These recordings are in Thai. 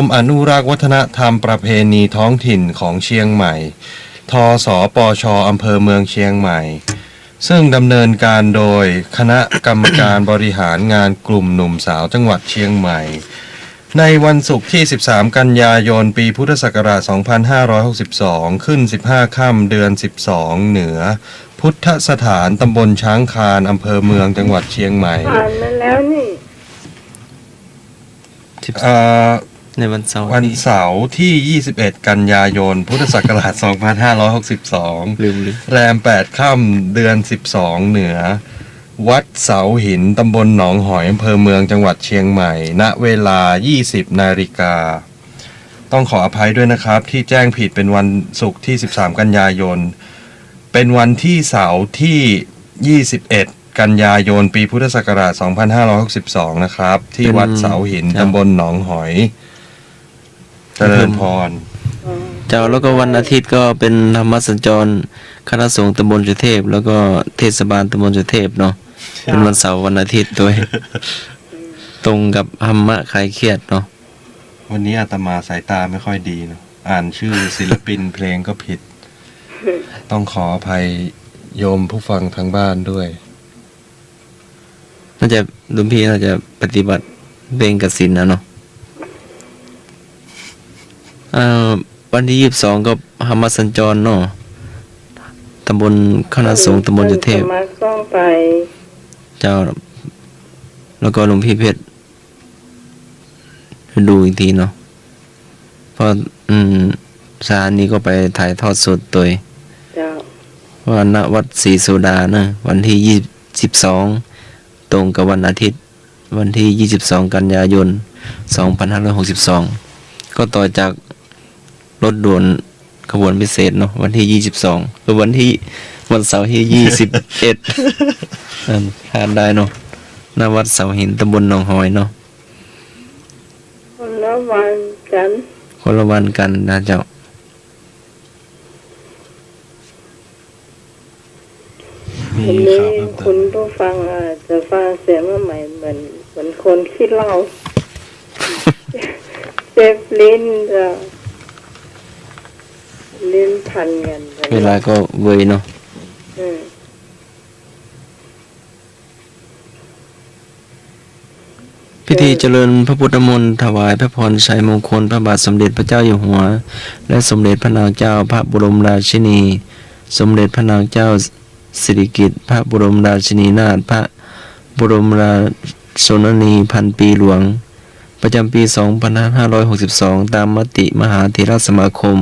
กรมอนุรักษ์วัฒนธรรมประเพณีท้องถิ่นของเชียงใหม่ทสปชอำเภอเมืองเชียงใหม่ซึ่งดำเนินการโดยคณะกรรมการบริหารงานกลุ่มหนุ่มสาวจังหวัดเชียงใหม่ในวันศุกร์ที่ 13 กันยายน ปีพุทธศักราช 2562 ขึ้น 15 ค่ำเดือน 12 เหนือ พุทธสถานตำบลช้างคานอำเภอเมืองจังหวัดเชียงใหม่ ผ่านมาแล้วนี่ ในวันเสาร์ที่ 21 กันยายน พุทธศักราช 2562 แรม 8 ค่ำเดือน 12 เหนือ วัดเสาหิน ตำบลหนองหอยอำเภอเมืองจังหวัดเชียงใหม่ ณ เวลา 20 นาฬิกา ต้องขออภัยด้วยนะครับที่แจ้งผิดเป็นวันศุกร์ที่ 13 กันยายน เป็นวันที่เสาร์ที่ 21 กันยายน ปีพุทธศักราช 2562 นะครับ ที่วัดเสาหิน ตำบลหนองหอยเจริญพร เจ้าแล้วก็วันอาทิตย์ก็เป็นธรรมสัญจรคณะสงฆ์ตำบลสุเทพแล้วก็เทศบาลตำบลสุเทพเนาะเป็นวันเสาร์วันอาทิตย์ด้วย ตรงกับธรรมะคลายเครียดเนาะ วันนี้อาตมาสายตาไม่ค่อยดีเนาะอ่านชื่อศิลปินเพลงก็ผิด ต้องขออภัยโยมผู้ฟังทางบ้านด้วย น่าจะลุงพี่น่าจะปฏิบัติเบ่งกสินนะเนาะวันที่22ก็ธรรมสัญจรเนาะตำบลคณะสงฆ์ตำบลสุเทพ มาซ่องไป เจ้าแล้วก็หลวงพี่เพชรดูอีกทีเนาะเพราะสารนี้ก็ไปถ่ายทอดสดตัว เจ้า ว่าณวัดศรีโสดานะวันที่22ตรงกับวันอาทิตย์วันที่22กันยายน2562ก็ต่อจากรถด่วนขบวนพิเศษเนาะวันที่22หรือวันเสาร์ที่21พลาดได้เนาะณวัดเสาหินตำบลหนองหอยเนาะ คนละวันกัน คนละวันกันนะเจ้า มี วันนี้ ข่าวเพิ่มเติ คุ ม ณผู้ฟังอาจจะฟังเสียงใหม่เหมือนคนขี้เหล้า เจ็บลิ้นจะลิ้นพันกันไป เวลาก็เวยเนาะ อืม พิธีเจริญพระพุทธมนต์ถวายพระพรชัยมงคลพระบาทสมเด็จพระเจ้าอยู่หัวและสมเด็จพระนางเจ้าพระบรมราชินีสมเด็จพระนางเจ้าสิริกิติ์พระบรมราชินีนาถพระบรมราชชนนีพันปีหลวงประจำปี 2562 ตามมติมหาเถรสมาคม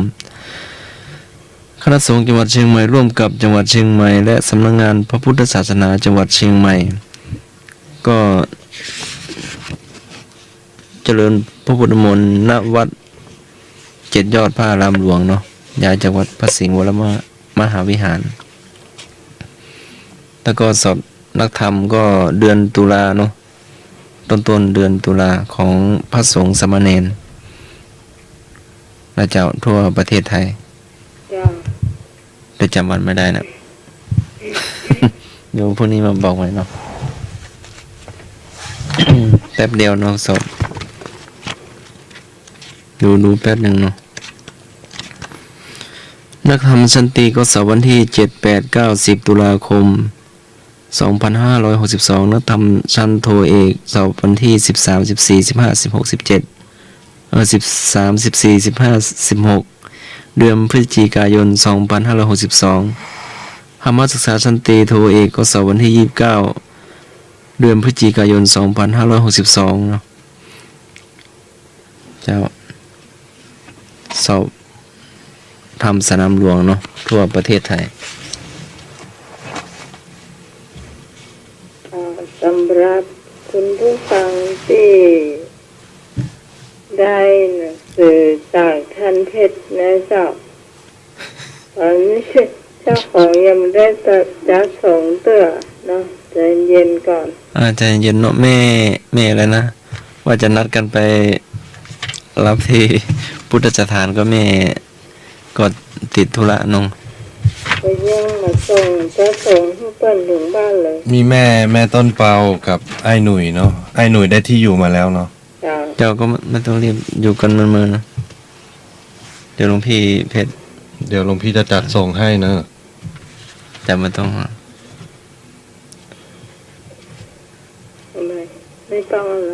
คณะสงฆ์จังหวัดเชียงใหม่ร่วมกับจังหวัดเชียงใหม่และสำนักงานพระพุทธศาสนาจังหวัดเชียงใหม่ก็เจริญพระพุทธมนต์ณวัด7 ยอดพระอารามหลวงเนาะย้ายจากวัดพระสิงห์วรมหาวิหารแล้วก็สอบนักธรรมก็เดือนตุลาเนาะต้นเดือนตุลาของพระสงฆ์สามเณรและเจ้าทั่วประเทศไทย เจ้า แต่จำวันไม่ได้นะ เดี๋ยวพวกนี้มาบอกไว้เนาะ แป๊บเดียวเนาะสอบดูแป๊บหนึ่งเนาะนักธรรมสันติก็สอบวันที่7 8 9 10 ตุลาคม 2562นักธรรมชั้นโทเอกสอบวันที่13 14 15 16 17 13 14 15 16 เดือนพฤศจิกายน 2562ธรรมศึกษาชั้นตรีโทเอกก็สอบวันที่29 เดือนพฤศจิกายน 2562เนาะเจ้าสอบทำสนามหลวงเนาะทั่วประเทศไทย สำหรับคุณผู้ฟังที่ได้หนังสือจากท่านเพชรนะเจ้าตอนนี้เจ้าของยังไม่ได้จัดส่งเตื้อเนาะใจเย็นก่อน ใจเย็นเนาะแม่อะไรนะว่าจะนัดกันไปรับที่พุทธสถานก็แม่ก็ติดธุระเนง ไปยังมาส่งจะส่งให้เปิ้นถึงบ้านเลย มีแม่ต้นเปากับไอ้หนุ่ยเนาะไอ้หนุ่ยได้ที่อยู่มาแล้วเนาะ อ จ้า เจ้าก็ไม่ต้องรีบอยู่กันเมื่อๆนะเดี๋ยวหลวงพี่เพชร เดี๋ยวหลวงพี่จะจัดส่งให้นะ แต่ไม่ต้อง ไม่ต้องอะไร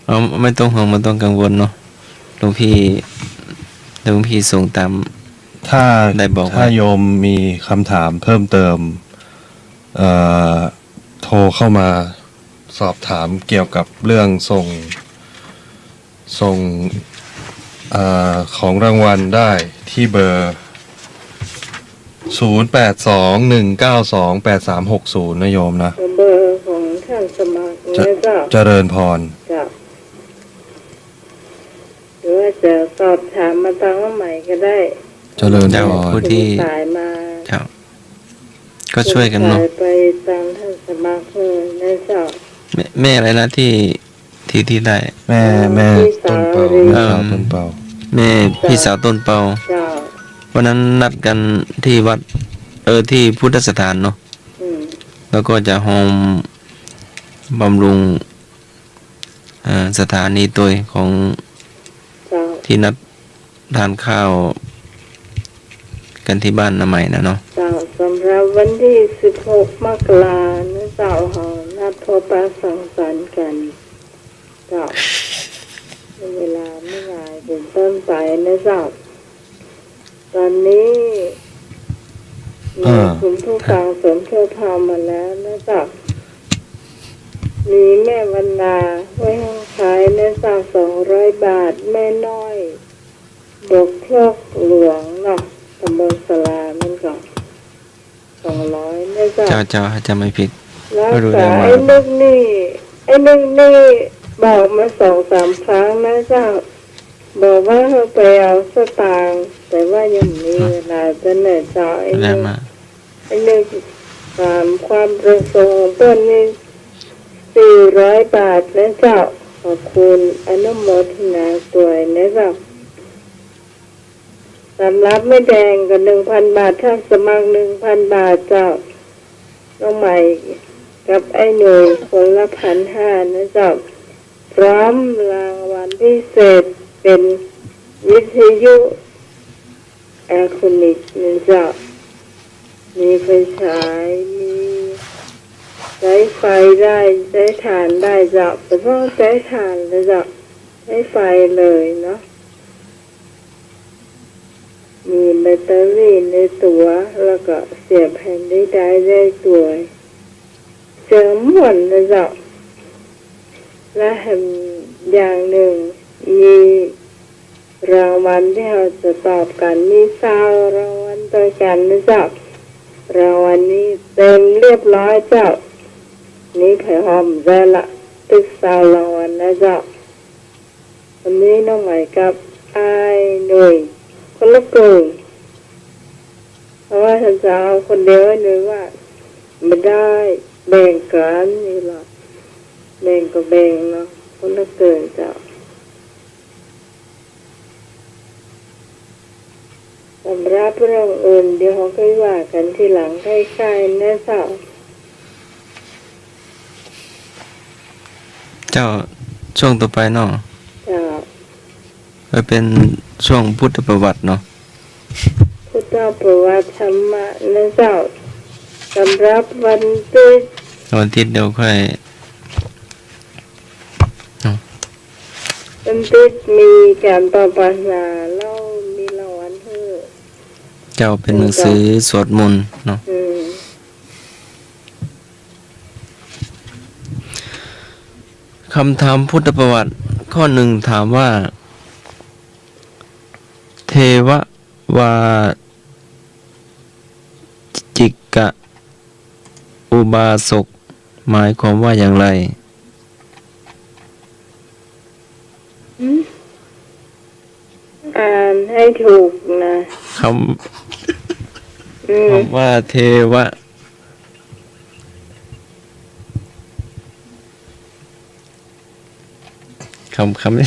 เอาไม่ต้องห่วงไม่ต้องกังวลเนาะหลวงพี่ส่งตาม ถ้า ได้บอกไว้ ถ้าโยมมีคำถามเพิ่มเติมโทรเข้ามาสอบถามเกี่ยวกับเรื่องส่งของรางวัลได้ที่เบอร์ 0821928360 นะโยมนะ เบอร์ของท่านสมัครนะเจ้า เจริญพร จ้าหรือว่าจะสอบถามมาตั้งใหม่ก็ได้ เจริญพ เจ้าร ผู้ที่ สายมา เจ้าก็ช่วยกันเนาะ สายไปตามท่านสมัครเลยนะเจ้า แม่อะไรนะที่ได้ แม่ต้นเปา ที่ แม่ สาว สาวต้นเปา แม่พี่สาวต้นเปา เจ้า วันนั้นนัดกันที่วัดที่พุทธสถานเนาะ อืม แล้วก็จะโฮมบำรุงสถานีตัวของ เจ้า ที่นัดทานข้าวกันที่บ้านนาใหม่นะเนาะ เจ้าสำหรับวันที่16 มกราคมนะเจ้าเฮานัดพบปะสังสรรค์กันเจ้าในเวลาไม่นานเป็นต้นไปนะเจ้าตอนนี้มีคุณผู้ฟังสมทบทำมาแล้วนะเจ้ามีแม่วรรณาไว้ให้ขายนะเจ้า200 บาทแม่น้อยบกคลอกหลวงเนาะตำบลสลามันก็200นะเจ้า เจ้าจะไม่ผิด แล้ว ไม่รู้ ก็ ได้ว่า ไอ้นึกนี่บอกมา2-3 ครั้งนะเจ้าบอกว่าเขาไปเอาสตางค์แต่ว่ายังมีเวลาจะเหนื่อยเจ้าไอ้ แล้ นึ ว ก มา ไอ้นึกตามความประสงค์ของเพื่อนนี่400 บาทนะเจ้าขอบคุณอนุโมทนาตัวนะเจ้าสำรับไม่แดงกับ 1,000 บาทถ้าสมัคร 1,000 บาทเจ้าน้องใหม่กับไอ้หนุ่ยคนละ1,500นะเจ้าพร้อมรางวัลพิเศษเป็นวิทยุแอร์คอนิกนะเจ้ามีไฟฉายมีใช้ไฟได้ใช้ถ่านได้เจ้าแต่พวกใช้ถ่านเลยเจ้าใช้ไฟเลยเนาะมีแบตเตอรี่ในตัวแล้วก็เสียบแผ่นได้ตัวเจอหมดนะเจ้าและอย่างหนึ่งมีรางวัลที่เราจะตอบกันมี20รางวัลต่อกันนะเจ้ารางวัลนี้เต็มเรียบร้อยเจ้านี่ไผ่หอมได้ละตึก20รางวัลนะเจ้าวันนี้น้องใหม่กับไอ้หนุ่ยคนละกลุ่มเพราะว่าฉันจะเอาคนเดียวให้หนุ่ยว่าไม่ได้แบ่งกันนี่หรอกแบ่งก็แบ่งเนาะคนละเกินเจ้าสำหรับเรื่องอื่นเดี๋ยวเขาค่อยว่ากันทีหลังใกล้ๆนะเจ้า เจ้าช่วงต่อไปเนาะ เจ้า ก็เป็นช่วงพุทธประวัติเนาะ พุทธประวัติธรรมะนะเจ้าสำหรับวันที่ วันอาทิตย์เดี๋ยวค่อย วันที่มีการตอบปัญหาแล้วมีรางวัลให้ เจ้าเป็นหนังสือสวดมนต์เนาะ คำถามพุทธประวัติ ข้อหนึ่งถามว่า เทววาจิกะอุบาสกหมายความว่าอย่างไร อ่านให้ถูกนะ คำว่าเทวะคำนี้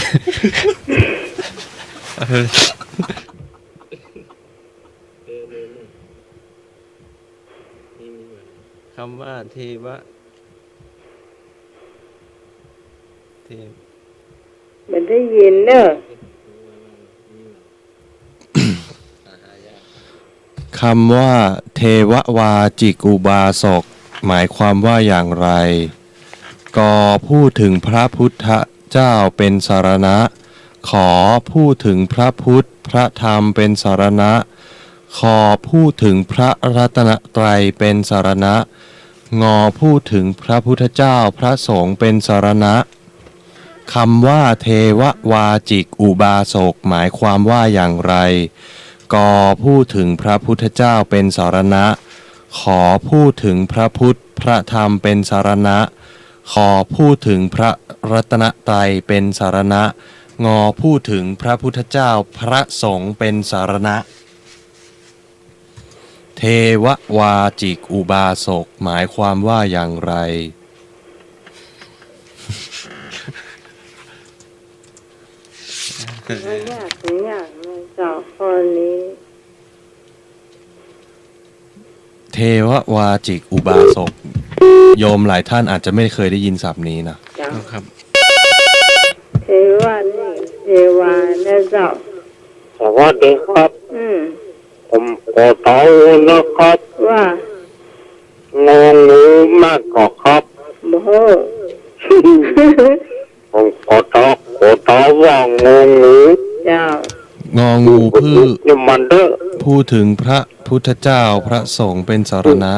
คำว่าเทวะเท ได้ยินเนอะ คำว่าเทววาจิกอุบาสกหมายความว่าอย่างไรกพูดถึงพระพุทธเจ้าเป็นสารณะขอพูดถึงพระพุทธพระธรรมเป็นสารณะขอพูดถึงพระรัตนตรัยเป็นสารณะงอพูดถึงพระพุทธเจ้าพระสงฆ์เป็นสารณะคำว่าเทววาจิกอุบาสกหมายความว่าอย่างไรกพูดถึงพระพุทธเจ้าเป็นสารณะขอพูดถึงพระพุทธพระธรรมเป็นสารณะขอพูดถึงพระรัตนตรัยเป็นสารณะงอพูดถึงพระพุทธเจ้าพระสงฆ์เป็นสารณะเทววาจิกอุบาสกหมายความว่าอย่างไรไม่ยากไม่ยากนะเจ้าข้อนี้ เทววาจิกอุบาสกโยมหลายท่านอาจจะไม่เคยได้ยินศัพท์นี้นะ เจ้า ครับ เทวานี่เทวานะเจ้า สวัสดีครับ ผมขอตอบนะครับ ว่าง องูมากกว่าครับ โมโห ผมขอตอบว่างองู เจ้าง องูพืช นี่มันเด้อ พูดถึงพระพุทธเจ้าพระสงฆ์เป็นสารณะ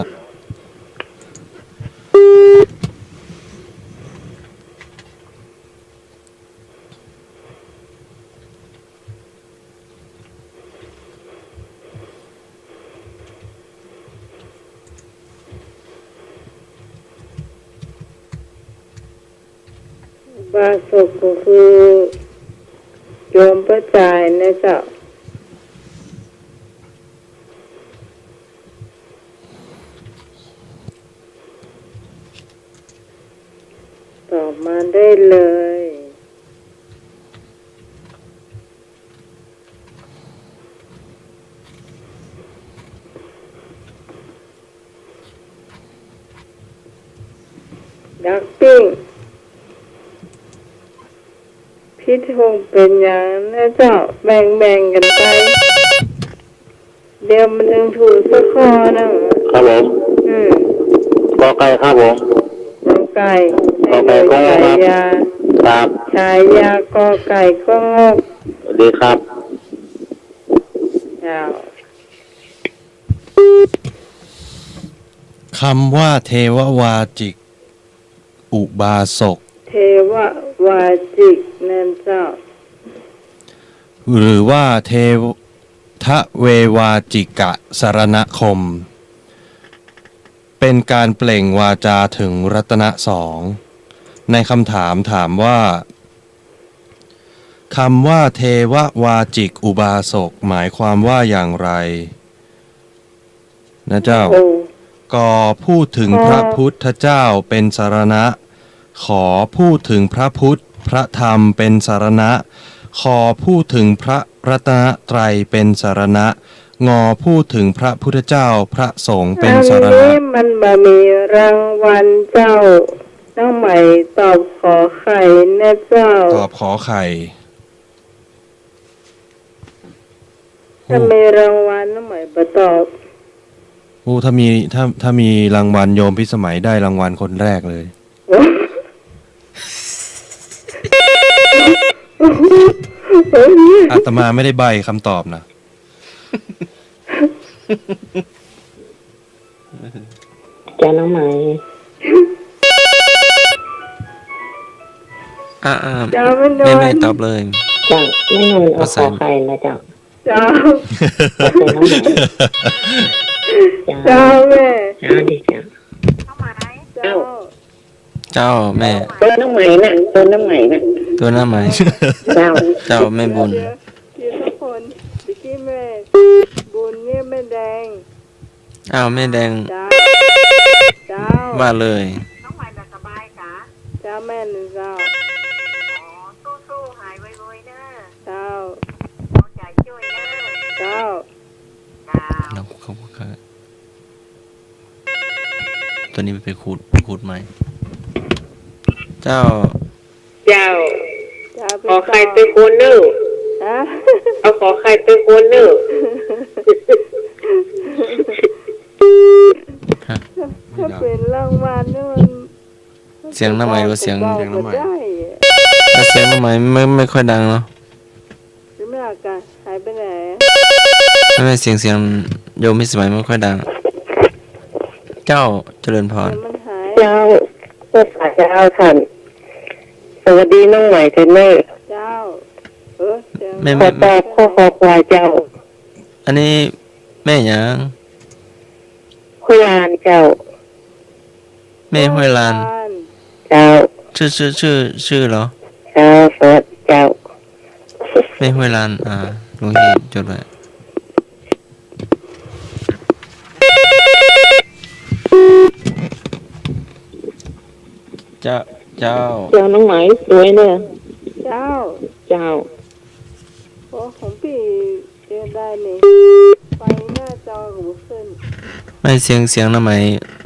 บาสุกก็คือโยมพระจายนะเจ้าตอบมาได้เลยดักปิ้งพิธงเป็นอย่างนะเจ้าแบ่งกันไปเดี๋ยวมันนึงถูกสักข้อนะครับ ผม กอไก่ครับผม น้องไก่ให้เลยฉายา ครับ ฉายากอไก่ก็งก สวัสดีครับ เจ้า คำว่าเทววาจิกอุบาสก เทววาจิกนั่นเจ้า หรือว่าเทวทะเววาจิกะสารณคม เป็นการเปล่งวาจาถึงรัตนะสองในคำถามถามว่าคำว่าเทววาจิกอุบาสกหมายความว่าอย่างไรนะเจ้า โอ้ ก็พูดถึงพระพุทธเจ้าเป็นสารณะขอพูดถึงพระพุทธพระธรรมเป็นสารณะขอพูดถึงพระรัตนตรัยเป็นสารณะงอพูดถึงพระพุทธเจ้าพระสงฆ์เป็นสาร อัน ณะ นี้มันบะมีรางวัลเจ้าน้องใหม่ตอบขอไข่นะเจ้า ตอบขอไข่ ถ้ามีรางวัลน้องใหม่ประตอบ โอ้ถ้ามีรางวัลโยมพิสมัยได้รางวัลคนแรกเลย อาตมาไม่ได้ใบคำตอบนะ จะน้องไหม เจ้าไม่นอ แม่ น ตอบเลย จ้าไม่นอนเอาขอไข่นะจ้า เจ้า เป็นน้องไหมจ้า เจ้าแม่ จ้าดีจ้า เจ้า เจ้าแม่ ตัวน้องไหมน่ะตัวน้องไหมน่ะ ตัวหน้าไหม เจ้า เจ้าแม่บุญ เดี๋ยวทุกคนเมื่อกี้แม่บุญเนี่ยแม่แดง อ้าวแม่แดง เจ้าเจ้า ว่าเลย น้องใหม่แบบสบายกะ เจ้าแม่หนึ่งเจ้า อ๋อ สู้ๆ หายไวๆเนอะ เจ้า เอาใจช่วยเนอะ เจ้า จ้า เราเขาตัวนี้มันไปขูดไหมเจ้า เจ้า เจ้า ขอ ไข่เตยโกนเนอร์ ฮะ เอาขอไข่เตยโกนเนอร์ ถ้าเป็นรางวัลนี่มัน เสียงน้ำไหมหรือเสียง เบาก็ได้อะ ถ้าเสียงน้ำไหมไม่ค่อยดังเนาะ หรือไม่อาการหายไปไหน ไม่เสียงโยมมิสมัยไม่ค่อยดัง เจ้าเจริญพร มันหาย เจ้าเจ้าท่านสวัสดีน้องใหม่เทนเนอร์ เจ้าเสียง ไม่ ขอตอบข้อควายเจ้า อันนี้แม่หยัง คุยานเจ้า แม่ห้วยลาน เจ้า ชื่อเหรอ เจ้าสวัสดีเจ้า แม่ห้วยลานหลวงพี่จดไว้เจ้า เจ้าน้องไหมสวยเนี่ย เจ้า เจ้า โอ้ของพี่เจอได้นี่ไฟหน้าจอของขึ้น ไม่เสียงน้ำไหม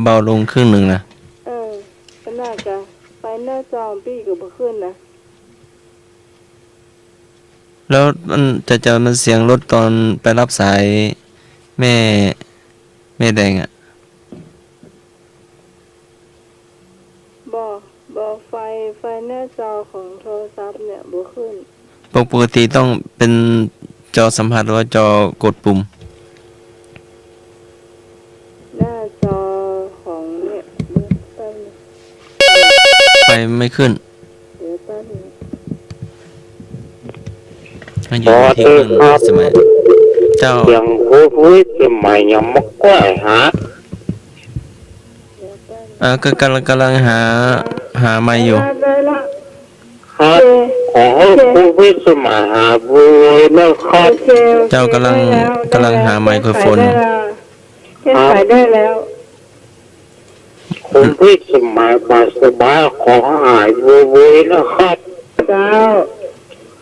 เบาลงครึ่งหนึ่งนะ ก็น่ากะไฟหน้าจอของพี่ก็ขึ้นนะ แล้วมันจะมันเสียงรถตอนไปรับสายแม่แดงอ่ะ บอกไฟหน้าจอของโทรศัพท์เนี่ยบ่ขึ้น ปกติต้องเป็นจอสัมผัสหรือว่าจอกดปุ่ม หน้าจอของเนี่ยเดี๋ยวแป๊บนึง ไฟไม่ขึ้น เดี๋ยวแป๊บนึง มันอยู่ที่เครื่องสมัยเจ้า ยังพูดสมัยยังมกกล้วยฮะ เดี๋ยวแป๊บนึง ก็กำลังหาไม้อยู่ ได้ละ ครับขอให้พูดสมัยหาบุยนะครับ โอเค เจ้ากำลังหาไมโครโฟน แค่ขายได้แล้ว คุณพี่สมัยบาสบายขอหายบุยนะครับ เจ้า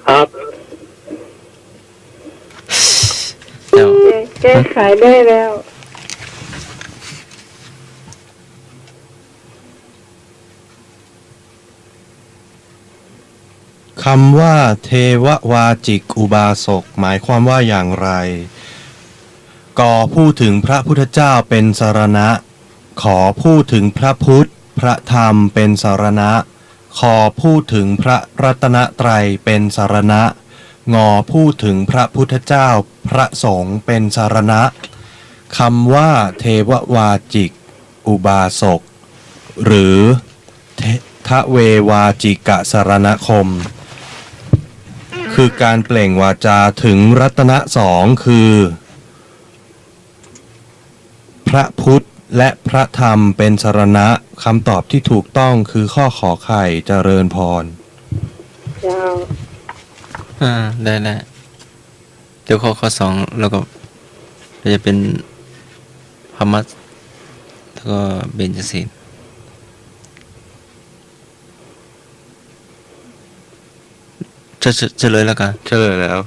ครับ เจ้า แก้ขายได้แล้ว คำว่าเทววาจิกอุบาสกหมายความว่าอย่างไรก่อพูดถึงพระพุทธเจ้าเป็นสรณะ ขอพูดถึงพระพุทธพระธรรมเป็นสรณะ ขอพูดถึงพระรัตนตรัยเป็นสรณะ งอพูดถึงพระพุทธเจ้าพระสงฆ์เป็นสรณะคำว่าเทววาจิกอุบาสกหรือทะเววาจิกะสรณคมคือการเปล่งวาจาถึงรัตนะสองคือ พระพุทธและพระธรรมเป็นสรณะคำตอบที่ถูกต้องคือข้อขอไข่เจริญพร เจ้า ได้เดี๋ยวข้อสองแล้วก็จะเป็นพมัสแล้วก็เบญจศีลเฉลยแล้วกัน เฉลยแล้ว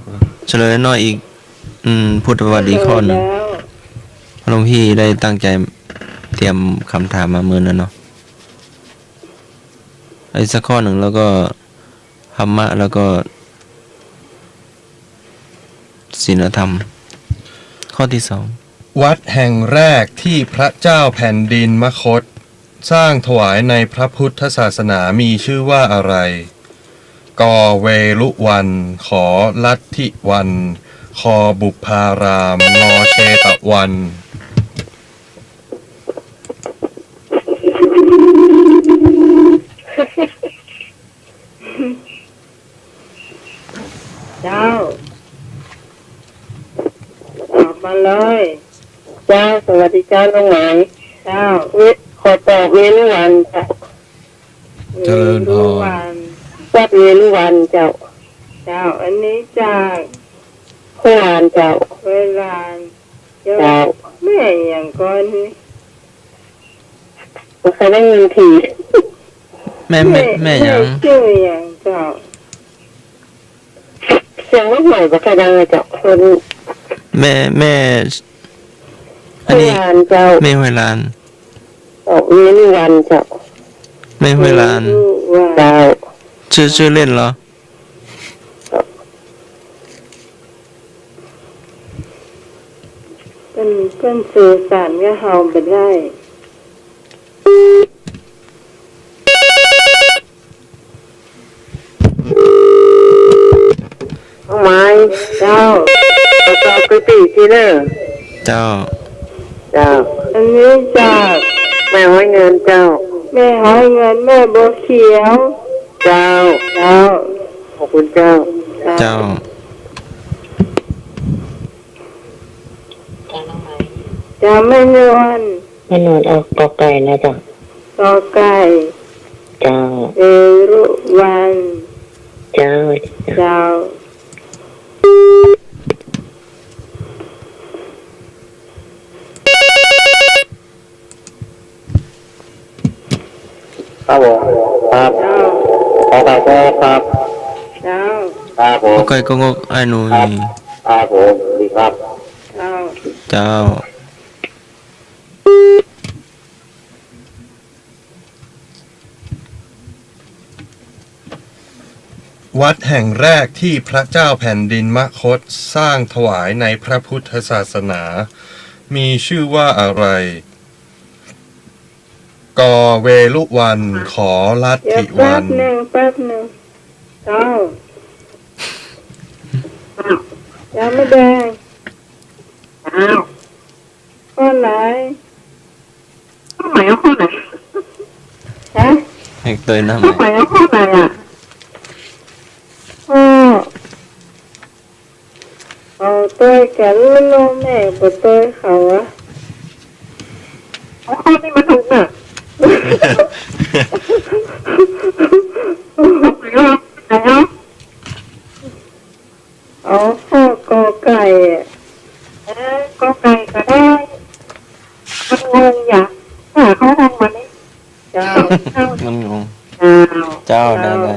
เฉลยน้อยอีกพุทธประวัติอีกข้อหนึ่ง แล้ว หลวงพี่ได้ตั้งใจเตรียมคำถามมาเมื่อนั้นเนาะไอ้สักข้อหนึ่งแล้วก็ธรรมะแล้วก็ศีลธรรม ข้อที่สอง วัดแห่งแรกที่พระเจ้าแผ่นดินมคธสร้างถวายในพระพุทธศาสนามีชื่อว่าอะไรกเวลุวัน ขอลัทธิวัน คอบุพารามงอเชตวัน เจ้าตอบมาเลย เจ้าสวัสดีเจ้าน้องไหม เจ้า ขอตอบเวรุวันเจ้า เจริญพร วัน วัดเวรุวันเจ้า เจ้า อันนี้จาก คุยานเจ้า เวลาเจ้า เจ้า แม่อย่างก่อนนี่ ไม่เคยได้เงินที แม่ยัง ชื่ออย่างเจ้า เสียงน้องใหม่ไม่เคยดังเลยเจ้าคน แม่อัน คุ นี้ ยานเจ้า แม่ห้วยลาน เวรุวันเจ้า แม่ห้วยลาน ว่า เจ้า ชื่อเล่นเหรอ เป็นสื่อสารกับเฮาบ่ได้ ทำไม เจ้า เราไปตีที่เนอะ เจ้า เจ้า อันนี้จาก แม่ให้เงินเจ้า แม่ให้เงินแม่บัวเขียว เจ้า เจ้า ขอบคุณเจ้า เจ้า เจ้าไม่นวล แม่นวลเอากอไก่นะจ๊ะ กอไก่ เจ้า เอรุวัน เจ้า เจ้า ครับผมครับ เจ้า ขอขอบคุณครับ เจ้า ครับผม โอเคก็งกไอ้หนุ่ย ครับผมดีครับ เจ้า เจ้า วัดแห่งแรกที่พระเจ้าแผ่นดินมคธสร้างถวายในพระพุทธศาสนา มีชื่อว่าอะไร กเวลุวันขอลัท เดี๋ยว ธิ แป๊ วั บ น หนึ่งแป๊บหนึ่งเจ้ายังไม่ได้อ้าวข้อไหนข้อไหนข้อไหนฮะ ให้เตยน้ำ ข้อไหนข้อไหนอ่ะเอาตัวแกลูกน้องแม่บนตัวเขาอะข้อนี้มันถูกน่ะเอาข้อกอไก่อะกอไก่ก็ได้มันงงอย่าเขาทำมันนี่เจ้า มันงง เจ้า เจ้าได้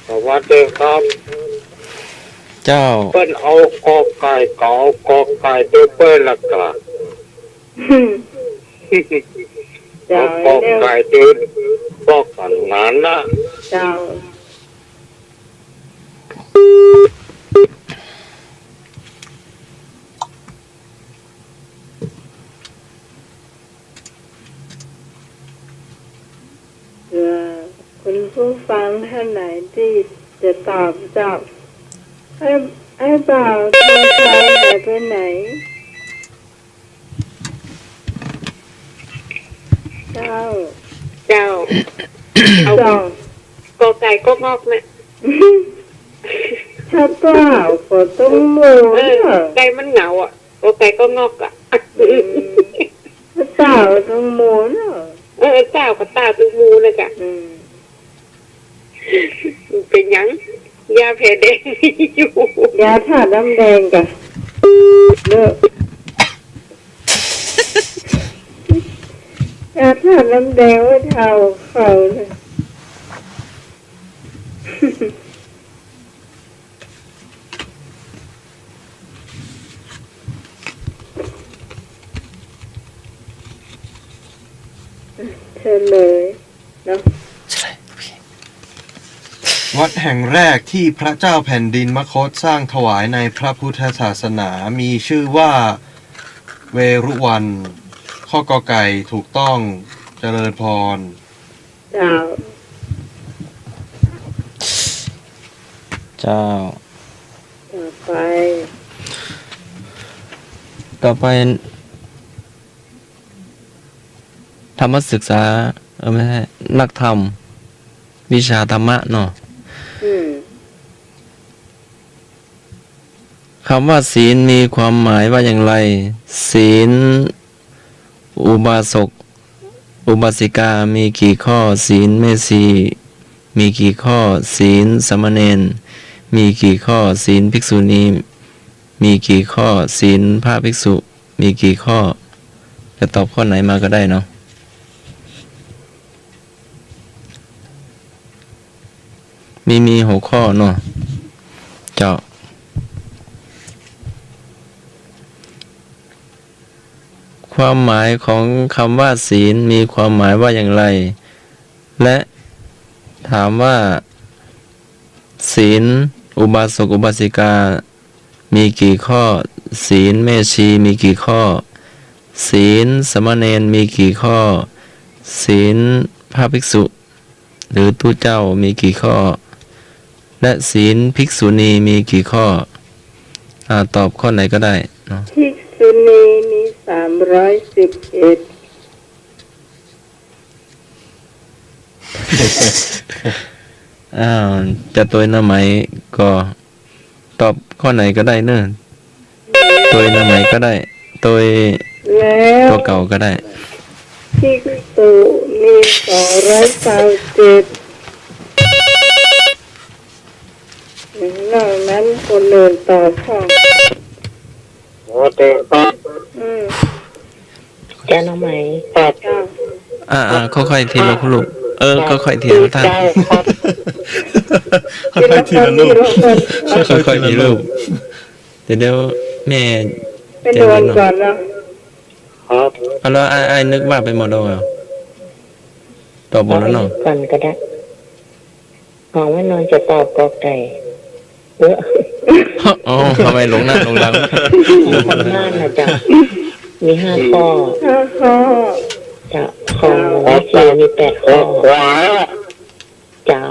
สวัสดีครับ เจ้า เปิ้นเอากอไก่เก่ากอไก่ตัวเปิ้นละกะ เจ้า เอากอ เร็ว ไก่ตัวบอกกันงานนะ เจ้าคุณผู้ฟังท่านไหนที่จะตอบไอ้บ่าวทางไทยหายไปไหน เจ้า เจ้า เอา เจ้าก อไก่ก็งอกนะ ถ้าเปล่าก็ต้องหมู เออไก่มันเหงาอ่ะกอไก่ก็งอกอ่ะ ถ้าเปล่าต้องหมูเนาะ เจ้ากับตาตูมูนะกะเป็นหยังยาแผลแดงมีอยู่ ยาถาดน้ำแดงกะเลิกยาถาดน้ำแดงไว้เท้าเขาเลยเฉลยเนาะ วัดแห่งแรกที่พระเจ้าแผ่นดินมคธสร้างถวายในพระพุทธศาสนามีชื่อว่าเวรุวัน ข้อกอไก่ถูกต้องเจริญพร เจ้า เจ้า ต่อไป ต่อไป ธรรมศึกษาไม่ใช่นักธรรม วิชาธรรมะเนาะ คำว่าศีลมีความหมายว่าอย่างไร ศีลอุบาสก อุบาสิกามีกี่ข้อ ศีลแม่ชีมีกี่ข้อ ศีลสามเณรมีกี่ข้อ ศีลภิกษุณีมีกี่ข้อ ศีลพระภิกษุมีกี่ข้อ จะตอบข้อไหนมาก็ได้เนาะ มี6ข้อเนาะ เจ้า ความหมายของคำว่าศีลมีความหมายว่าอย่างไร และถามว่า ศีลอุบาสกอุบาสิกามีกี่ข้อ ศีลแม่ชีมีกี่ข้อ ศีลสมณเณรมีกี่ข้อ ศีลพระภิกษุ หรือตู้เจ้ามีกี่ข้อ และศีลภิกษุณีมีกี่ข้อตอบข้อไหนก็ได้เนาะ ภิกษุณีมี311จะตัวหน้าไหมก็ตอบข้อไหนก็ได้เนอะตัวหน้าไหมก็ได้ตัว แล้ว ตัวเก่าก็ได้ ภิกษุมี227นอกนั้นคนอื่นตอบข้อ โอเคครับ จะน้องไหม ครับ ค่อยๆทีละลูกค่อยๆทีละท่าน ครับ ค่อยๆทีละลูก ค่อยๆทีลูกเดี๋ยวแม่ ไปนอนก่อนเนาะ ครับ เอาแล้วไอ้นึกว่าไปหมดแล้วเหรอตอบหมดแล้วเนาะ ก่อนก็ได้ของว่านอนจะตอบกอไก่เออ อ๋อทำไมหลงหน้าหลงหลัง มีทำงานนะจ๊ะมี5 ข้อ ข้อ จะของวิเชียมี8 ข้อ ขวา เจ้า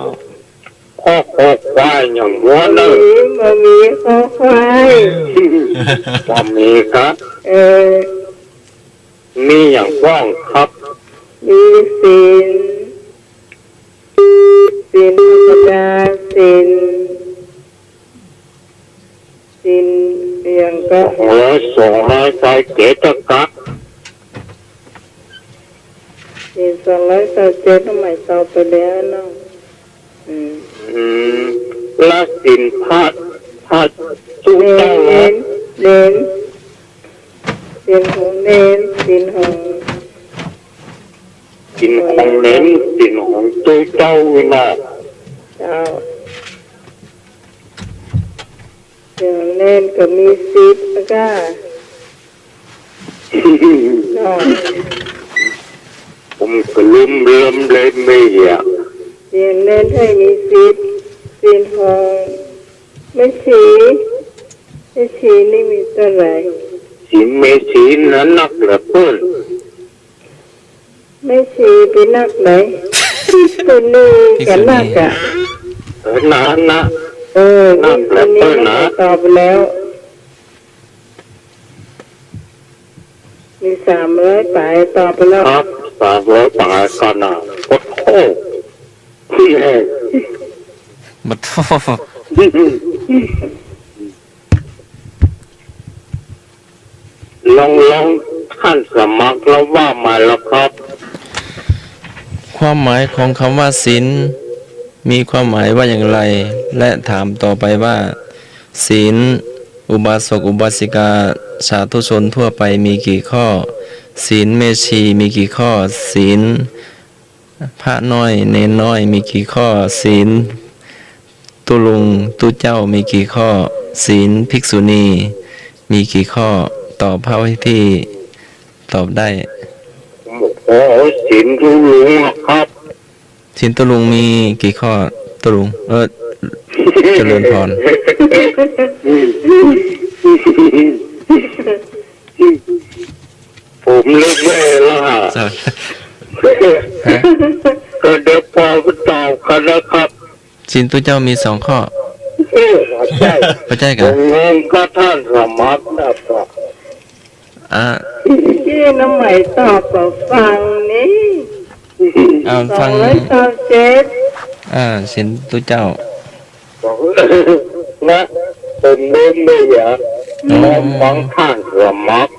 ข้อควายอย่างวัวเลย มามีข้อควาย ว่ามีครับ อ มีอย่างว่างครับ มีศีลธรรมดาศีลอย่างก็ 200 ใจเกตกะ ศีล227ทำไมตอบไปแล้วเนาะ และสินพัดสู้ เน้ เจ้าน แล้ว เน้นศีลของเน้นศีลของ สินของเน้นสินของตู้เจ้าวินา เจ้าอย่างเน้นก็มีศีลแล้วก็เนาะ ผมก็ลืมเลยไม่อยาก เรียนเล่นให้มีซีดซีนทองไม่ชีนี่มีตัวไหน สินเมศีนั้นนักเหลือเพิ่น ไม่ชีเป็นนักไหนตัวนี้กันนักอ่ะ นะ นี่ตัวนี้ไม่ตอบแล้วมี300 ปลายตอบไปแล้ว ครับ300 บาทกันนะโอ้โห บัดโท ลองท่านสมัครแล้วว่ามาแล้วครับ ความหมายของคำว่าศีลมีความหมายว่าอย่างไร และถามต่อไปว่า ศีลอุบาสกอุบาสิกาสาธุชนทั่วไปมีกี่ข้อ ศีลเมชีมีกี่ข้อ ศีลพระน้อยเนนน้อยมีกี่ข้อ ศีลตุลุงตุเจ้ามีกี่ข้อ ศีลภิกษุณีมีกี่ข้อตอบเท่าที่ตอบได้ โอ้โหสินรู้ลุงครับ ศีลตุลุงมีกี่ข้อตุลุงเจริญพร ผมเลิกไม่ละก็เดี๋ยวพอไปตอบกันนะครับ ศีลตุเจ้ามี2 ข้อ ใช่ พระเจ้า ผ กัน มงงก็ท่านสมัครนะครับ ที่น้องใหม่ตอบก็ฟังนี่ ฟัง 227 ศีลตุเจ้า นะผมไม่อยากมองฟังท่านสมัคร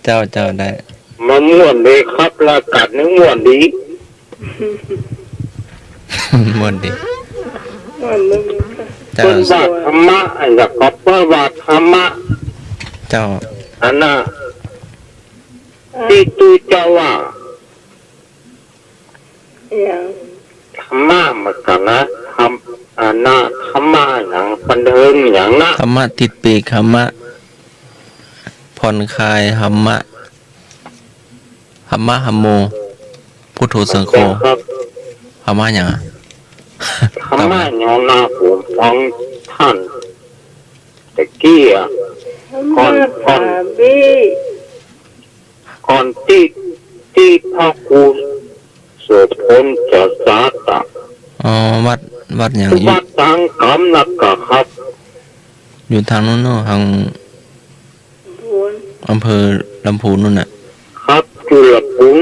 เจ้าได้ มันม่วนเลยครับละกัดนึกม่วนดี มวนดี มันมึง เจ้า เพิ่นว่าธรรมะอันจะก็เพิ่นว่าธรรมะ เจ้า อันน่ะที่ตูเจ้าว่า อย่าง ธรรมะมันกันนะทำอันน่ะธรรมะอย่างบันเทิงอย่างนะ ธรรมะติดปีกธรรมะผ่อนคลายธรรมะธรรมะฮัมโมพุทโธสังโฆ ครับ เอามาอย่างอ่ะ ธรรมะยองนาผมฟังท่านตะกี้อ่ะ มาถาบี้ ก่อนที่พระครูสวดมนต์จะสาตะ อ๋อวัดอย่างอยู่ วัดทางกำนักกะครับ อยู่ทางนู้นเนาะทาง บุญ อำเภอลำพูนนู่นน่ะ ครับจุลปุง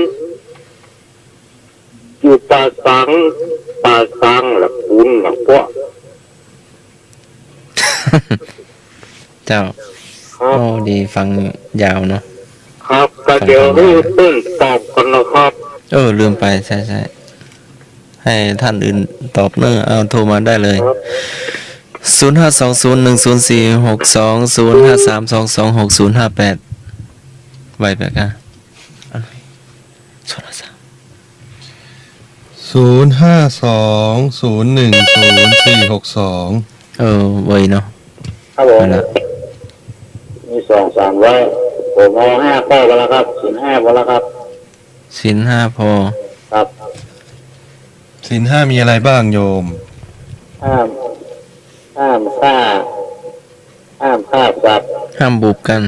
อยู่ป่าสังละปุนละพวก เจ้า ครับ โอ้ดีฟังยาวเนาะ ครับก็เดี๋ยวรู้ต้นตอบกันนะครับ ลืมไปใช่ให้ท่านอื่นตอบเนอะเอาโทรมาได้เลย ครับ 052010462053226058ไว้แบบกันโทรศัพท์ 0520104462ไว้เนาะ ครับผมมี2-3ร้อยผมเอา5ข้อไปแล้วครับสิน5ไปแล้วครับ ศีลห้าพอ ครับ ศีลห้ามีอะไรบ้างโยม ห้ามฆ่าสัตว์ ห้ามบุกกัน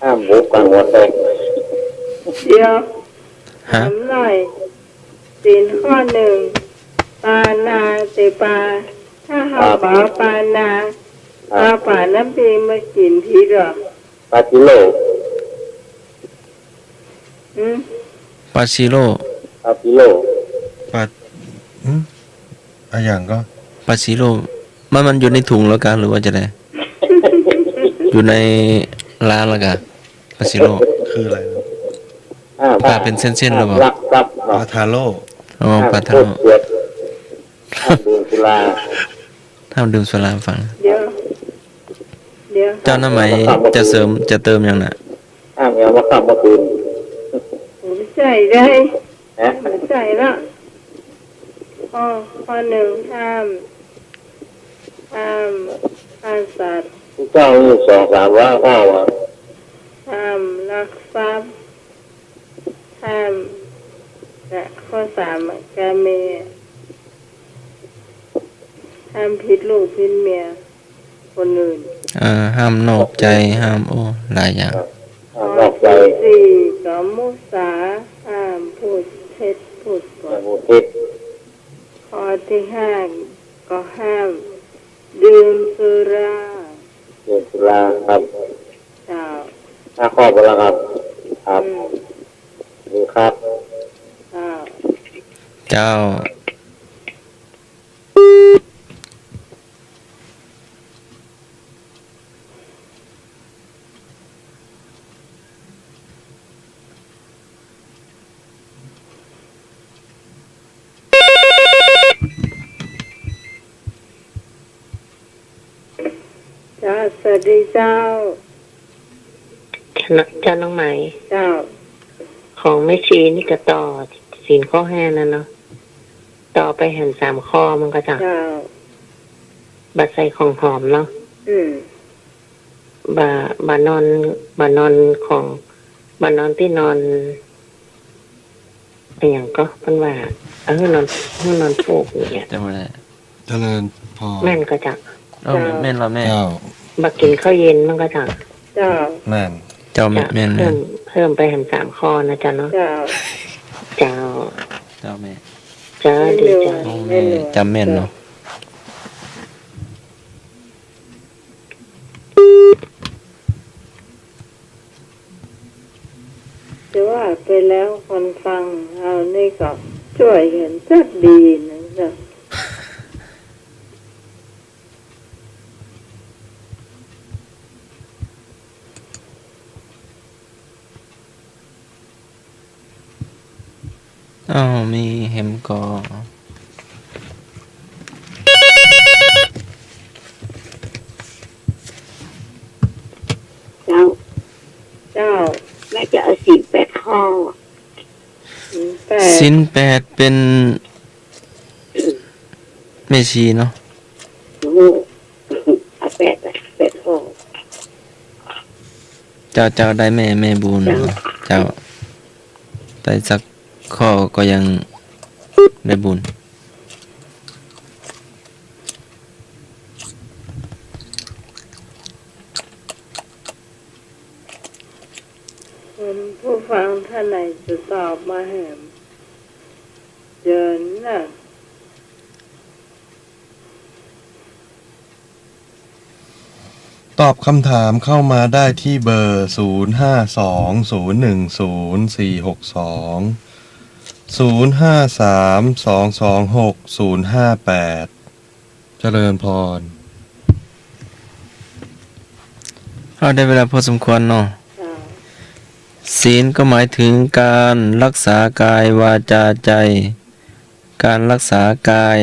ห้ามบุกกันหัวแตก เดี๋ยว ฮะ ถามหน่อยศีลข้อหนึ่งปานาติปา ถ้าหาป่าปานาปาป่าน้ำพีมากินพิษหรอ ปาจิโล อืม ปาชิโร่ ปาจิโล ปัดอะอย่างก็ ปาชิโร่มันอยู่ในถุงแล้วกันหรือว่าจะได้ อยู่ในร้านแล้วกันปาชิโร่ คืออะไรนะ ปลาเป็นเส้นๆหรือเปล่า รักทรัพย์ ปาทาโร่ อ๋อปลาทะ โท โล ษเสียดห้ามดื่มสุรา ห้ามดื่มสุราฟัง เดี๋ยว เจ้าหน้าไหมจะเติมอย่างน่ะ ห้ามเอามาขับมาคืน ผมใส่ได้ นะ ผมใส่ละข้อหนึ่งห้ามสัตว์ ผู้เจ้ามี2-3ร้อยข้อว่า ห้ามลักทรัพย์ห้ามและข้อสามกาเมห้ามพิษลูกพิษเมียคนอื่น ห้ามนอกใจห้ามหลายอย่าง ห้ามนอกใจ สี่ก็มุสาห้ามพูดเท็จพูดป ห้า ด มพูดเท็จ ข้อที่ห้าก็ห้ามดื่มสุรา ดื่มสุราครับ เจ้า 5ข้อไปแล้วครับครับดีครับ เจ้า เจ้า เจ้าสวัสดีเจ้า เจ้าน้องไหม เจ้า ของแม่ชีนี่ก็ต่อศีลข้อ5นั่นเนาะต่อไปหัน3ข้อมันก็จะ เจ้า บัดใส่ของหอมเนาะ อืม บานอนของบานอนที่นอนอะไรอย่างก็เพิ่นว่านอนผูกอย่างเงี้ย จะมาได้ เจริญพร แม่นก็จะ แม่นเราแม่ เจ้า บักกินข้าวเย็นมันก็จะ เจ้า แม่น เจ้า จะ แม่น เพิ่มไปหัน3ข้อนะจ๊ะเนาะ เจ้า เจ้า เจ้าแม่ จ้าดีจ้า โอ้แม่จำแม่นเนาะ จะว่าไปแล้วคนฟังเรานี่ก็ช่วยกันจัดดีนะเจ้า มีเห็มกอ เจ้า เจ้า แม่จะเอาศีล8ข้อ แต่ สิน8เป็นแม่ชีเนาะ เอา8ข้อ เจ้าได้แม่บุญเนาะเจ้าได้สักข้อก็ยังได้บุญ ท่านไหนจะตอบมาแหมเจิญนะ ตอบคำถามเข้ามาได้ที่เบอร์ 052010462053226058 เจริญพร เอาได้เวลาพอสมควรเนาะ จ้า ศีลก็หมายถึงการรักษากายวาจาใจ การรักษากาย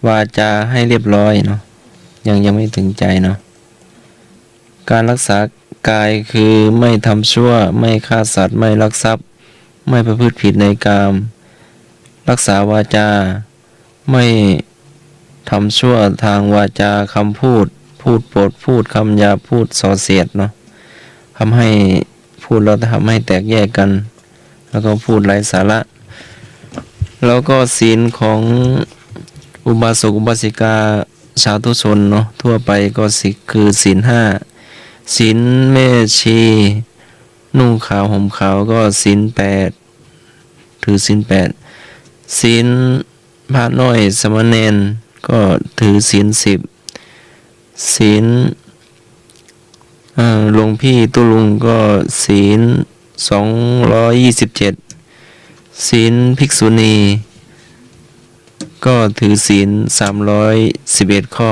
วาจาให้เรียบร้อยเนาะยังไม่ถึงใจเนาะการรักษากายคือไม่ทำชั่วไม่ฆ่าสัตว์ไม่ลักทรัพย์ไม่ประพฤติผิดในกามรักษาวาจาไม่ทำชั่วทางวาจาคำพูดโปดพูดคำหยาบพูดส่อเสียดเนาะทำให้พูดแล้วทำให้แตกแยกกัน แล้วก็พูดไร้สาระแล้วก็ศีลของอุบาสกอุบาสิกาชาวทุชนเนาะทั่วไปก็คือศีล5ศีลแม่ชีนุ่งขาวห่มขาวก็ศีล8ถือศีล8ศีลพระน้อยสมณเณรก็ถือศีล10ศีลหลวงพี่ตุลุงก็ศีล227ศีลภิกษุณีก็ถือศีล311ข้อ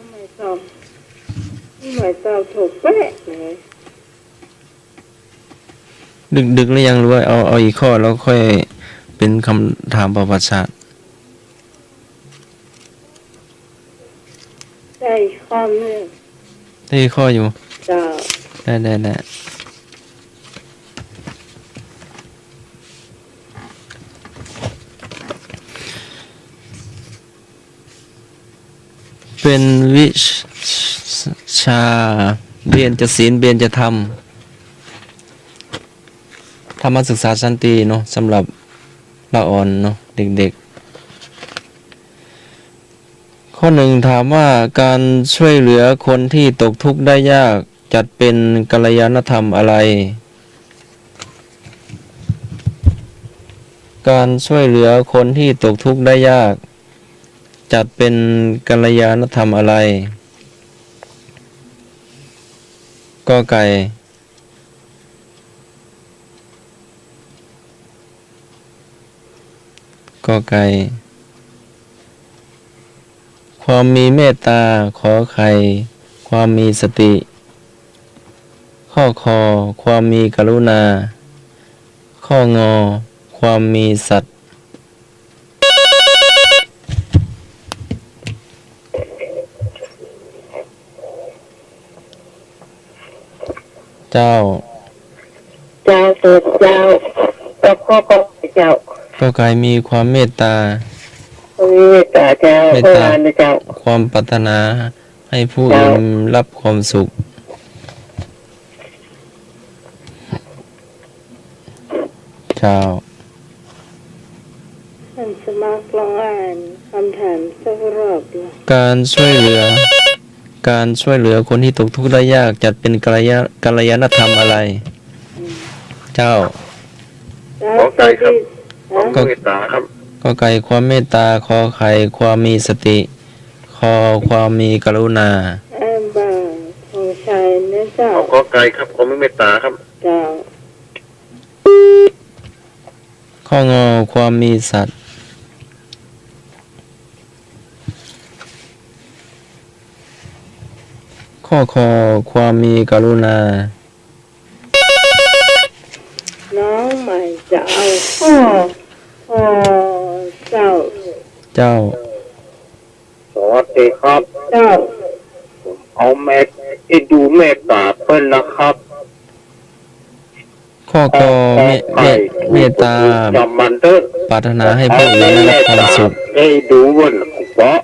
ไม่ตอบถูกเป๊ะเลย ดึกแล้วยังรู้ว่าเอาอีกข้อแล้วค่อยเป็นคำถามประวัติศาสตร์ ได้ข้อนึง ได้อีกข้ออยู่ จ้า ได้เป็นวิชาเบียนจะศีลเบียนจะธรรมธรรมศึกษาชั้นตรีเนาะสำหรับละอ่อนเนาะเด็กๆข้อหนึ่งถามว่าการช่วยเหลือคนที่ตกทุกข์ได้ยากจัดเป็นกัลยาณธรรมอะไรการช่วยเหลือคนที่ตกทุกข์ได้ยากจัดเป็นกัลยาณธรรมอะไรกอไก่ความมีเมตตาขอไข่ความมีสติข้อคอความมีกรุณาข้องอความมีสัตย์เจ้าตัวเจ้าตัวข้อก็เจ้าก็กายมีความเมตตามีเมตตาเจ้าเจ้าความปรารถนาให้ผู้อื่นรับความสุขเจ้าท่านสมัครลองอ่านคำถามสักรอบดูการช่วยเหลือคนที่ตกทุกข์ได้ยากจัดเป็นกัลยาณธรรมอะไรเจ้าขอไก่ครับความเมตตาครับก็ไก่ความเมตตาขอไข่ความมีสติคอความมีกรุณาบ่าของชายนะเจ้าขอไก่ครับความเมตตาครับเจ้าข้องอความมีสัตย์ข้อคอความมีกรุณาน้องใหม่จะเอาข้อเจ้าสวัสดีครับเจ้าเอาดูเมตตาเพิ่นนะครับข้อคอเมตตาปรารถนาให้ผู้อื่นได้รับความสุขให้ดูวันเพราะ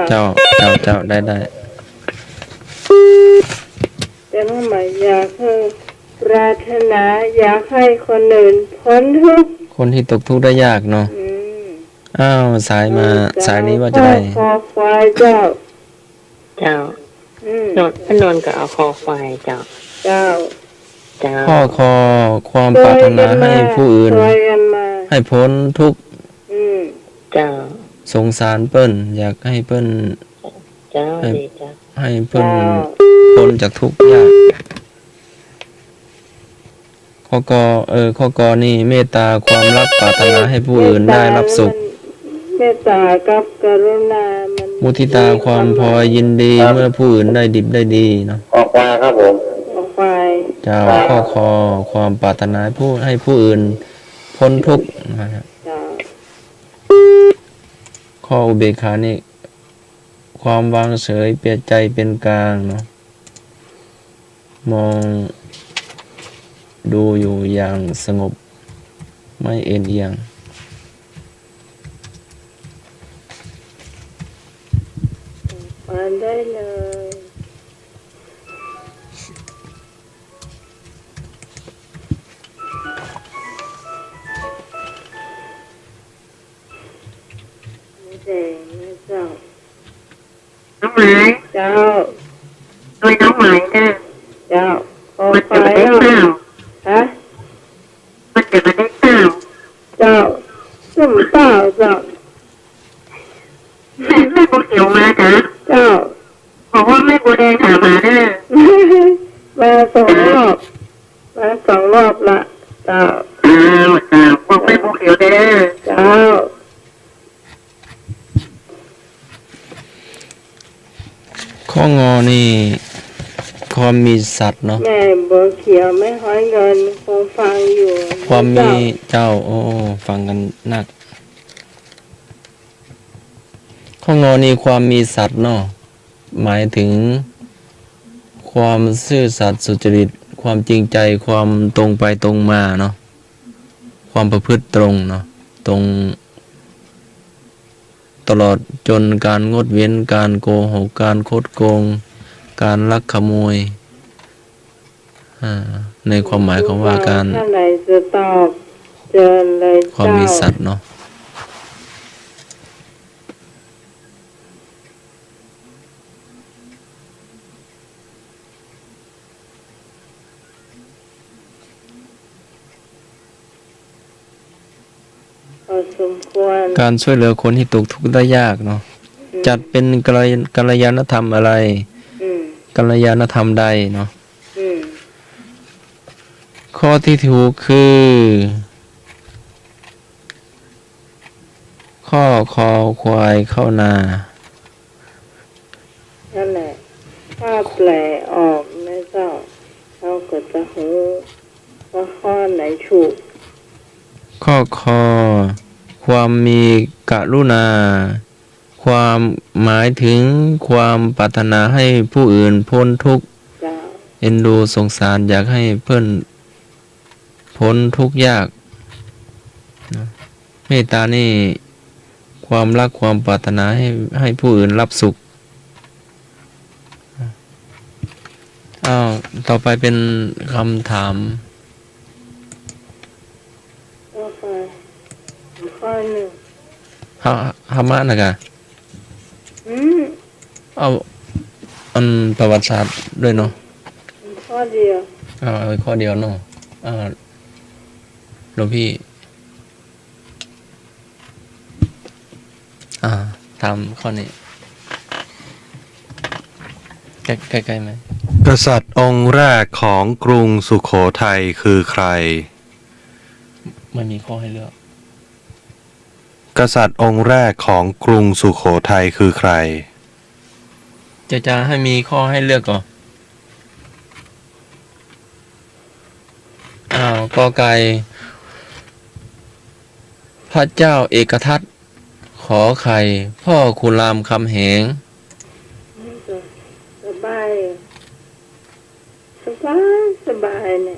เจ้าได้แต่น้องใหม่อยากให้ปรารถนาอยากให้คนอื่นพ้นทุกข์คนที่ตกทุกข์ได้ยากเนาะอ้าวสายนี้ว่าจะได้คอควายเจ้านนนก็เอาคอควายเจ้า เจ้า ข้อคอความปรารถนาให้ผู้อื่น ช่วยกันมา ให้พ้นทุกข์ อืม เจ้า สงสารเปิ้นอยากให้เปิ้น เจ้าดีเจ้า ให้เปิ้น เจ้า พ้นจากทุกข์ยากข้อกข้อกอนี่เมตตาความรักปรารถนาให้ผู้อื่นได้รับสุข เมตตากับกรุณามัน มุทิตาความพอยินดีเมื่อผู้อื่นได้ดิบได้ดีเนาะ ออกมาครับผม ออกไป เจ้าข้อคอความปรารถนาให้ผู้อื่นพ้นทุกข์นะครับ เจ้า ข้ออุเบกขานี่ความวางเฉยเปลี่ยนใจเป็นกลางเนาะมองดูอยู่อย่างสงบไม่เอ็นเอียง มาได้เลยไม่แดงนะเจ้า น้องหมาย เจ้า โดยน้องหมายจ้า เจ้าออก มัน ไป จะมาได้ แล้ว เปล่า ฮะ มันจะมาได้เปล่า เจ้าสมเปล่าเจ้า แม่บัวเขียวมาจ้ะ เจ้า บอกว่าแม่บัวแดงหามาเด้อ มาสองรอบมาสองรอบละเจ้า จ้าบอกแม่บัวเขียวเด้อ เจ้า ข้องอนี่ความมีสัตว์เนาะ แม่บัวเขียวไม่ห้อยเงินคงฟังอยู่ ความมีเจ้าโอ้ฟังกันนักข้องอนี่ความมีสัตว์เนาะหมายถึงความซื่อสัตย์สุจริตความจริงใจความตรงไปตรงมาเนาะความประพฤติตรงเนาะตรงตลอดจนการงดเว้นการโกหกการคดโกงการลักขโมยในความหมายของว่าการ ท่านไหนจะตอบเชิญเลย ความมีสัตว์เนาะ พอสมควร การช่วยเหลือคนที่ตกทุกข์ได้ยากเนาะจัดเป็นกัลยาณธรรมอะไร อืม กัลยาณธรรมใดเนาะ อืม ข้อที่ถูกคือ ข้อคอควายเข้านา นั่นแหละถ้าแปลออกนะเจ้าเราก็จะรู้ว่าข้อไหนถูก ข้อคอความมีกรุณา ความหมายถึงความปรารถนาให้ผู้อื่นพ้นทุกข์ เจ้า เอ็นดูสงสารอยากให้เพื่อนพ้นทุกข์ยากนะเมตตานี่ความรักความปรารถนาให้ผู้อื่นรับสุขต่อไปเป็นคำถาม ต่อไปข้อหนึ่ง ฮามะนะกะ อืม เอาอันประวัติศาสตร์ด้วยเนาะ ข้อเดียว เอาข้อเดียวเนาะหลวงพี่ทำข้อนี้ใกล้ๆไหม กษัตริย์องค์แรกของกรุงสุโขทัยคือใคร ไม่มีข้อให้เลือก กษัตริย์องค์แรกของกรุงสุโขทัยคือใคร จะให้มีข้อให้เลือกก่อนกอไก่พระเจ้าเอกทัตขอไข่พ่อขุนรามคำแหง สบายเนี่ย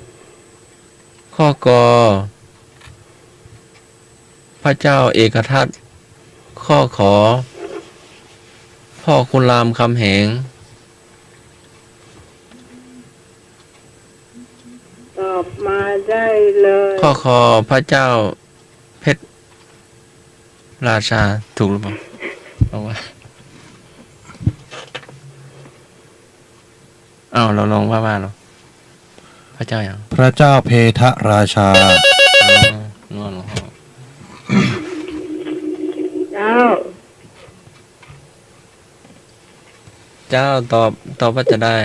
ข้อกอพระเจ้าเอกทัตข้อขอพ่อขุนรามคำแหง ตอบมาได้เลย ข้อคอพระเจ้าเพชรราชาถูกหรือเปล่าเอาว่าเราลองว่าเนาะ พระเจ้าอย่าง พระเจ้าเพทราชา นวลหรอ เจ้า เจ้าตอบว่าจะได้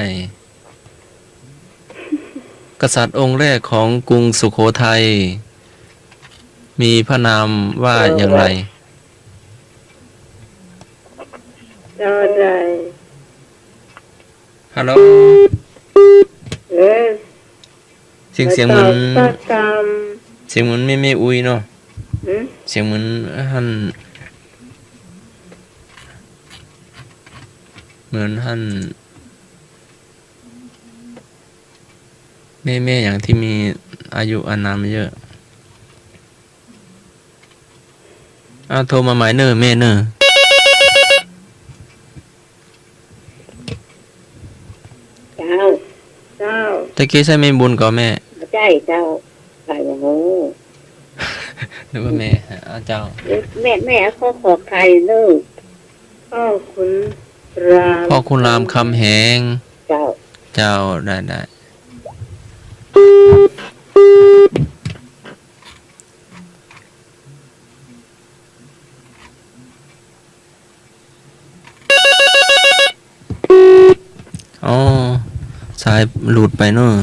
กษัตริย์องค์แรกของกรุงสุโขทัยมีพระนามว่าอย่างไร เจ้าได้ ฮัลโหล เออ เสียงเหมือน สักกรรม เสียงเหมือนไม่อุ้ยเนาะ หืม เสียงเหมือนท่านเหมือนท่านแม่อย่างที่มีอายุอานามเยอะโทรมาหมายเนอร์แม่เนอร์ เจ้า เจ้า ตะกี้ใช่ไม่บุญก่อแม่ ไม่ใช่เจ้าใส่อย่างงู หรือว่าแม่เจ้า แม่เขาขอใครเลิก พ่อคุณราม พ่อคุณรามคำแหง เจ้า เจ้าได้อ๋อสายหลุดไปเนอะ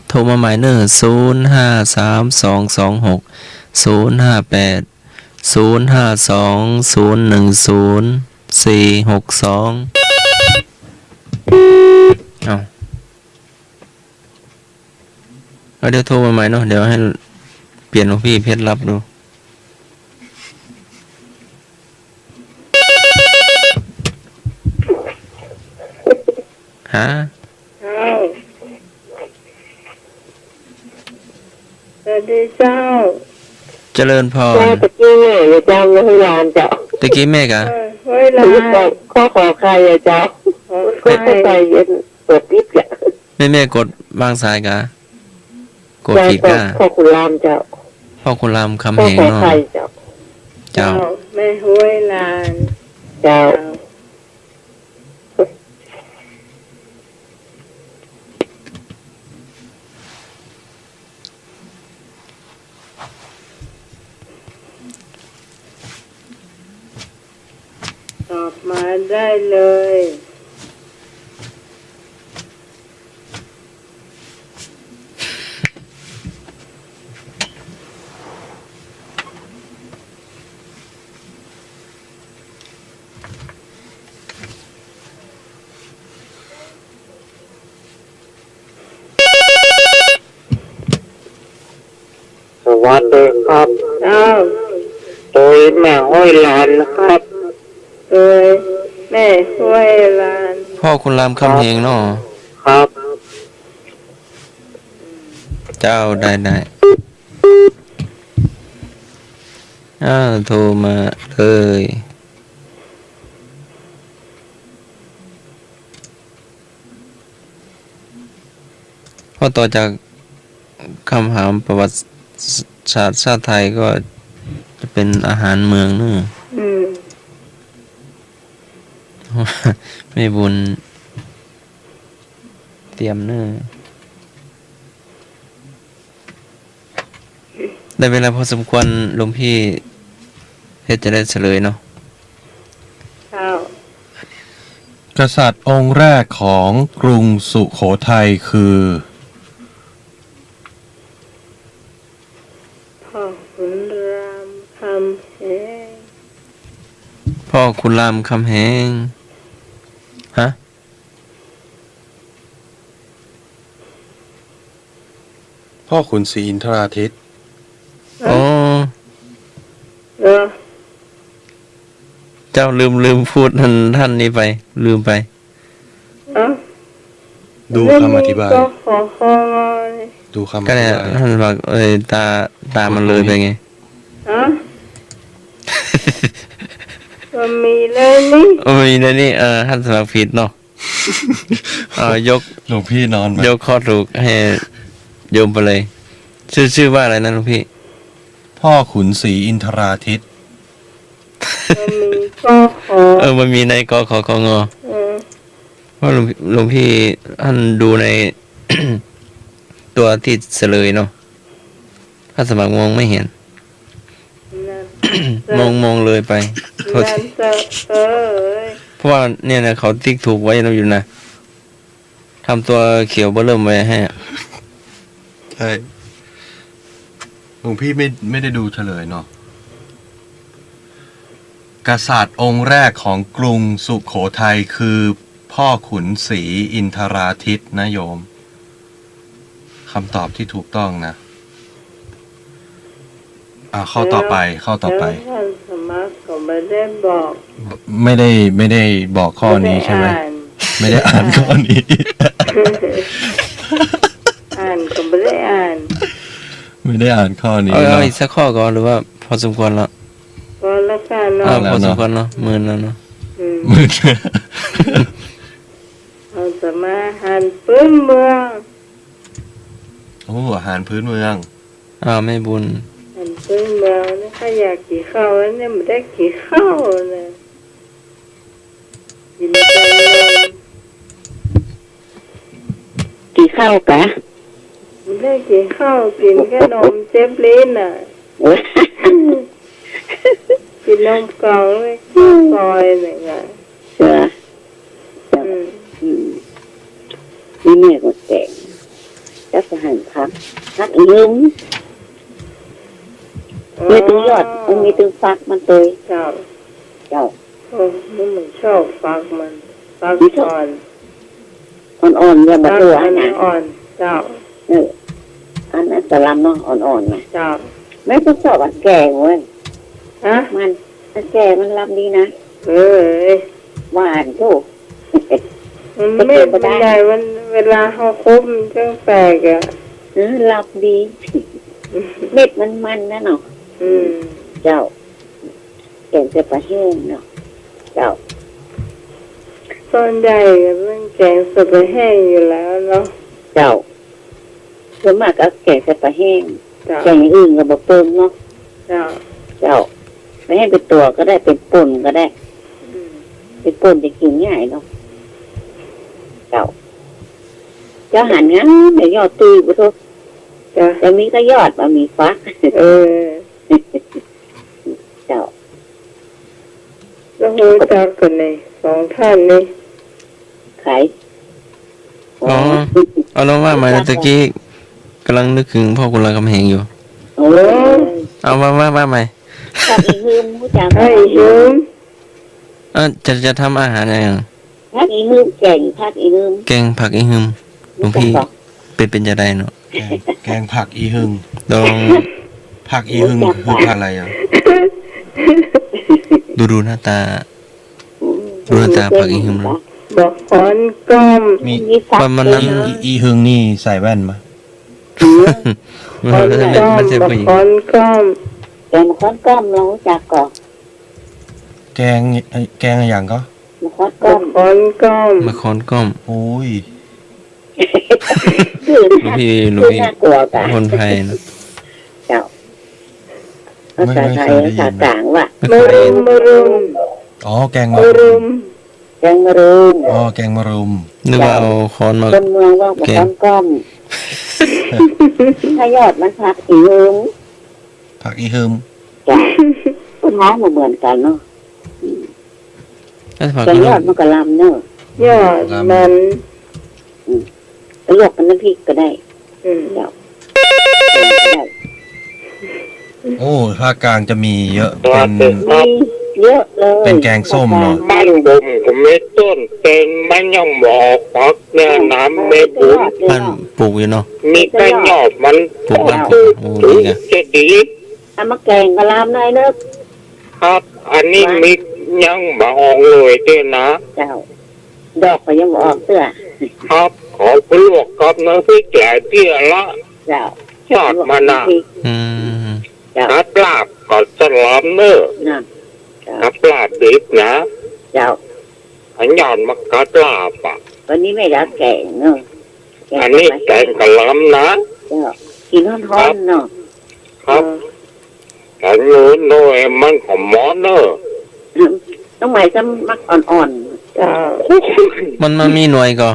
โทรมาใหม่เนอะ0532260582010462เอาเดี๋ยวโทรมาใหม่เนาะเดี๋ยวให้เปลี่ยนหลวงพี่เพชรรับดูฮะ เจ้าสวัสดีเจ้า เจริญพร เจ้าตะกี้แม่อย่าเจ้าไม่ให้ลานเจ้า ตะกี้แม่กะ เฮ้ยลา ถือบอกข้อขอใครอะเจ้า ขอ ก็ ใคร ใส่เย็นเปิดลิฟต์แหละ แม่กดวางสายกะกด เจ้า ผิด ก็ กะ ข้อคุณรามเจ้า พ่อคุณรามคำ ข้อ แหง ขอ เนาะ ใครเจ้า เจ้า แม่ห้วยลาน เจ้า ตอบมาได้เลย สวัสดีครับ เจ้า โดยแม่ห้อยหลานนะครับ โดยแม่ห้วยลาน พ่อคุณรามคำแหงเนาะ ครับ เจ้าได้โทรมาเลยพอต่อจากคำถามประวัติศาสตร์ชาติไทยก็จะเป็นอาหารเมืองเนอะ อืม ไม่บุญเตรียมเนอะได้เวลาพอสมควรหลวงพี่เพชรจะได้เฉลยเนาะ เจ้าก ษัตริย์องค์แรกของกรุงสุโขทัยคือ พ่อคุณรามคำแหง พ่อคุณรามคำแหงฮะ พ่อขุนศรีอินทราทิตย์ อ๋อ เออ เจ้าลืมพูดท่านนี้ไป ลืมไป เอ้า ดูคำอธิบาย ก็ขอเลย ดูคำอ ก็ ธิ เนี่ย บาย ท่านบอกตามันเลยไปไง ฮะมันมีเลยนี่ โอ้ยนี่ท่านสมัครผิดเนาะยก หลวงพี่นอนไป ยกข้อถูกให้โยมไปเลย ชื่อว่าอะไรนะหลวงพี่ พ่อขุนศรีอินทราทิตย์ มันมีก็ขอ มันมีในกขคง เออ ม ราะหลวงพี่ท่านดูใน ตัวที่เฉลยเนาะถ้าสมัครมองไม่เห็น นั่น มองเลยไปโทษ นั่นจะย เพราะว่าเนี่ยนะเขาติ๊กถูกไว้เราอยู่นะทำตัวเขียวเบอร์เริ่มไว้ให้อะ ใช่หลวงพี่ไม่ได้ดูเฉลยเนาะกษัตริย์องค์แรกของกรุงสุโขทัยคือพ่อขุนศรีอินทราทิตนะโยมคำตอบที่ถูกต้องนะข้อต่อไป แล้วท่านสมัครก็ไม่ได้บอก ไม่ได้บอกข้อนี้ใช่ไหม อ่าน ไม่ได้อ่านข้อนี้ อ่านก็ไม่ได้อ่าน ไม่ได้อ่านข้อนี้ เอา เนาะ อีกสักข้อก่อนหรือว่าพอสมควรแล้ว ก็แล้วกันเนาะ แล้ว พอส เนาะ มควรเนาะหมื่นแล้วเนาะ มืด เราจะมาหันปื้นเมือง โอ้อาหารพื้นเมือง ไม่บุญ หันปื้นเมืองนี่ถ้าอยากกี่ข้าวแล้วเนี่ยไม่ได้กี่ข้าวเลยกินไปเลย กี่ข้าวกะ ไม่ได้กี่ข้าวกินแค่นมเจ็บลิ้นอ่ะ โอ้ย กินนมกล่องเลยข้าวซอยหนึ่งอ่ะ เสือ อืม นี่แม่ก็แก่จะสหันพักยืมมีตึงยอดมันมีตึงฟักมันตัว เจ้า เจ้า โอ้นี่มันชอบฟักมันฟักอ่อน อ่อนๆเนี่ยมา ฟัก ตัว อัน นะ อ่อนเจ้า อันนั้นสลัมเนาะอ่อนๆนะ เจ้า ไม่ต้องสอบอันแก่เว้ย ฮะ มันอันแก่มันรับดีนะ เอ้ย หวานโต มันไม่เป็นไรมันเวลาเขาคุบมันจังแปลกอ่ะ รับดี เม็ดมันนะเนาะ อืม เจ้าแกงจะปลาแห้งเนาะเจ้า ส่วนใหญ่ก็เรื่องแกงสดไปแห้งอยู่แล้วเนาะ เจ้าส่วนมากก็แกงจะปลาแห้ง เจ้า แกงอย่างอื่นก็บ่เปิงเนาะ เจ้า เจ้าไม่ให้เป็นตัวก็ได้เป็นป่นก็ได้ อืม เป็นป่นจะกินง่ายเนาะเจ้าหันงั้นเดี๋ยวยอดตุยบ่ทุก จ้า แต่มีก็ยอดบ่มีฟัก เออ เจ้า แล้วหูจักกันเลยสองท่านนี่ ขาย อ๋อเอาน้องว่ามาตะกี้กำลังนึกถึงพ่อคุณรามคำแหงอยู่ โอ้ย เอาว่าใหม่ ผักอีหืมผู้จัง ให้ยืม จะทำอาหารอะไรอย่าง ผักอีหืมแกงผักอีหืม แกงผักอีหึมหลวงพี่เป็นจะได้เนาะ แกงผักอีหึง ลอง ผักอีหึงคือผักอะไรอ่ะ ดูหน้าตา ดูหน้าตาผักอีหึมแล้ว บอกขอนก้อม มีฟัก มันนั้น อีหึงนี่ใส่แว่นมา ขอนก้อม มันจะ บอก ผู้หญิง ขอนก้อม แกงมะขอนก้อมเรารู้จักก่อน แกงอะไรอย่างก็ มะขอน บ ก้ อ อก ม ขอนก้อม มาคอนก้อม โอ้ย คือ หลวงพี่ น่ากลัวกัน คนไทยนะ เจ้าภาษาไทยภาษากลางว่า ไม่ มะ เคย รุม อ๋อแกง มะรุม แกงมะรุม อ๋อแกงมะรุม นึกว่าเอาคอนมา คนเมืองว่ามะขอนก้อมถ้ายอดมันผักอีหืม ผักอีหึม จ้ะต้นไม้มันเหมือนกันเนาะ ถ้าผัก แต่ อี ย หึ อด ม มันก็ลำเนาะ ยอดมัน แล้วลวกเป็นน้ำพริกก็ได้ อืม เจ้า โอ้ภาคกลางจะมีเยอะ ตัว เป็น เด็กค มี รับ เยอะเลย เป็นแกงส้มเนอะ บ้านผมก็ไม่ต้นเต็งมันยังบอกพักเนี่ยน้ำไม่บุญ บ้านปลูกอยู่เนาะ มีแต่หยอดมัน ปลูกบ้านปลูกโอ้ดีไง จะดี เอามาแกงกะลามหน่อยเนึก ครับ อันนี้มียังบองเลยเด้นะ เจ้า ดอกก็ยังบ่ออกเสื้อ ครับขอพลวกกับน้ำพริกแก่เตี้ยละ เจ้า ยอดมันน่ะ อืม เจ้า นัดลาบก็สลอมเนอะ นั่นเจ้า นัดลาบดิบนะ เจ้า อันยอดมันกัดลาบอ่ะ วันนี้ไม่รับแกงเนาะ อันนี้แกงกะหล่ำนะ เจ้ากินร้อนๆเนาะ ครับแกงนู้นโน้ยมันของหมอเนอะ ต้องหมายจะมักอ่อน เจ้า มันมีหน่วยก็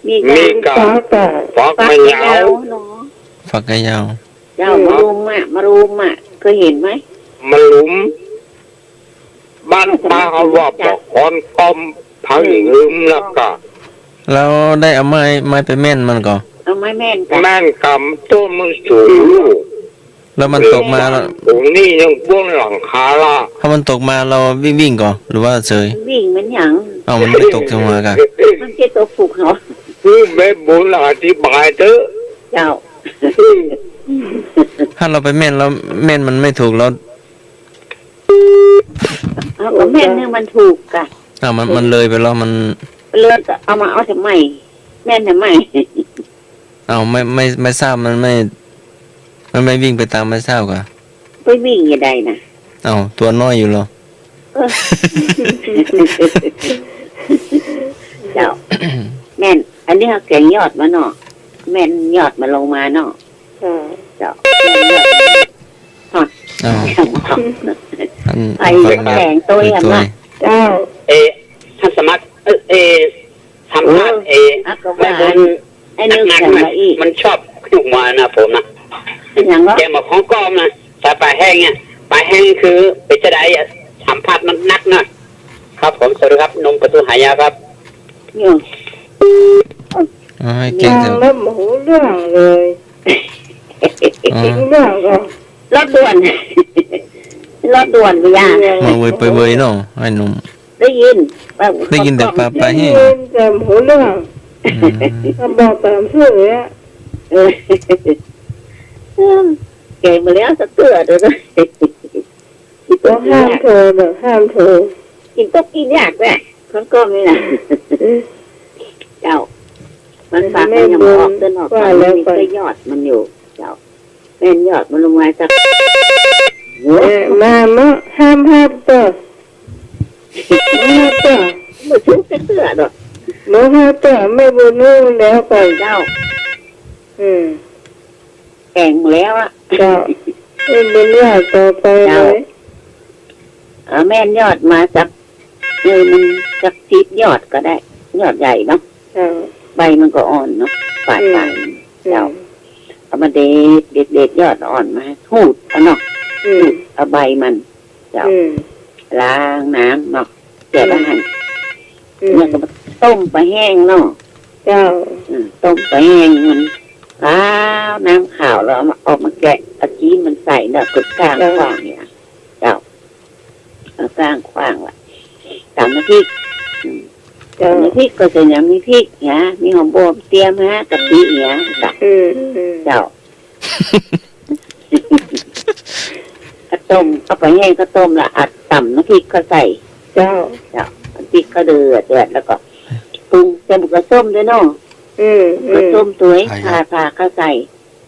มี มีกับ ฟ้าป่า ฟอก ฟัก ไม่ ไม่ ยาย าว วเนาะ ฝักกะยาว เจ้ามารุมอ่ะเคยเห็นไหม มันหลุมบ้านป้าเขาว่าบอกคนก้มพังลืมแล้วก็ แล้วได้เอาไม้ไปแม่นมันก็ เอาไม้แม่นกัน แม่นกำต้นมันสูง แล้วมันตกมาแล้ว ตรงนี้ยังบนหลังคาละ ถ้ามันตกมาเราวิ่งก่อนหรือว่าเฉย วิ่งมันหยัง เอามันไม่ตกจังหวะกัน มันจะตัวผูกเหรอ คือเบบบุญอธิบายเถอะ เจ้า ถ้าเราไปแม่นแล้วแม่นมันไม่ถูกแล้ว เอาก็แม่นเนี่ยมันถูกกะ มันเลยไปแล้วมัน เลือดก็เอามาเอาทำไมแม่นทำไม ไม่ทราบมันไม่วิ่งไปตามไม่ทราบกัน ไปวิ่งยังไงนะ ตัวน้อยอยู่เหรอ เจ้า แม่น อันนี้เขาแกงยอดมาเนาะแม่นยอดมาลงมาเนาะ เจ้า เจ้าแม่นยอดอ้าว ไอ้แข็งตัวอย่างนั้น เจ้า ท่านสมัครทำท่าอ่ะก็ว่าไอ้นึกอย่างไรอีก มันชอบอยู่มานะผมนะ เป็นอย่างว่า แกมาของกอมนะสายปลาแห้งเนี่ยปลาแห้งคือเป็นจะได้สัมผัสมันนักนะครับผมสวัสดีครับนมประตูหายาครับ เนี่ย ให้เก่ง ฟั เถ ง อะ แล้วหมูเรื่องเลยเรื่องก็ รถด่วน รถด่วนไปย่า มาเวยไปเวยเนาะให้หนุ่ม ได้ยิน ได้ยินแต่ปลาไป ได้ แห้ ยิ ง นแต่หมูเรื่องก็บอกตามชื่อเลยอะ เออเก่งมาแล้วสักเตือเลยนะ ก็ห้ามโทรแบบห้ามโทร กินตกกินยากแม่เขาก็ไม่นะเจ้า มันฝากให้ยังออกเดินออกไปมันมีก็ยอดมันอยู่ เจ้าแม่นยอดมันลงมาสัก มาห้ามตัวห้ามตัว มาชุบเตือดอก หมูห้ามตัวไม่บุญนู่นแล้วก่อน เจ้า แ แข่งแล้วอ่ะ เจ้าไม่บุญยากต่อไปเลย แม่นยอดมาสักมันสัก10 ยอดก็ได้ ยอดใหญ่เนาะ เจ้า ใบมันก็อ่อนเนาะปลายเจ้าเอามาเด็ดยอดอ่อนมาทูดเอาเนาะเอาใบมันเจ้าล้างน้ำเนาะเจ็บอาหารแล้วก็ต้มไปแห้งเนาะ เจ้า ต้มไปแห้งมันล้าวน้ำขาวแล้วเอามาแกะตะกี้มันใส่เนาะกดกลางขวางเนี่ยเจ้าเอากลางขวางละตามน้ำพริกน้ำพริกก็จะยังมีพริกเนี่ยมีหอมบัวเตรียมฮะกะปิเนี่ยเจ้าก็ต้มเอาไปแห้งก็ต้มละอัดต่ำน้ำพริกก็ใส่เจ้าน้ำพริกก็เดือดแล้วก็ปรุงเต็มกระส้มด้วยเนาะกระส้มตัวผ่าก็ใส่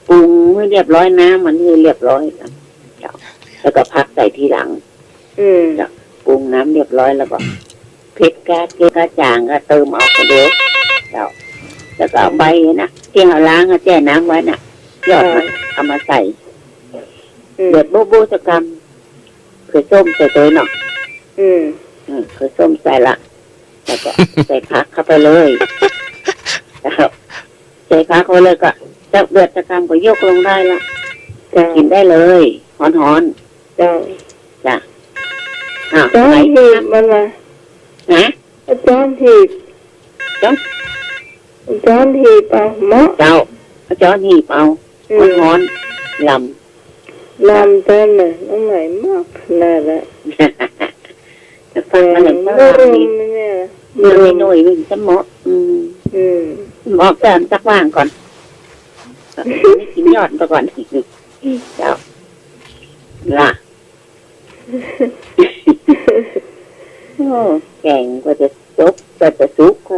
ปรุงให้เรียบร้อยน้ำมันให้เรียบร้อยเจ้าแล้วก็พักใส่ทีหลังเจ้าปรุงน้ำเรียบร้อยแล้วก็เผ็ดกระจางก็เติมเอาไปเดี๋ยวเจ้าแล้วก็เอาใบนะที่เราล้างแช่น้ำไว้น่ะยอดมันเอามาใส่เดือดโบ๊ะสกรรมคือส้มใส่ตัวหน่อยคือส้มใส่ละแล้วก็ใส่ผักเข้าไปเลยแล้วใส่ผักเข้าไปเลยก็จะเดือดสกรรมก็ยกลงได้ละจะกินได้เลยหอนๆจ้ะจอนหีบมันมาจอนหีบเอาหม้อ เจ้าจอนหีบเอาหอนๆลำต้นน่ะน้องไหนมากน่าละฟังมาหนึ่งสักวันนี้เมื่อไม่หน่อยมันจะเหมาะเหมาะแต่สักว่างก่อนไม่กินยอดไปก่อนเจ้าล่ะแกงก็จะซุปก็จะซุปก็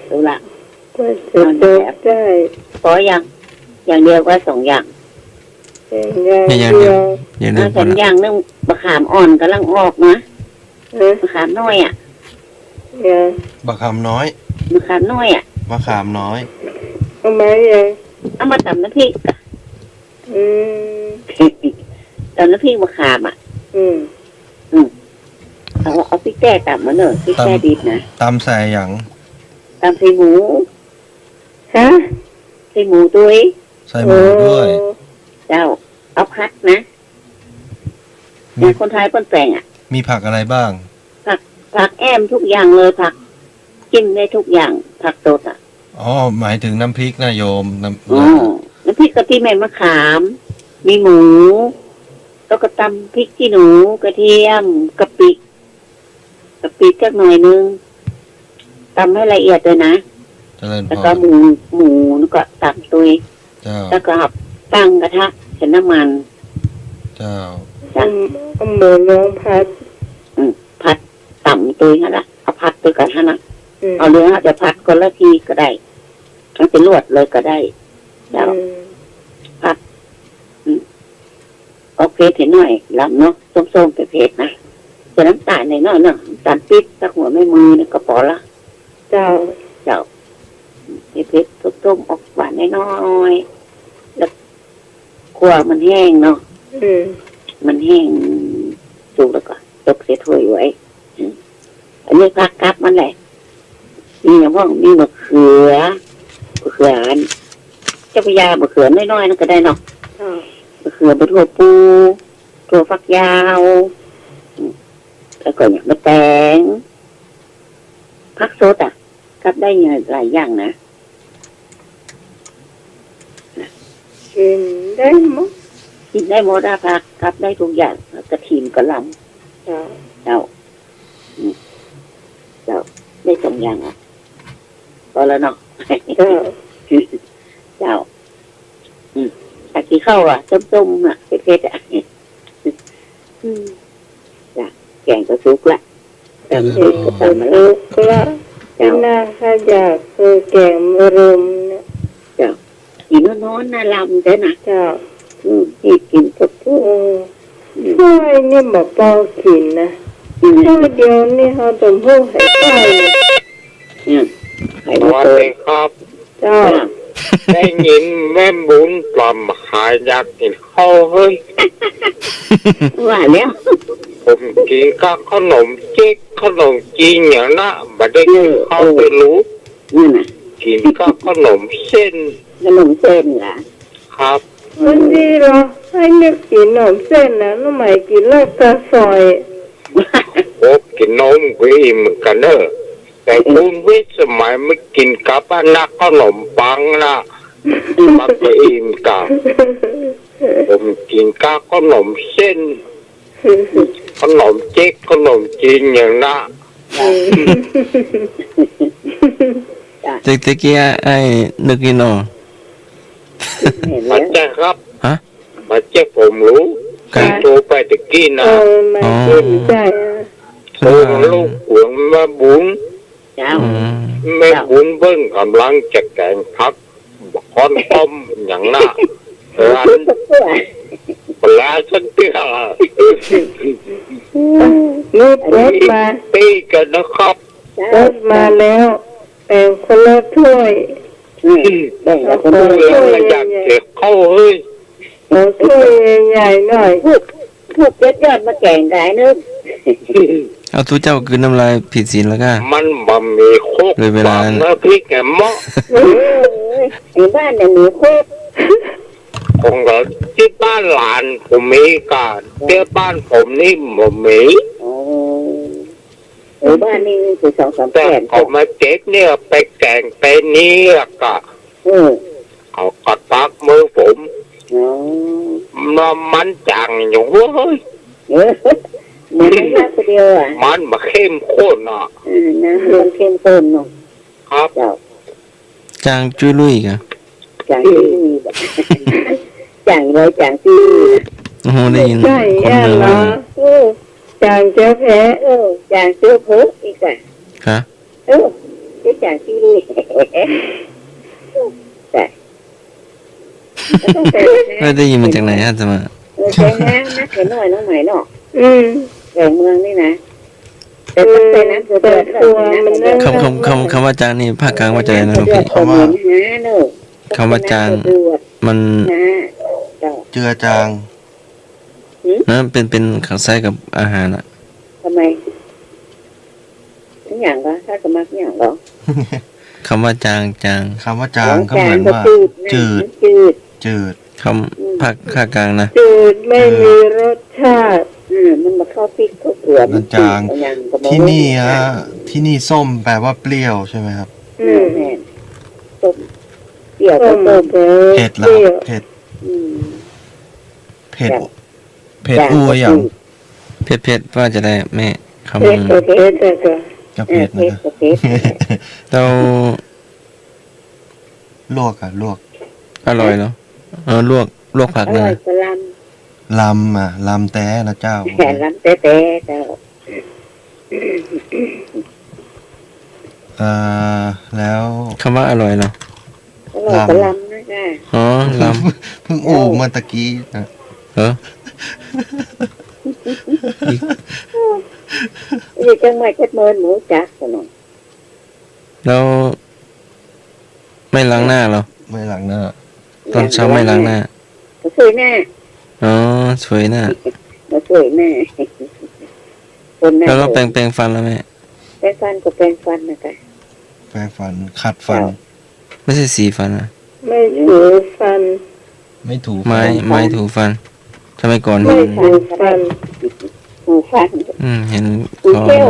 ดูละ ก็จะดูได้พออย่างเดียวก็2 อย่างอย่างเดียว อย่างนึงมะขามอ่อนกำลังออกนะมะขามน้อยอ่ะ มะขามน้อย มะขามน้อยอ่ะ มะขามน้อย เอาไหมเอามาตำน้ำพริกตำน้ำพริกมะขามอ่ะ เอาพริกแก้ต่ำมาเนอะพริกแก้ดิบนะ ตำใส่หยัง ตำใส่หมูฮะใส่หมูด้วย ใส่หมูด้วย เจ้าเอาพัดนะเนี่ยคนไทยคนแปลงอ่ะ มีผักอะไรบ้าง ผักแอมทุกอย่างเลยผักกินได้ทุกอย่างผักสดอ่ะ อ๋อหมายถึงน้ำพริกนะโยมน้ำ อ๋อน้ำพริกกะทิแม่มะขาม มีหมูแล้วก็ตำพริกขี้หนูกระเทียมกะปิสักหน่อยนึงตำให้ละเอียดเลยนะ เจริญพ แล้ว ร ก็หมูแล้วก็ตักตุย เจ้า แล้วก็ตั้งกระทะใส่น้ำมัน เจ้า จ้ะ เอาหมูลงพัด ผัดต่ำตุยนั่นแหละเอาผัดตุยกันฮะนะ อืม เอาเรือจะผัดคนละทีก็ได้ทั้งเป็นลวดเลยก็ได้เจ้า โอเคเห็นหน่อยลำเนาะส้มๆเผ็ดๆนะจะน้ำตาลหน่อยเนาะน้ำตาลปิ๊บสักหัวไม่มือนี่ก็พอละเจ้าเผ็ดๆต้มๆออกหวานน้อยๆแล้วคั่วมันแห้งเนาะมันแห้งสุกแล้วก็ตกเสียถ้วยไว้อันนี้ผักกับมันแหละมีอย่างว่ามีมะเขือเจ้าพญามะเขือน้อยๆนั่นก็ได้เนาะมะเขือถั่วปูถั่วฝักยาวแล้วก็อย่างมะแตงผักสดอ่ะกับได้หลายอย่างนะ กินได้มั้ง กินได้หมดอะผักกับได้ทุกอย่างกระถิ่นกระหล่ำเจ้าได้สองอย่างอ่ะพอแล้วเนาะเจ้าตะกี้เข้าอ่ะต้มๆอ่ะเผ็ดๆอ่ะจ้ะแกงก็สุกละแต่เผ็ดก็ตามมาแล้ว ก็น่าข้าอยากคือแกงมะรุมเนี่ย เจ้ากินน้อนๆน่าลำแต่นะ เจ้า ที่กินกับพวก ช่วยนี่มาปอกินนะช่วยเดียวนี่เขาต้องพูดให้ใช่ ไข่ ส มด วัส เล ดี ย ครับ เจ้า ได้ยินแม่บุญปลอมหายอยากกินข้าวเฮ้ย ว่าแล้ว ผมกินก็ขนมเจ๊กขนมจีนอย่างน่ะไม่ได้กินข้าวไปรู้ นี่น่ะ กินก็ขนมเส้น ขนมเส้นล่ะ ครับ วันดีเหรอให้นึกกินขนมเส้นนะน้องใหม่กินลาบกระซอย โอ้กินนมก็อิ่มกันเนอะแต่คุณวิทย์สมัยไม่กินกับอันนักขนมปังนะมันก็อิ่มกับผมกินก็ขนมเส้น ขนมเจ๊กขนมจีนอย่างน่ะ ตะกี้ไอ้นึกกินเนาะ เห็น มา แล้ว เจ๊ครับ ฮะ มาเจ๊ผมรู้ผมโทรไปตะกี้นะ มากินใจ โทรลูกหวงแม่บุญ เจ้า แม่บุญเพิ่งกำลังจะแกงพักคอนต้มอย่างน่ะร้านปลาสันเตี้ย นี่รถมา ตีกันนะครับ รถมาแล้วแต่คนละถ้วย ได้แล้วคน เพื่ เดียว อนอยากเก็บเข้าเฮ้ย เอาถ้วยใหญ่ๆหน่อย พวกยอดมาแกงได้เนอะ เอาทุเจ้าคืนน้ำลายผิดศีลแล้วก็ มันบะหมี่โคก เลยเวลา บะน้ำพริกแกงหม้อ ในบ้านเนี่ยมีโคตร ของเราที่บ้านหลานผมมีกันเที่บ้านผมนี่ผมมี บ้านนี่คือ2-3 แต่ แผ่น เขามาเจ๊กเนี่ยไปแกงไปนี่กะเขากระตักมือผมมันจังอยู่เว้ย เหมือนน้ำคนเดียวอ่ะ มันมาเข้มข้นอ่ะ น้ำมันเข้มข้นเนาะ ครับ เจ้า จางจุ้ยลุยกะ จางที่มีแบบจางเลยจางที่ โอ้โหได้ยิน ใช่ คน ย่า เมือง เหร เล อย จางเจ้าแพ้ จางเสื้อเพิ่มอีกอ่ะ ค่ะ ที่จางที่นี่แต่ ได้ยินมาจากไหนฮะจะมา ใช้น้ำนักเห็นหน่อยน้องใหม่เนาะ แกงเมืองนี่นะ แต่มันใส่น้ำเดือดตัวมันนั่ง คำว่าจางนี่ภาคกลางว่าจะอะไรนะหลวงพี่ คำว่าเนอะ คำว่าจางมัน นะเจ้า เจือจาง นะเป็นขังไส้กับอาหารอ่ะ ทำไม อย่างก็ถ้าก็มักอย่างก็ คำว่าจางจาง คำว่าจางก็เหมือนว่า จืด จืด จืด คำภาคกลางนะ จืดไม่มีรสชาติ มันมาเข้าพริกเข้าเกลือ มันจาง ที่นี่ฮะที่นี่ส้มแปลว่าเปรี้ยวใช่ไหมครับ แม่นต้มเปรี้ยว ต้ ก็ ม ต้ม เปรี้ เผ็ดแล้ว ยว เผ็ด อืม เผ็ดเผ็ดอูอย่าง เผ็ดว่าจะได้แม่คำ เผ็ดก็เผ็ดแต่ก็ จะ เผ็ เผ็ ด ดนะ ก็เผ็ด เรา ลวกอะลวก อร่อยเนาะลวกผัก อ นะ ร่อยกว่าล ลำแต้นะเจ้า ำแผ่ลำแต่แต่ แล้ว คำว่าอร่อยเนาะ อร่อยกว่าลำนะจ้ะ อ๋อล เพิ่งอูเมื่อตะกี้นะ ำเหรอ นี่จังไม่เช็ดมือหมูจักสนอง แล้วไม่ล้างหน้าเหรอ ไม่หลังหน้า ตอนเช้าไม่ล้างหน้า ก็สวยหน้า อ๋อสวยหน้า ก็สวยหน้าคนหน้า แล้วเราแปรงฟันแล้วแม่ แปรงฟันก็แปรงฟันนะจ๊ะ แปรงฟันขัดฟัน ไม่ใช่สีฟันนะ ไม่ถูฟัน ไม่ถู ไม้ถูฟันสมัยก่อน ไม่ถูฟัน หูฟัน เห็น หู เขา เขี้ยว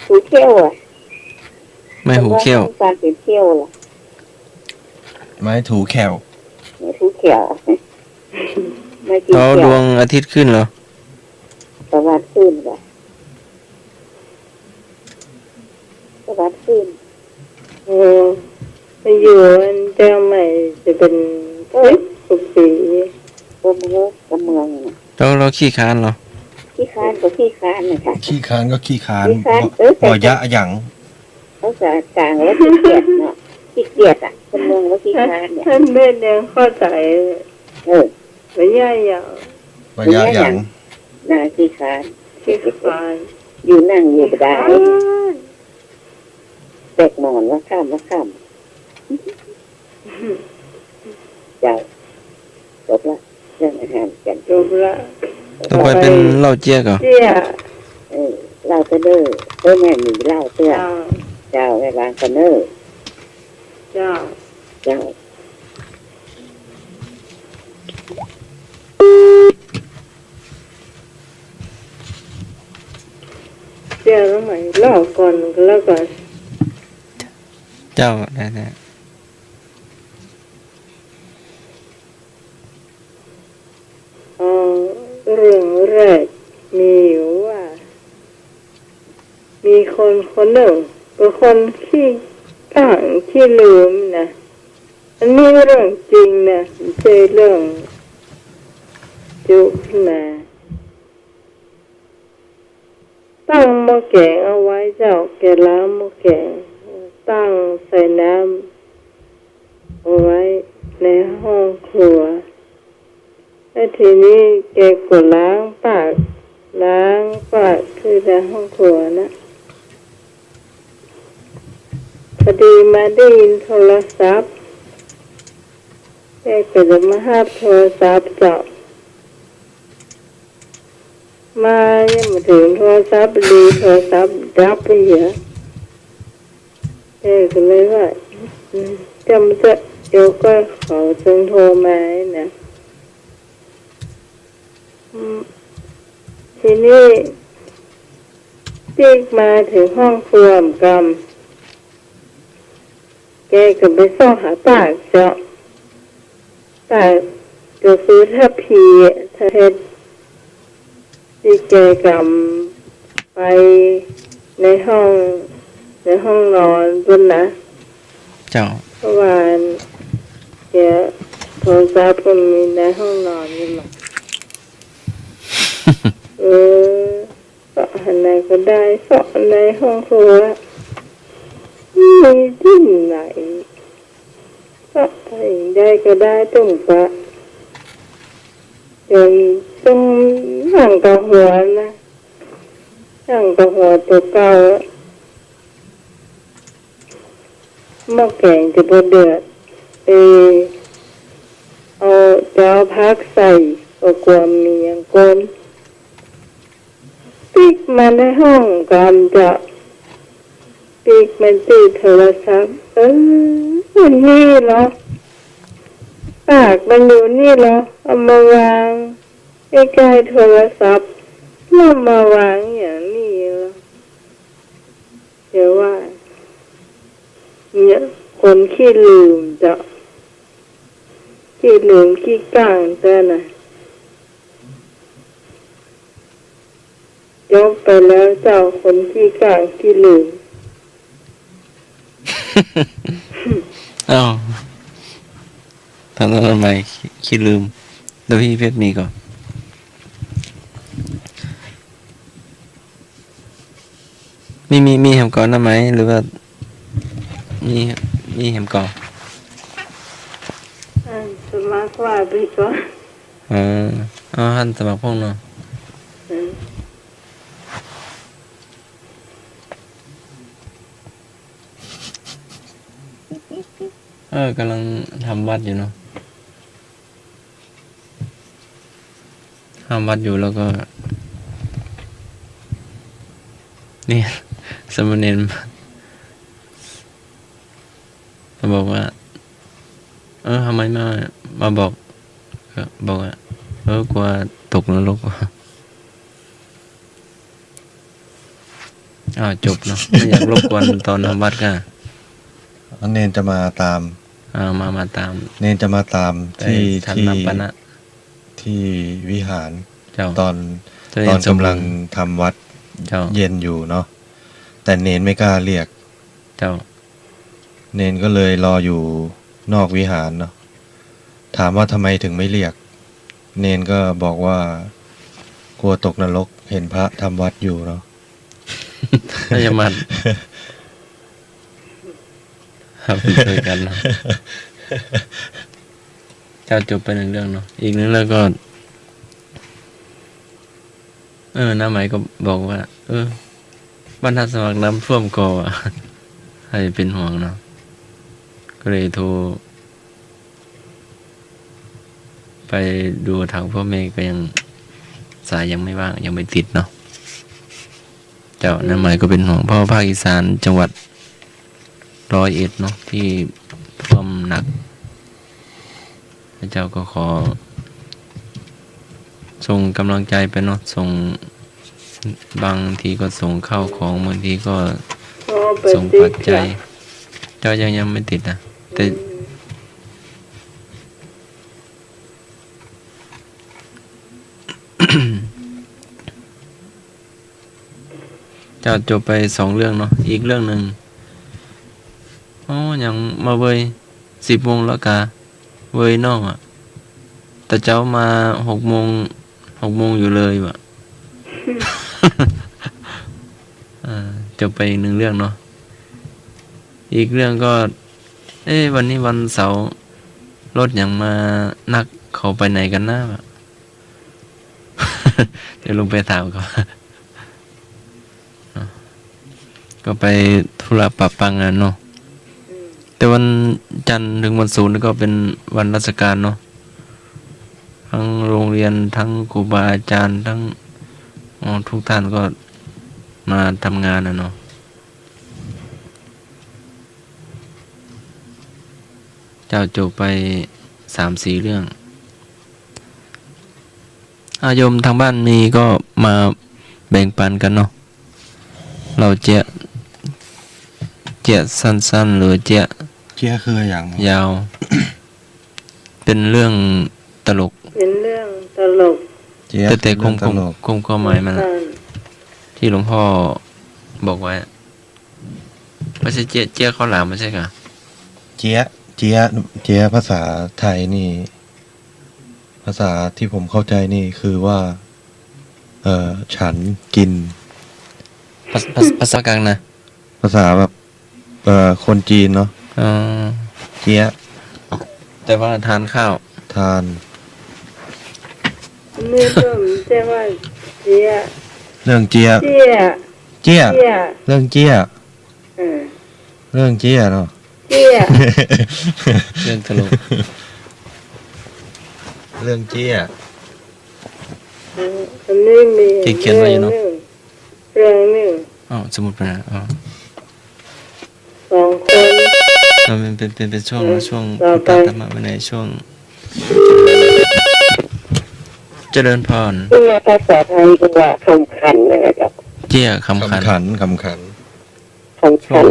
หูเขี้ยวอ่ะ ไม่หูเขี้ยว ฟันเป็นเขี้ยวล่ะ ไม้ถูแขว ไม่หูเขี้ยวไม่กิน เขาด เขี้ยว วงอาทิตย์ขึ้นเหรอ ตะวันขึ้นว่ะตะวันขึ้น โอ้ไปอยู่อันเจ้าใหม่จะเป็น10 กว่าปี กเมืองกเมืองน่ะ เราขี้ค้านเหรอ ขี้ค้านก็ขี้ค้านนะคะ ขี้คานก็ขี้คาน ขี้คร้าน บ่ยะหยัง เขาจะกลางแล้วขี้เกียจเนาะขี้เกียจอ่ะกเมืองแล้วขี้ค้านเนี่ย ท่านแม่ยังเข้าใจ เออ ไม่ย่าอย่าง บ่ยะหยัง นาขี้ค้าน ที่ฟาน อยู่นั่งอยู่ก็ได้แตกหมอนว่าข้ามเจ้าจบละเรื่องอาหารกัน จบละ ต้องไปเป็นเหล่าเจี๊ยกเหรอ เจี๊ย เราจะเด้อแม่มีเล่าเตื้อ เจ้า เจ้าแม่บางกันเด้อ เจ้า เจ้า เจี๊ยแล้วไหมเล่าก่อนแล้วก่อน เจ้าได้ เรื่องแรกมีอยู่ว่า มีคนหนึ่งเป็นคนขี้ต่างขี้ลืมนะอันนี้เรื่องจริงนะไม่ใช่เรื่องจุกขึ้นมาตั้งหม้อแกงเอาไว้เจ้าแกล้างหม้อแกงตั้งใส่น้ำเอาไว้ในห้องครัวแล้วทีนี้แกก็ล้างปากคือในห้องครัวนะพอดีมาได้ยินโทรศัพท์แกก็จะมาหับโทรศัพท์เจาะมายังมาถึงโทรศัพท์ดีโทรศัพท์ดับไปเยอะแกก็เลยว่าจำจะเดี๋ยวก็เขาจึงโทรมานะทีนี้ติ๊กมาถึงห้องครัวกำแกก็ไปซ่อหาปากเจาะปากก็คือถ้าผีถ้าเฮ็ดที่แกกำไปในห้องนอนบนนะ เจ้า เพราะว่าแกโทรศัพท์ก็มีในห้องนอนนี่มาสอนไหนก็ได้สอนในห้องครัวมีที่ไหนสอนได้ก็ได้ต้องปะเดี๋ยวต้องห่างกับหัวนะห่างกับหัวตัวเก่าหม้อแกงจะบดเดือดเอาเจ้าพักใส่ก็กลัวมีอย่างก้นติ๊กมาในห้องกำจะ กมันติดโทรศัพท์มันนี่เหรอปากมันอยู่นี่เหรอเอามาวางใกล้ๆโทรศัพท์แล้วมาวางอย่างนี้เหรอเดี๋ยวว่าเนี่ยคนขี้ลืมจ้ะขี้ลืมขี้ก้างแต่น่ะยกไปแล้วเจ้าคนขี้ก้างขี้ลืม อ้าวทำไมคิดลืมเดี๋ยวพี่เพชรมีก่อนมีแหมก่อนนะไหมหรือว่ามีแหมก่อนสมัครว่าไปก่อนหันสมัครพงเนาะกำลังทำวัดอยู่เนาะทำวัดอยู่แล้วก็นี่สมณเณรมาบอกว่าทำไมมาบอกบอกว่ากลัวตกนรกจบเนาะไม่อยากรบกวนตอนทำวัดกันเนนจะมาตามมาตามเนนจะมาตามที่วิหารตอนกำลังทำวัดเย็นอยู่เนาะแต่เนนไม่กล้าเรียกเนนก็เลยรออยู่นอกวิหารเนาะถามว่าทำไมถึงไม่เรียกเนนก็บอกว่ากลัวตกนรกเห็นพระทำวัดอยู่เนาะน่าจะมันครับเคยกันนะเจ้าจบไปหนึ่งเรื่องเนาะอีกหนึ่งเรื่องก็น้าไหมก็บอกว่าบรรทัดสมัครน้ำท่วมก่อให้เป็นห่วงเนาะก็เลยโทรไปดูทางพ่อแม่ก็ยังสายยังไม่ว่างยังไม่ติดเนาะเจ้าน้าไหมก็เป็นห่วงเพราะภาคอีสานจังหวัด101เนาะที่ท่วมหนักพระเจ้าก็ขอส่งกำลังใจไปเนาะส่งบางทีก็ส่งข้าวของบางทีก็ส่งปัจจัยเจ้ายังไม่ติดนะแต่เจ้าจบไป2เรื่องเนาะอีกเรื่องหนึ่งยังมาเว้ย10 โมงแล้วกะเว้ยน้องแต่เจ้ามา6 โมงอยู่เลยว่ะ จบไปอีก1เรื่องเนาะอีกเรื่องก็วันนี้วันเสาร์รถยังมานักเขาไปไหนกันนะ เดี๋ยวลงไปถามเขา ก็ไปธุระปะปังงานเนาะแต่วันจันทร์ถึงวันศุกร์ก็เป็นวันราชการเนาะทั้งโรงเรียนทั้งครูบาอาจารย์ทั้งทุกท่านก็มาทำงานเนาะเจ้าจบไป3-4 เรื่องโยมทางบ้านมีก็มาแบ่งปันกันเนาะเราเจี๊ยสั้นๆหรือเจี๊ยคืออย่างยาว เป็นเรื่องตลกแต่คงความหมายมันที่หลวงพ่อบอกไว้ไม่ใช่เจี๊ยข้าวหลามไม่ใช่ค่ะเจี๊ยภาษาไทยนี่ภาษาที่ผมเข้าใจนี่คือว่าฉันกินภาษากลางนะภาษาแบบคนจีนเนาะเจี๊ยแต่ว่าทานข้าวทานนี่ก็แต่ว่าเจี๊ยเรื่องเจี๊ยเรื่องเจี๊ยเนาะเรื่องตลกเรื่องเจี๊ยอันนี้มีเขียนไว้อยู่เนาะเรื่องนึงสมุดไปนะ เป็นช่วงช่วง ต่อ พุท ไป ธธรรมวินัยช่วงเจริญพร เพื่อภาษาไทยก็ว่าคำขันนะครับ เจี้ยคำขัน คำขันคำขัน คำขัน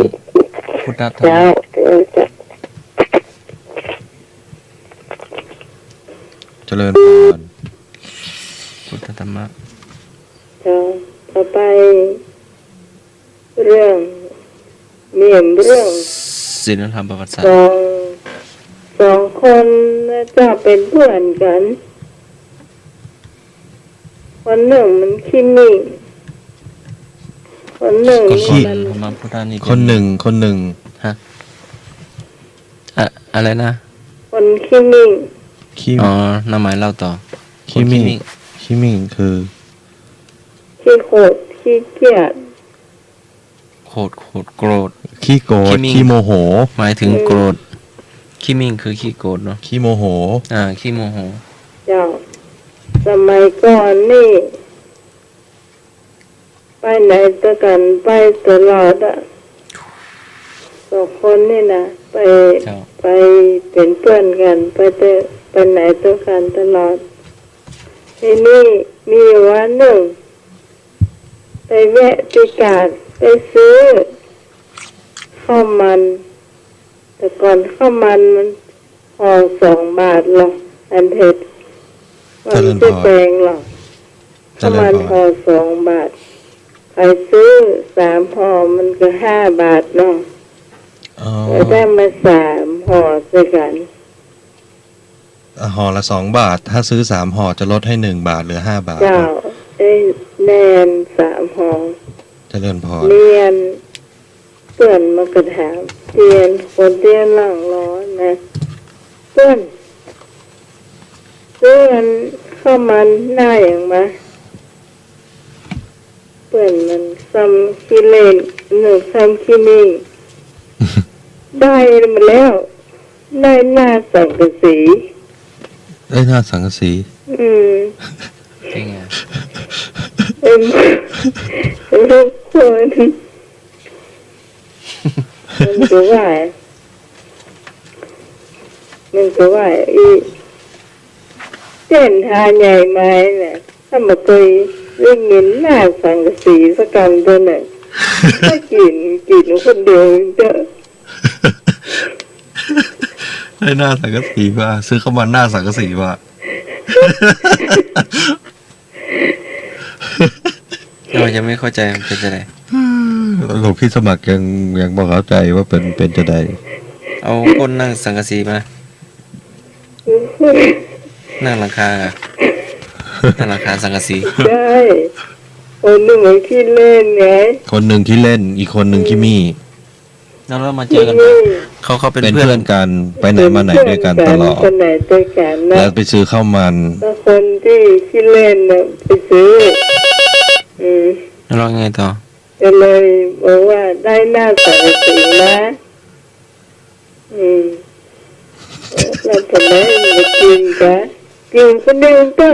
พุทธธรรม เจ้าจะ เจริญพร พุทธธรรมะ ต่อไป เรื่องเมียนเรื่อง ศีลธรรมประวัติศาสต ส ร์ องคนจะเป็นเพื่อนกัน คนหนึ่งมันขี้มิ่งคนหนึ่ง ก็ นี่ คน มัน ธรรมะพุทธานี่เป็ คนหนึ่ง ฮะอะไรนะ คนขี้มิ่ง ขี้ อ๋อน้าหมายเล่าต่อ ขี้มิ่งขี้มิ่งคือ ขี้โขดขี้เกียจ โกรธ ขี้โกร ขี้ ธ มิ่ง ขี้โมโห หมายถึงโกรธขี้มิ่งคือขี้โกรธเนาะ ขี้โมโห ขี้โมโห เจ้าสมัยก่อนนี่ ไปไหนตัวกันไปตลอดอ่ะสองคนนี่นะไป เจ้า ไปเป็นเพื่อนกันไปไหนตัวกันตลอดทีนี่มีวันหนึ่งไปแวะติกาดไปซื้อข้าวมัน แต่ก่อนข้าวมันห่อ2 บาทหรอกอันเผ็ดมันจะแพงหรอกข้าวมันห่อ2 บาทใครซื้อ3 ห่อมันก็5 บาทเนาะ อ๋อ แล้วได้มา3 ห่อด้วยกัน ห่อละ2 บาท ถ้าซื้อ3 ห่อจะลดให้1 บาทเหลือ5 บาท เจ้าได้แนน3 ห่อ เจริญพร เรียนเพื่อนมากระถามเรียนคนเรียนหลังร้อนนะเพื่อนเข้ามันหน้าอย่างมาเพื่อนมันซ้ำขี้เล่นหนึ่งซ้ำขี้นิ่ง ได้มาแล้ว ได้หน้าสังกะสี ได้หน้าสังกะสี จริงไง เป็นลูกคนมันก็ว่าอีเส้นทางใหญ่ไม้เนี่ยถ้ามาเคยได้ยินหน้าสังกะสีสักคำตัวหนึ่งถ้ากินคนเดียวเจอ ได้หน้าสังกะสีว่าซื้อเข้ามาหน้าสังกะสีว่า เราจะไม่เข้าใจมันเป็นจะได หลวงพี่สมัครยังบอกเข้าใจว่าเป็นจะใด เอาก้นนั่งสังกะสีมานั่งหลังคาอะนั่งหลังคาสังกะสี ใช่คนหนึ่งมันขี้เล่นไง คนหนึ่งที่เล่นอีกคนหนึ่งที่มี่ แล้วเรามาเจอกันเขาเป็น เป็น เพื่อ เพื่อน นกันไปไหนมาไหนด้วยกันตลอด ไปไหนด้วยกันนะ แล้วไปซื้อข้าวมัน แล้วคนที่ขี้เล่นเนี่ยไปซื้อ แล้วเราไงต่อ ก็เลยบอกว่าได้หน้าสังกะสีนะแล้วทำไมไม่กินกันกินคนเดียวก็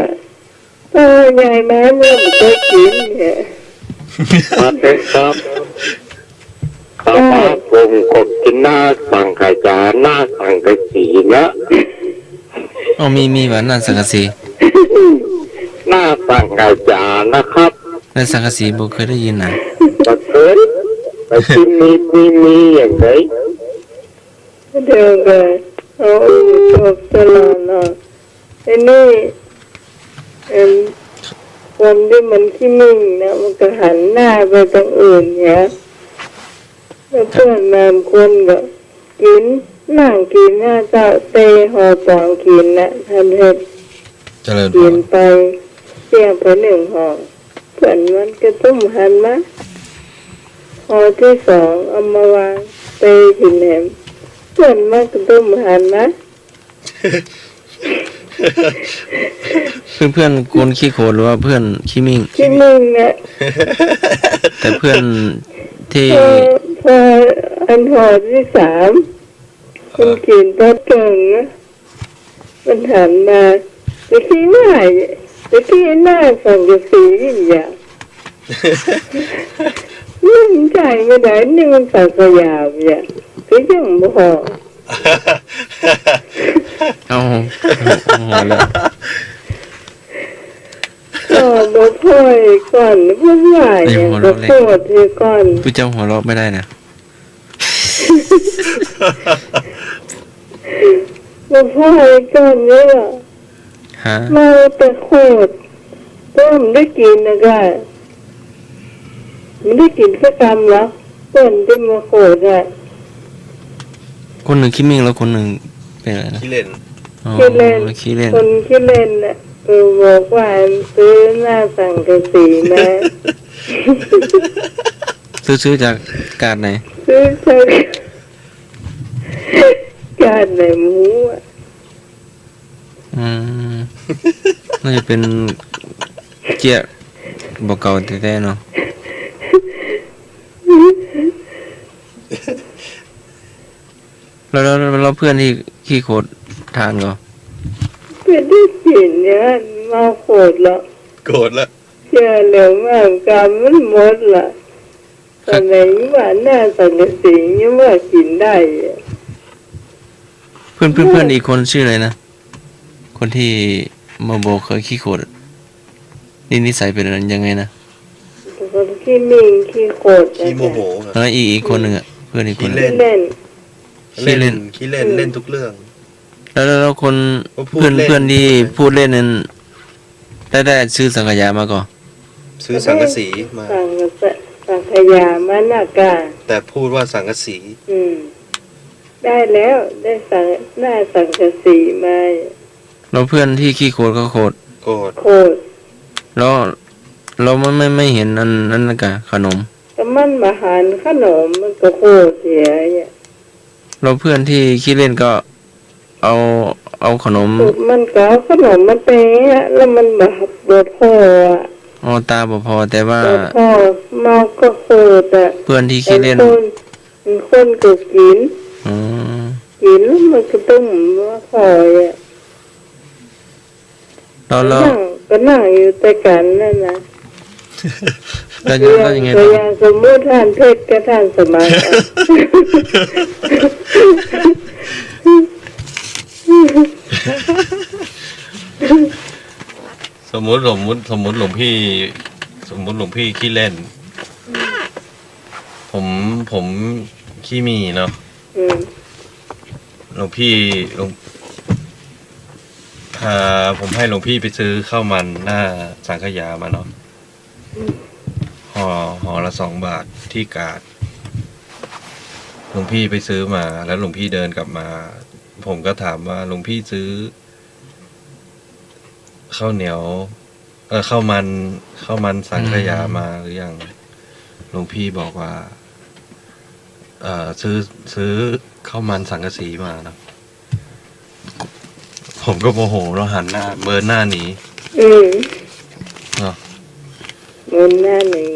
ใหญ่มาเนี่ยมันก็กินเนี่ย มาเต็มครับครับผมกดกินหน้าสังกะจาหน้าสังกะสีนะ อ๋อมีว่านั่งสังกะสี หน้าสังกะจานะครับ นั่งสังกะสีบ่เคยได้ยินนะ จะเกิดไปกินมีอย่างไร เดี๋ยวกันเอาจบตลอดเนาะไอ้นี่คนที่มันขี้มิ่งนะมันก็หันหน้าไปทางอื่นเนี่ยแล้วเพื่อนบางคนก็กินนั่งกินหน้าเจ้าเตะหอสองกินนะทำเห็ด เจริญพ กิ ร นไปเสี่ยงไป1 ห่อเพื่อนมันก็ต้มหันมาห่อที่2เอามาวางเตะกินแหมเพื่อนมันก็ต้มหันมา เพื่อนโกนขี้โขดหรือว่าเพื่อนขี้มิ่ง ที่มึงเนี่ย แต่เพื่อนที่ พออันห่อที่3มันกินต้นเก่งนะมันหันมาไปขี้หน้าไปขี้หน้าสังกะสีอย่างนี่มันใจไม่ได้นี่มันสักยาวเนี่ยก็ยังบ่พอ เอาหัวแล้ว ก็บ่พ่อยก่อนเพิ่นว่าอย่างก็โคตรที่ก่อน ผู้เจ้าหัวเราะไม่ได้นะ บ่พ่อยก่อนเนี่ย ฮะ มาแต่โคตรต้มได้กินนะก็มันได้กินสักกรรมแล้วเพิ่นได้มาโคตรอ่ะ คนหนึ่งคิดมิ่งแล้วคนหนึ่งเป็นอะไรนะ ที่เล่น อ๋อ คิดเล่น ขี้เล่น คนคิดเล่นน่ะบอกว่าซื้อหน้าสังกะสีมา ซื้อจากการไหน ซื้อจากการไหนหมูอ่ะ อืมน่าจะเป็นเจี๊ยบอกเก่าแท้ๆเนาะแล้วเพื่อนที่ขี้โคตรทานก็ เป็นได้กินเนี่ยมาโคตรละ โกรธละ เชื่อเหลือมากกรรมมันหมดละตอนไหนว่าหน้าสังกะสียังว่ากินได้อะ เพื่อนอีกคนชื่ออะไรนะ คนที่มาบอกเคยขี้โคตรนี่นิสัยเป็นยังไงนะ คนขี้มิงขี้โคตร ขี้โมโหอะ แล้วอีกคนหนึ่งอ่ะเพื่อนอีกคนหนึ่ง ขี้เล่น ขี้เล่น ขี้เล่นเล่นทุกเรื่อง แล้วคน ก็พูด เพื่อน เล่น เพื่อนที่พูดเล่นนั้นได้ซื้อสังขยามาก่อน ซื้อสังกะสีมา สังขยามาหน้ากา แต่พูดว่าสังกะสี ได้แล้วได้หน้าสังกะสีมา แล้วเพื่อนที่ขี้โคตรก็โคตร โกรธ โคตร แล้วเราไม่เห็นอันนั้นนะกะขนม แต่มันมาหารขนมมันก็โคตรเสียเนี่ย เราเพื่อนที่ขี้เล่นก็เอาขนม มันก็เอาขนมมาเตะแล้วมันแบบบดพออ่ะ เอาตาบ่พอแต่ว่า บดพอเมาก็โคตรอ่ะ เพื่อนที่ขี้เล่น คนก็กิน อืม กินแล้วมันก็ต้มว่าพอยอ่ะ แล้ว ก็นั่งอยู่แต่กันนั่นนะ แล้วยังไง ตั ต่ ว อ อย่างสมมติท่านเพชรกับท่านสมัยอ่ะ สมมุติหลวงพี่ขี้เล่น ผมขี้มีเนาะ อืม หลวงพี่ผมให้หลวงพี่ไปซื้อข้าวมันหน้าสังขยามาเนาะห่อละ2 บาทที่กาดหลวงพี่ไปซื้อมาแล้วหลวงพี่เดินกลับมา ผมก็ถามว่าหลวงพี่ซื้อข้าวเหนียวข้าวมันสังขยามาหรือยังหลวงพี่บอกว่าซื้อข้าวมันสังกะสีมานะผมก็โมโหแล้วหันหน้าเบิร์นหน้าหนี อืม เนาะ เงินหน้านี้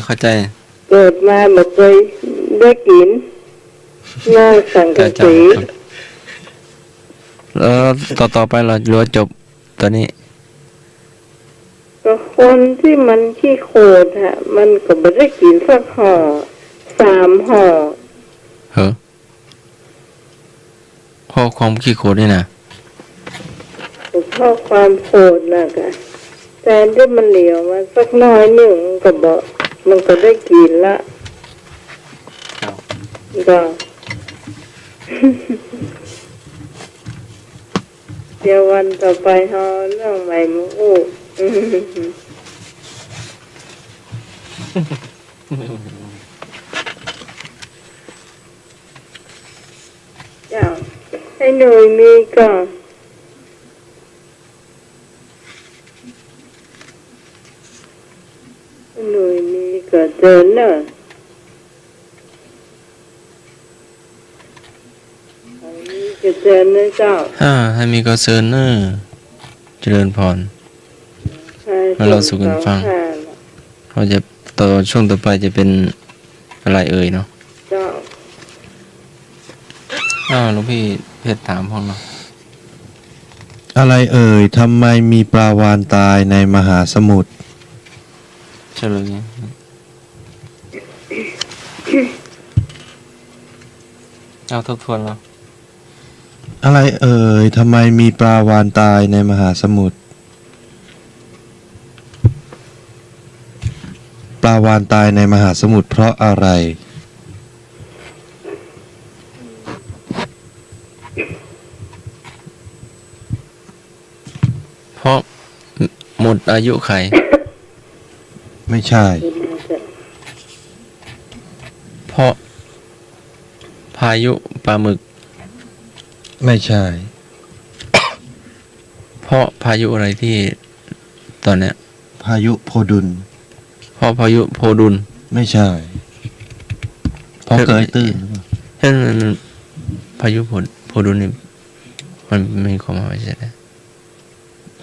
เข้าใจ เกิดมาไม่เคยได้กินหน้าสังกะสี แล้วต่อไปเราหรือว่าจบตอนนี้ ก็คนที่มันขี้โคตรฮะมันก็ไม่ได้กินสักห่อ3 ห่อ เหรอข้อความขี้โคตรนี่นะ เพราะความโคตรน่ะค่ะแต่ที่มันเหลียวมาสักน้อยหนึ่งก็บอกมันก็ได้กินละก็ เดี๋ยววันต่อไปเฮาเรื่องใหม่มาอู้ เจ้าให้หน่วยมีก่อนหน่วยมีก็เจอเนอะอันนี้ก็เจอเนอะเจ้า ให้มีก็เซิร์นเนอร์เจริญพร แล้วเราสู่กันฟัง เราจะต่อช่วงต่อไปจะเป็นอะไรเอ่ยเนาะ เจ้า หลวงพี่เพชรถามพ่อเนาะ อะไรเอ่ยทำไมมีปลาวาฬตายในมหาสมุทร เฉลย เอาทบทวนแล้ว อะไรเอ่ยทำไมมีปลาวาฬตายในมหาสมุทรปลาวาฬตายในมหาสมุทรเพราะอะไร เพราะหมดอายุไข ไม่ใช่ เพราะพายุปลาหมึก ไม่ใช่ เพราะพายุอะไรที่ตอนเนี้ย พายุโพดุล เพราะพายุโพดุล ไม่ใช่ เพราะเกยตื้นหรือเปล่า เช่นพายุโพดุลนี่มันมีความหมายใช่ไหม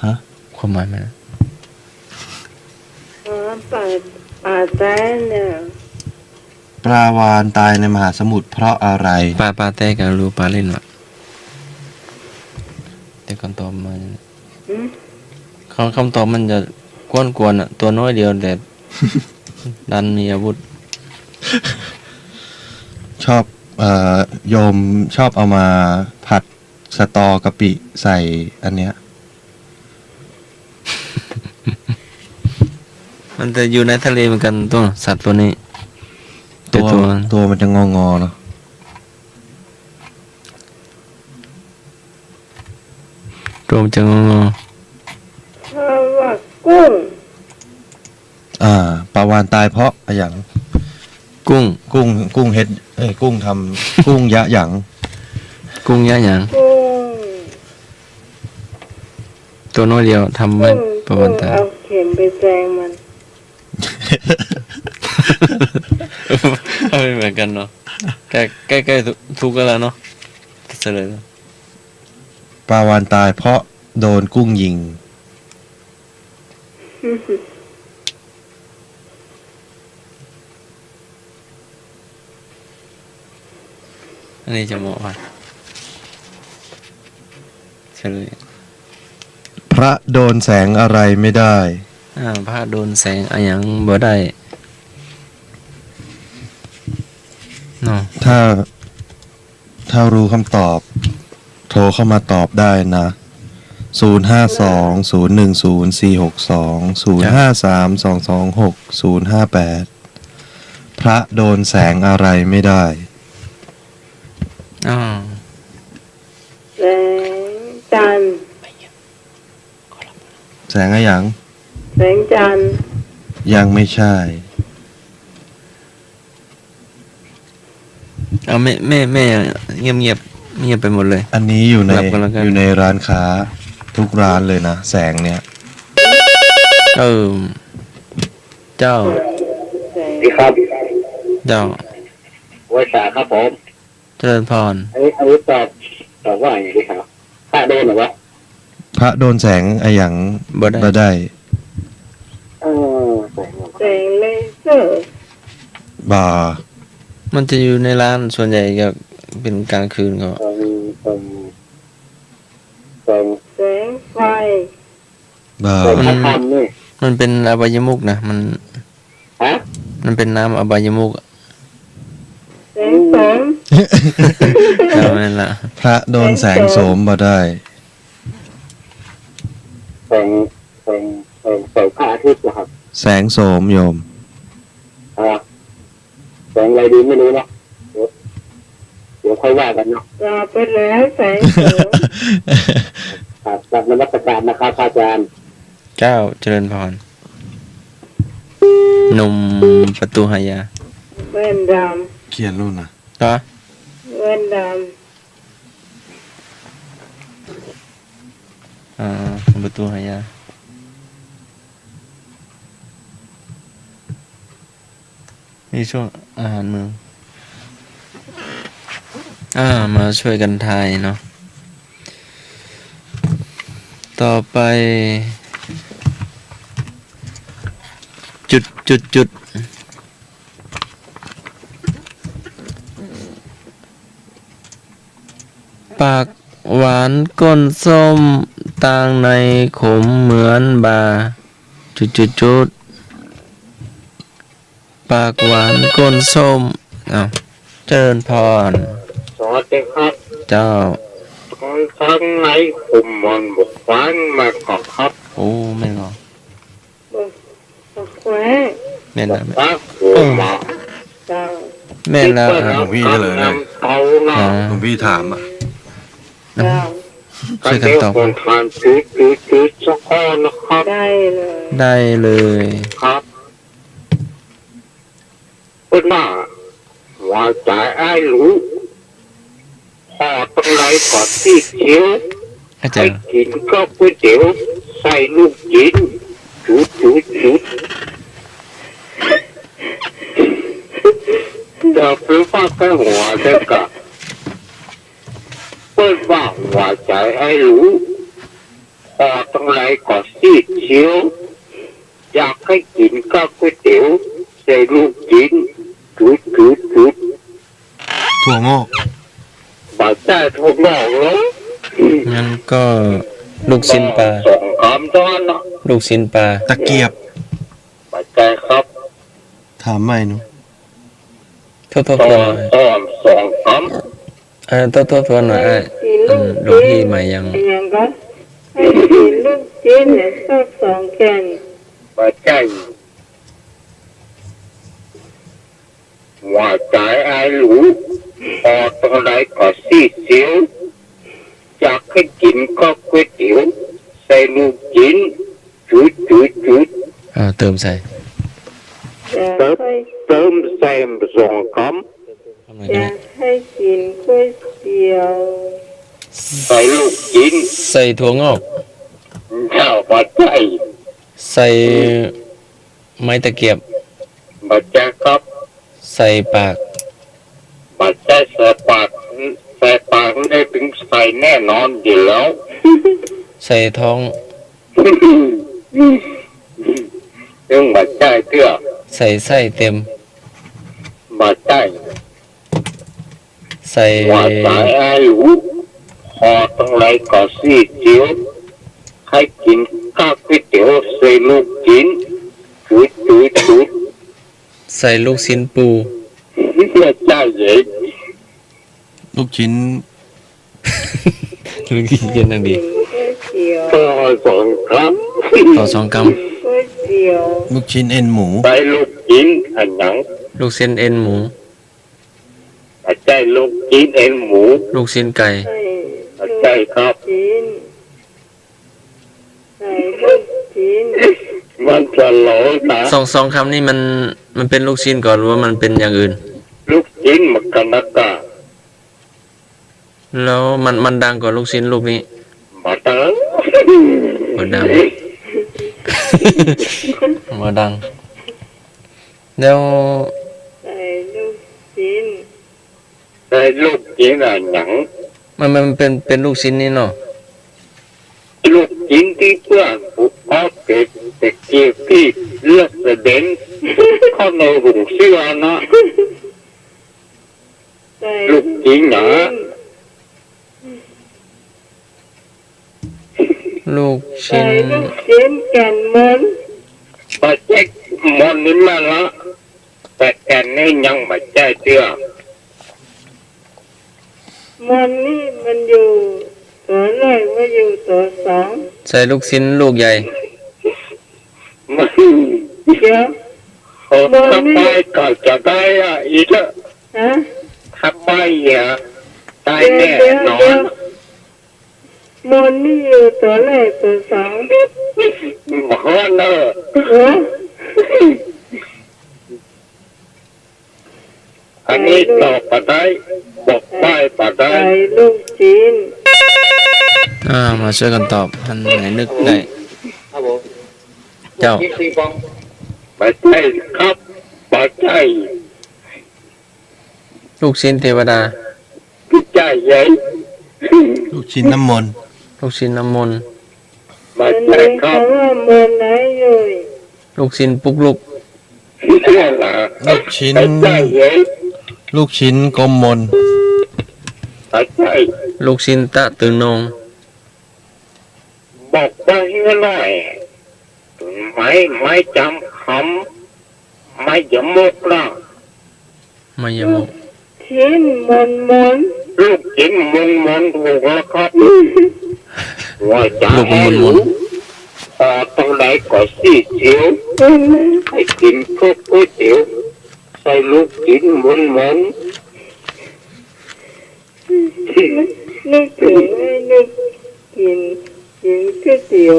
ฮะ ความหมายมัน ป่าแต้เนี่ย ปลาวาฬตายในมหาสมุทรเพราะอะไร ปลาแต่กันรู้ปลาเล่นวะแต่คำตอบมัน อืม คำตอบมันจะกวนๆอ่ะตัวน้อยเดียวแต่ ดันมีอาวุธ ชอบโยมชอบเอามาผัดสตอกะปิใส่อันเนี้ย มันจะอยู่ในทะเลเหมือนกันตัวสัตว์ตัวนี้แต่ ตัวมันจะงองอเนาะ ตัวมันจะงอ เพราะว่ากุ้ง ปลาวาฬตายเพราะอะไรอย่าง กุ้ง กุ้งเฮ็ดกุ้งทำ กุ้งยะหยัง กุ้งยะหยัง กุ้ง ตัวน้อยเดียวทำไม่ประมาณตาย เอาเข็มไปแทงมัน ไม่เหมือนกันเนาะใกล้ทุกกันแล้วเนาะเฉลยแล้ว ปลาวาฬตายเพราะโดนกุ้งยิง อันนี้จะเหมาะป่ะเฉลย พระโดนแสงอะไรไม่ได้ พระโดนแสงอะหยังบ่ได้เนาะ ถ้ารู้คำตอบ โทรเข้ามาตอบได้นะ 052-010462-053-226-058 พระโดนแสงอะไรไม่ได้ อ๋อ แสงจันทร์ แสงอะไรอย่าง แสงจันทร์ ยังไม่ใช่ เอาแม่เงียบไปหมดเลย อันนี้อยู่ใน กลับกันแล้วกัน อยู่ในร้านค้าทุกร้านเลยนะ แสงเนี่ย เจ้า แสง ดีครับ เจ้า วัยสาครับผม เจริญพร อันนี้ตอบว่าอย่างนี้ครับถ้าโดนหรือวะ พระโดนแสงอะไรอย่าง บ่ได้ บ่ได้ แสงเลเซอร์ บ่า มันจะอยู่ในร้านส่วนใหญ่จะเป็นกลางคืนก็ แสงไฟ บ่า มันเป็นอบายมุกนะมันเป็นน้ำอบายมุกอะ แสงสม นั่นละ พระโดนแสงโสมบ่ได้ แสงพระอาทิตย์เหรอครับ แสงโสมโยม แสงอะไรดีไม่รู้เนาะเดี๋ยวค่อยว่ากันเนาะ ลาไปแล้วแสงสม ครับกลับนมัสการนะครับอาจารย์ เจ้าเจริญพรหนุ่มประตูหายา แว่นด เขียนรุ่นนะ ต่อ ำแว่นด ประตูหายานี่ช่วงอาหารเมืองมาช่วยกันทายเนาะต่อไปจุดปากหวานก้นส้มต่างในขมเหมือนบาจุดปากหวานก้นส้มเจริญพร สวัสดีครับ เจ้า ทั้งในคุมมันบุกฟันมาขอครับ โอ้แม่นเหรอ บอกแคว แม่นนะ ตักหัวมา เจ้า แม่นแล้ว หลวงพี่เฉลยเลย เอาละ หลวงพี่ถามอ่ะ เจ้า ช่วยกันตอบ คนทานจุดสักข้อนะครับ ได้เลย ได้เลย ครับคุณน่าว่าใจไอ้รู้พอตรงไหนก่อนที่เขียว อาจา ให้ รย์ กินก็ก๋วยเตี๋ยวใส่ลูกจิ้นจุดจะเป็นฟ้าแค่หัวเด็กกะเปิดว่าว่าใจไอ้รู้พอตรงไหนก่อนที่เขียวอยากให้กินก็ก๋วยเตี๋ยวใส่ลูกจิ้นจุด ถั่วงอก บาดใจทุกหนอกเลย งั้นก็ลูกชิ้นปลา สองคำเท่านั้นนะ ลูกชิ้นปลา ตะเกียบ บาดใจครับ ถามใหม่หนู โทษ ตอ ๆ น หน่อย สองค โทษหน่อยกินลูก หลวงพี่ใหม่ยัง ยังก็ให้กินลูกชิ้นเนี่ยสัก2 แผ่น ำบาดใจว่าใจไอ้หลูพอตรงไหนก็ซีดเสียวอยากให้กินก็ก๋วยเตี๋ยวใส่ลูกจิ้นจุด เติมใส่ อยากให้ เติมใส่สองค ทำหน่อย อ ก็ ยา ได้ กให้กินก๋วยเตี๋ยว ำใส่ลูกจิ้น ใส่ถั่วงอก เจ้าบาดใจ ใส่ไม้ตะเกียบบ าดใจครับ ใส่ปาก บาดใจใส่ปากได้ถึงใส่แน่นอนอยู่แล้ว ใส่ท้อง เรื่องบาดใจเตื้อ ใส่ไส้เต็ม บาดใจ ใส่ ว่าสายอายุพอตั้งไรก็ซีดเจียวให้กินข้าวก๋วยเตี๋ยวใส่ลูกจิ้นจุด ใส่ลูกชิ้นปู เพื่อใจเย็น ลูกชิ้น ลูกชิ้นเย็นดังดี กินก๋วยเตี๋ยว ต่อสองครั้ง ต่อ2 กรัม ก๋วยเตี๋ยว ลูกชิ้นเอ็นหมู ใส่ลูกจิ้นอันหยัง ลูกเส้นเอ็นหมู บาดใจลูกจิ้นเอ็นหมู ลูกชิ้นไก่ ใส่ บาดใจครับ ชิ้นใส่ลูกชิ้น มันจะหลอตา สองคำนี่มันเป็นลูกชิ้นก่อนหรือว่ามันเป็นอย่างอื่น ลูกจิ้นมันกันนักกะ แล้วมันดังกว่าลูกชิ้นลูกนี้ มาตัง บ่ดัง บ่ดัง แล้ว ใส่ลูกชิ้น ใส่ลูกจิ้นอันหยัง มันเป็นลูกชิ้นนี่เนาะ ลูกจิ้นที่เพื่อนผูกคอเก็บแต่เกี่ยวที่เลือดกระเด็นเข้าในหูเสื้อนะ ใส่ ลูกจิ้นหนา ลูก ใส่ ชิ้น ลูกชิ้นแก่นมัน ปะเจ๊กมอนนี่มาละแต่แกนนี่ยังไม่ใจเชื่อ มันนี่มันอยู่ตัวแรกว่าอยู่ตัว2 ใส่ลูกชิ้นลูกใหญ่ มัน เดี๋ยว เขาทำไปก็จะได้อ่ะอีกแล้ว ฮะ ทำไปอ่ะตายแน่นอน มันนี่อยู่ตัวแรกตัว2 หมอเนอะ เออ อันนี้ตอบปะได้บอกไปปะได้ ใส่ลูกชิ้น มาช่วยกันตอบอันไหนนึกได้ ครับผม เจ้า ปะได้ครับปะได้ ลูกชิ้นเทวดา ใจใหญ่ ลูกชิ้นน้ำมนต์ ลูกชิ้นน้ำมนต์ ปะ มัน ได้ นี้ ครั เขา บ ว่ามันไหนอยู่ ลูกชิ้นปุกลุก เชื่อละ ลูกชิ้น ปะได้ใหญ่ ลูกชิ้นกลมมน ปะได้ ลูกชิ้นตะตึงนง บอกไปหน่อยไม่จำคำไม่ยมกละ มายมก ชิ้นมัน ลูกกินมันถูกแล้วครับว่าจะ ลูก ให้ มุน ลูกตรงไหนก็สีเขียวให้กินพวกก๋วยเตี๋ยวใส่ลูกกินมัน นึกถึงไอ้นึกกินก๋วยเตี๋ยว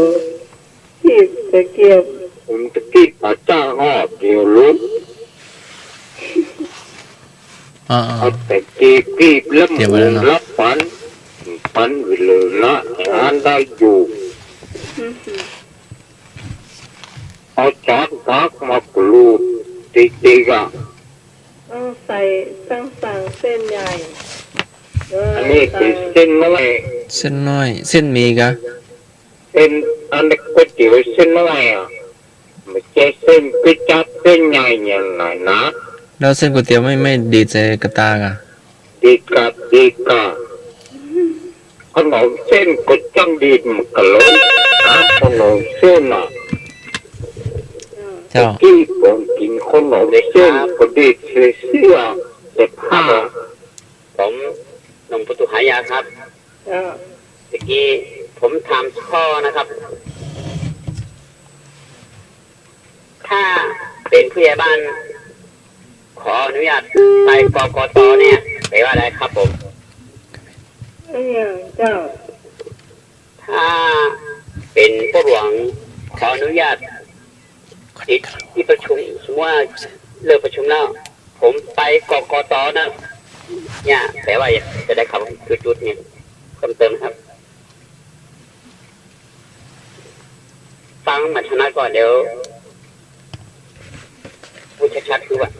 ที่ตะเกียบ ผมตะกี้ป้าจ้าหอบเดียวลูก อ่า เอาแต่กีบแล้วมึงรับปันไปเลยนะงานได้อยู่เอาจานพักมากรูดติ๊กๆอ่ะ ต้องใส่ต้องสั่งเส้นใหญ่อันนี้คือเส้นน้อย เส้นน้อยเส้นหมีกะ เส้นอันนี้ก๋วยเตี๋ยวเส้นน้อยอ่ะไม่ใช่เส้นก๋วยจั๊บเส้นใหญ่อย่างไรนะ แล้วเส้นก๋วยเตี๋ยวไม่ดีใจกระตากะ ดีกะขนมเส้นก็จังดีมันกะล้นขนมเส้นอ่ะ เจ้า ที่ผมกินขนมเส้นก็ดีเสื้อเสื้อผ้า ผมหนุ่มปุตุหายาครับเมื่อกี้ผมถามพ่อนะครับ ถ้าเป็นผู้ใหญ่บ้าน ขออนุญาตไปกกตเนี่ยแปลว่าอะไรครับผม เจ้า ถ้าเป็นผู้หลวงขออนุญาตติดที่ประชุมสมมติว่าเลิกประชุมแล้ว ผมไปกกตนะเนี่ยแปลว่าจะได้คำจุดๆเนี่ยเพิ่มเติมนะครับ ฟังมาชนะก่อนเดี๋ยวพูดชัดๆคือว่า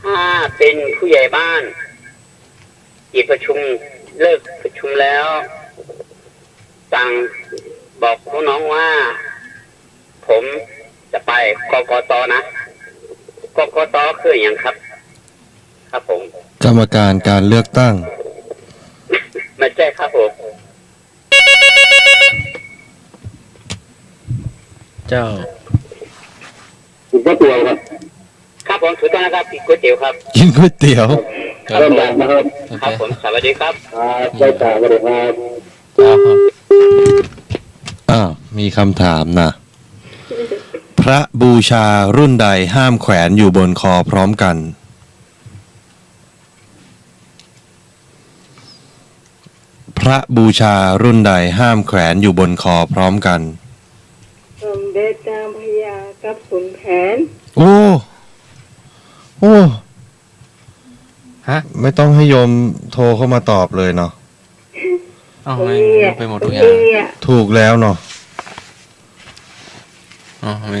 ถ้าเป็นผู้ใหญ่บ้านปิดประชุมเลิกประชุมแล้วสั่งบอกน้องๆว่า ผมจะไปกกตนะกกตคืออย่างครับ ครับผม กรรมการการเลือกตั้ง ไม่ใช่ครับผม เจ้า คุณก็ตัวครับ ครับผมถูกต้องนะครับกินก๋วยเตี๋ยวครับ กินก๋วยเตี๋ยว ครับ เริ่มแบบนะครับ ครับผมสวัสดีครับ ได้ต่อมาเลยครับ ครับ อ้าว มีคำถามนะ พระบูชารุ่นใดห้ามแขวนอยู่บนคอพร้อมกัน พระบูชารุ่นใดห้ามแขวนอยู่บนคอพร้อมกัน สมเด็จนางพญากับขุนแผน โอ้ โอ้ ฮะ ไม่ต้องให้โยมโทรเข้ามาตอบเลยเนาะ เอาไม่รู้ไปหมดทุกอย่าง ถูกแล้วเนาะ อ๋อไม่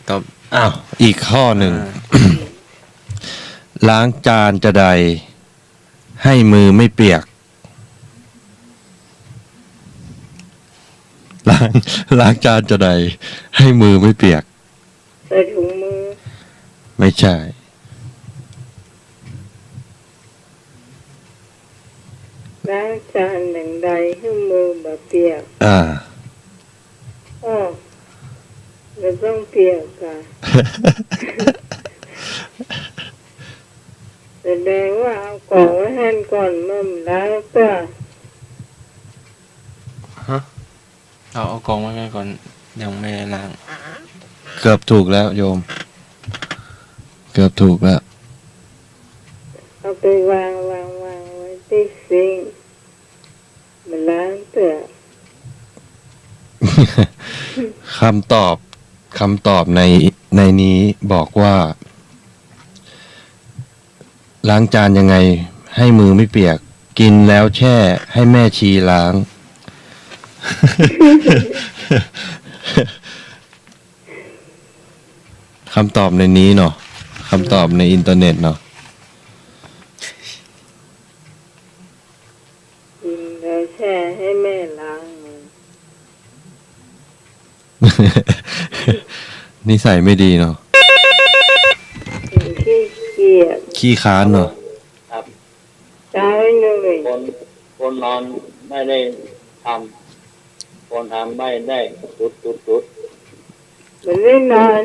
ตอบ อ้าว อีกข้อหนึ่ง ล้างจานจะใด ให้มือไม่เปียก ล้างจานจะใด ให้มือไม่เปียก ใส่ถุงมือ ไม่ใช่ ล้างจานหนึ่งใดให้มือแบบเปียก อ่า อ้อเราต้องเปียกค่ะ แสดงว่าเอาของไว้ให้ก่อนมั่มล้างตัว เอากองไว้ก่อนยังไม่ได้ล้าง เกือบถูกแล้วโยม เกือบถูกแล้ว เอาไปวางไว้ที่ซิงค์มาล้างตัว คำตอบในนี้บอกว่า ล้างจานยังไง ให้มือไม่เปียก กินแล้วแช่ให้แม่ชีล้าง คำตอบในนี้เนาะคำตอบในอินเทอร์เน็ตเนาะ กินแล้วแช่ให้แม่ล้างมือ นิสัยไม่ดีเนาะ เป็นขี้เกียจ ขี้ค้านเนาะ ตายเลย คนนอนไม่ได้ทำคนทำไม่ได้ตุด มันไม่นอน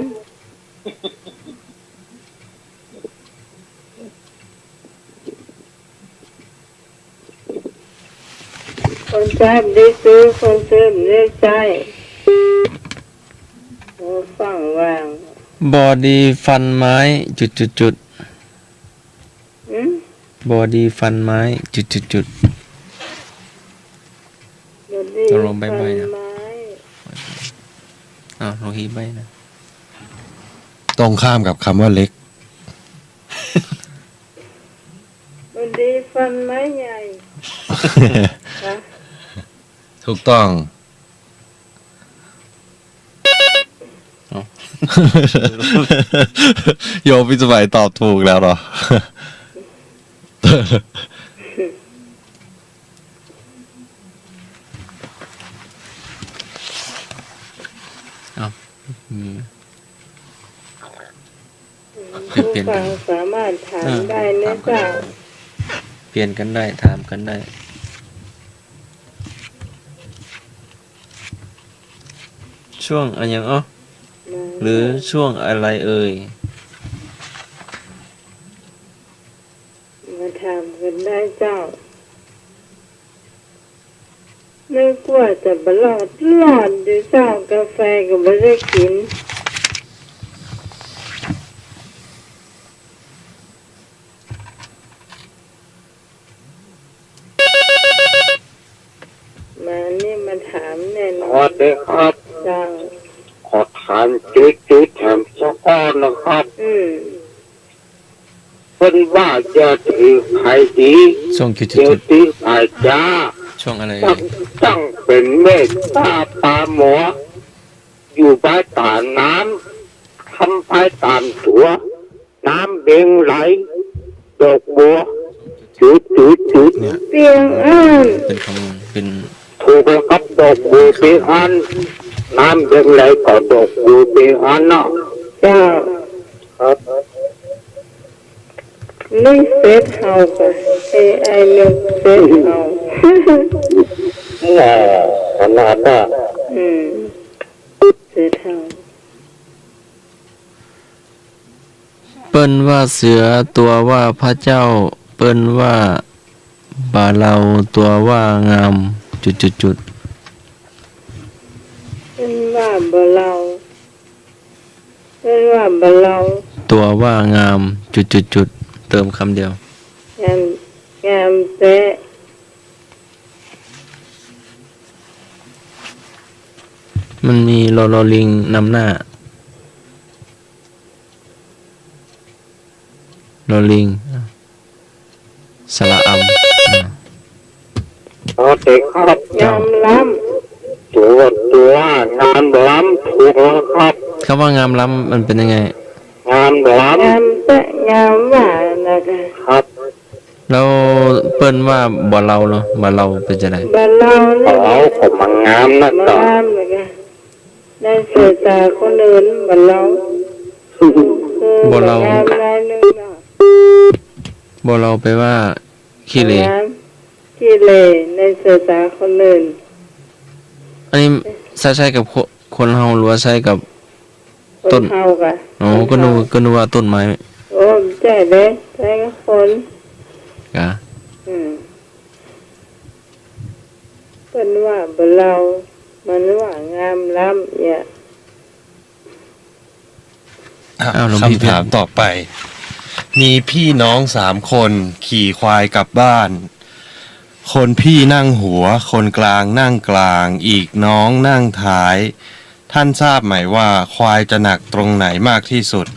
คนใช้ไม่ได้ซื้อคนซื้อไม่ได้ใช้โอ้ฟังวาง บอดีฟันไม้จุดจุดจุด อืม บอดีฟันไม้จุดจุดจุด บดี ตกลงใบไม้นะ ไม้ อ้าวลองฮีใบนะ ตรงข้ามกับคำว่าเล็ก บดีฟันไม้ใหญ่ฮะ ถูกต้อง โยมพิสมัยตอบถูกแล้วเหรอ อืม ผู้ เปลี่ยน ฟังสามารถถามได้นะเจ้า เปลี่ยนกันได้ถามกันได้ ช่วงอะไรอย่างหรือช่วงอะไรเอ่ย มาถามกันได้เจ้านึกว่าจะบลอดอยู่เจ้ากาแฟก็ไม่ได้กินมานี่มาถามแน่น ส อ วัน สดีครับ เจ้า ขอถามจุดแถมสักก้อนนะครับ เพิ่นว่าจะถือใครดี ช่วงจุดจุด เดี๋ยว จุด ตีอาจา ช่วงอะไร ตั้ เอ่ ง ย ตั้งเป็นเมตตาปาหมอ อยู่ภายใต้น้ำทำภายตามตัว น้ำเบ่งไหล ดอกบัวจุด เปียงอ่าน เป็นคำเป็น ถูกแล้วครับดอกบัวเป็นอัน น้ำเบ่งไหลก็ดอกบัวเป็นอันเนาะ เจ้า ครับ นี่เฟซเฮาค่ะไอ้นึกเฟซเฮา หม้อขนาดน่ะ เฟซเฮา เปิ้นว่าเสือตัวว่าพระเจ้า เปิ้นว่าบาเราตัวว่างามจุดจุดจุด เป็นว่าบ่เราเป็นว่าบ่เรา ตัวว่างามจุดจุดจุดเติมคำเดียว งามแท้ มันมีลอลิงนำหน้าลอลิงสระอำ โอเคครับ งามล้ ตัวงามล้ำถูกแล้วครับ คำว่างามล้ำมันเป็นยังไง งามล้ ำงามแท้งามหวานนะคะ ำครับ แล้วเปิ้นว่าบ่เราเหรอบ่เราเป็นจะได บ่เราเนี่ย เอาผมมางามนะ บ่ ต่อง ามนะคะได้เสียตาคนอื่นบ่เราคือบ่งามได้นึงเนาะ บ่เราไปว่าขี้เหร่ งามขี้เหร่ในเสียตาคนอื่น อันนี้ใช้กับคนเฮาหรือว่าใช้กับ คน ต้น เฮาค่ะ อ๋อก็นึกว่าต้นไม้ โอ้ใจเลยใจกับคน กะ เป็นว่าบ่เรามันว่างามล้ำเนี่ย คำถามต่อไป มีพี่น้อง3 คนขี่ควายกลับบ้าน คนพี่นั่งหัว คนกลางนั่งกลาง อีกน้องนั่งท้าย ท่านทราบไหมว่าควายจะหนักตรงไหนมากที่สุด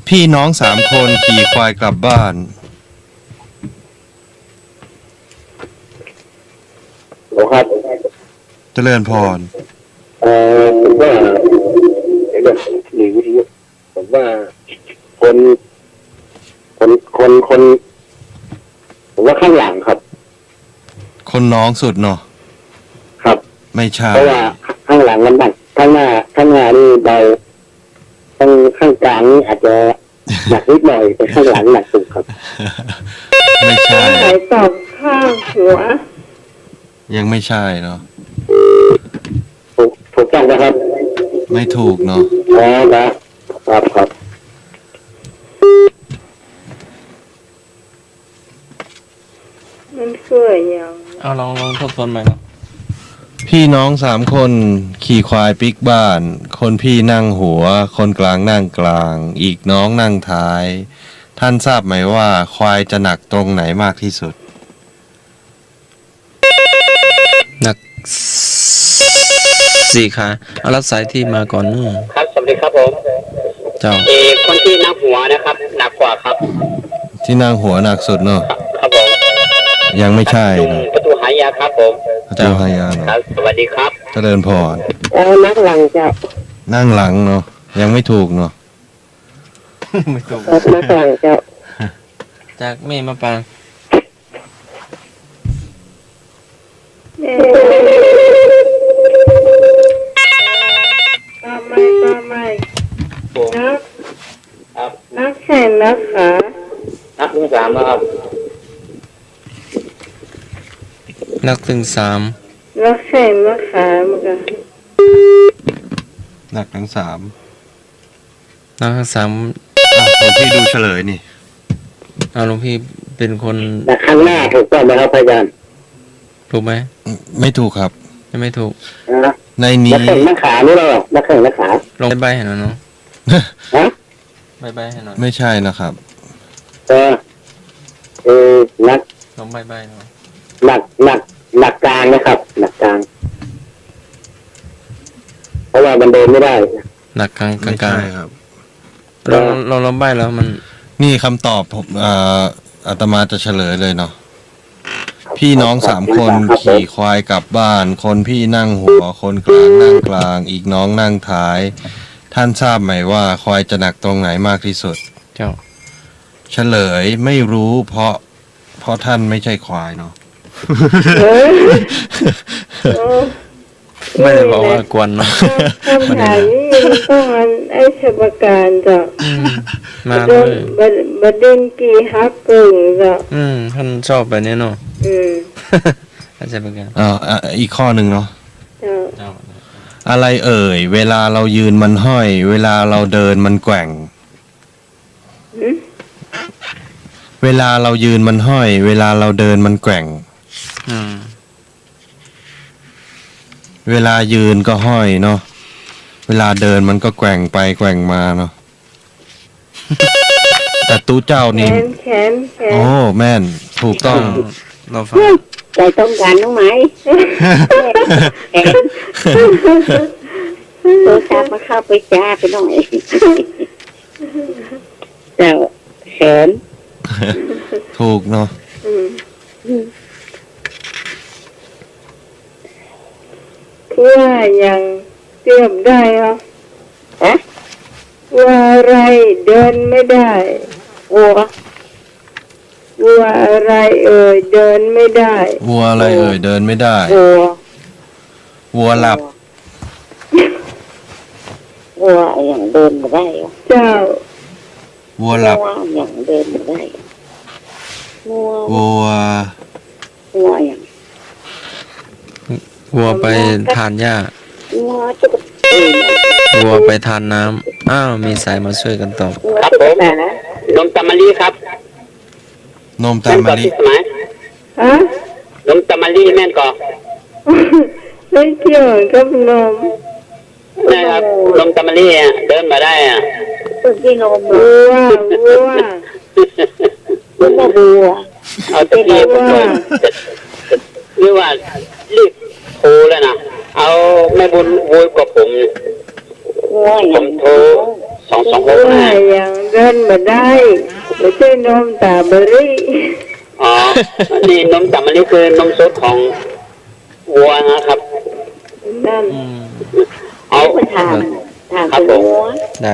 พี่น้อง3 คนขี่ควายกลับบ้าน โอ้ครับ เจริญพร ผมว่าเดี๋ยวหนีวิทยุผมว่าคนผมว่าข้างหลังครับ คนน้องสุดเนาะ ครับ ไม่ใช่ เพราะว่าข้างหลังมันหนักข้างหน้านี่เบาข้างกลางนี่อาจจะหนักนิดหน่อยแต่ข้างหลังหนักสุดครับ ไม่ใช่ ใครตอบข้างหัว ยังไม่ใช่เนาะ ถูกต้องนะครับ ไม่ถูกเนาะ อ๋อครับ มันช่วยยัง เอาลองทบทวนใหม่ครับ พี่น้อง3 คนขี่ควายปิกบ้าน คนพี่นั่งหัว คนกลางนั่งกลาง อีกน้องนั่งท้าย ท่านทราบไหมว่าควายจะหนักตรงไหนมากที่สุด หนัก4 ขาเอารับสายที่มาก่อนนู่น ครับสวัสดีครับผม เจ้า คนที่นั่งหัวนะครับหนักกว่าครับ ที่นั่งหัวหนักสุดเนาะ ครับผม ยังไม่ใช่ ลุง เนาะ ประตูหายาครับผม พระเจ้าหายา ค เนาะ รับสวัสดีครับ เจริญพร นักหลังเจ้า นั่งหลังเนาะยังไม่ถูกเนาะ ไม่ถูก นักหลังเจ้า จากแม่มาปาง ป้าไม่นัก ครับ นักแข่งนักขา นักที่3แล้วครับ นักถึง3 นักแข่งนักขาเหมือนกัน หนักทั้ง3 นักทั้ง3 หลวงพี่ดูเฉลยนี่ เอาหลวงพี่เป็นคน แต่ข้างหน้าถูกต้องไหมครับพยาน ถูกไหม ไม่ถูกครับ ยังไม่ถูก นะ ในนี้ นักแข่งนักขานี่หรอนักแข่งนักขา ลงใบให้หน่อยเนาะ ฮะ ใบให้หน่อย ไม่ใช่นะครับ นัก ลงใบหน่อย หนักกลางนะครับหนักกลางเพราะว่ามันเดินไม่ได้ หนักกลาง ไม่ กลา ใช่ ง ครับ เราใบแล้วมัน นี่คำตอบผมอาตมาจะเฉลยเลยเนาะพี่น้อง3 คนขี่ควายกลับบ้าน คนพี่นั่งหัว คนกลางนั่งกลาง อีกน้องนั่งท้าย ท่านทราบไหมว่าควายจะหนักตรงไหนมากที่สุด เจ้า เฉลยไม่รู้เพราะท่านไม่ใช่ควายเนาะ โอ้ ไม่ได้บอกว่ากวนเนาะ คำถามนี้มันต้องอันไอ้ฉบับการจ้ะ มาเลย บัดเด่นกี่ฮักกึ่งจ้ะ ท่านชอบแบบนี้เนาะ อืม อาจจะเป็นกัน อีกข้อหนึ่งเนาะ เจ้า อะไรเอ่ย เวลาเรายืนมันห้อย เวลาเราเดินมันแกว่ง หืม เวลาเรายืนมันห้อย เวลาเราเดินมันแกว่ง เวลายืนก็ห้อยเนาะ เวลาเดินมันก็แกว่งไปแกว่งมาเนาะ แต่ตู้เจ้า แข นี่ นแขน โอ้แม่น ถูกต้อง เราฟัง ใจต้องการน้องไหมโทรศัพท์มาเข้าไปจ้าไปหน่อยเจ้าแขน ถูกเนาะ ว่ายังเตรียมได้เหรอ ฮะ ว่าอะไรเดินไม่ได้วัวอะไรเอ่ยเดินไม่ได้ วัวอะไรเอ่ยเดินไม่ได้ วัวหลับ วัวอย่างเดินไม่ได้เหรอ เจ้า วัวหลับ วัวอย่างเดินไม่ได้วัว วัว วัวอย่าง วัวไปทานหญ้า วัวจะกระตือ วัวไปทานน้ำอ้าวมีสายมาช่วยกันตอบ วัว ครับ จะ ผ กระ ม แต่นะ นมตำมะลิครับ นมตา แม่น ม ก่ มะ อน ลิ ที่สมัย ฮะ นมตำมะลิแม่นก่อน ไม่เกี่ยวกับนม นะครับนมตำมะลิอ่ะเดินมาได้อ่ะ ตึกที่นม วัว มันก็วัว เอาตะกี้ผมเลยหรือว่ารีบโทรแล้วนะเอาแม่บุญโวยกับผม วัวอ ผ ย่าง มโทร226 ว่า นะ ยังเดินมาได้ไม่ใช่นมตาเบอรี่ อ๋อนี่นมตำมะลิคือนมสดของวัวนะครับ นั่น เอา ไปถามเป็นวัว ได้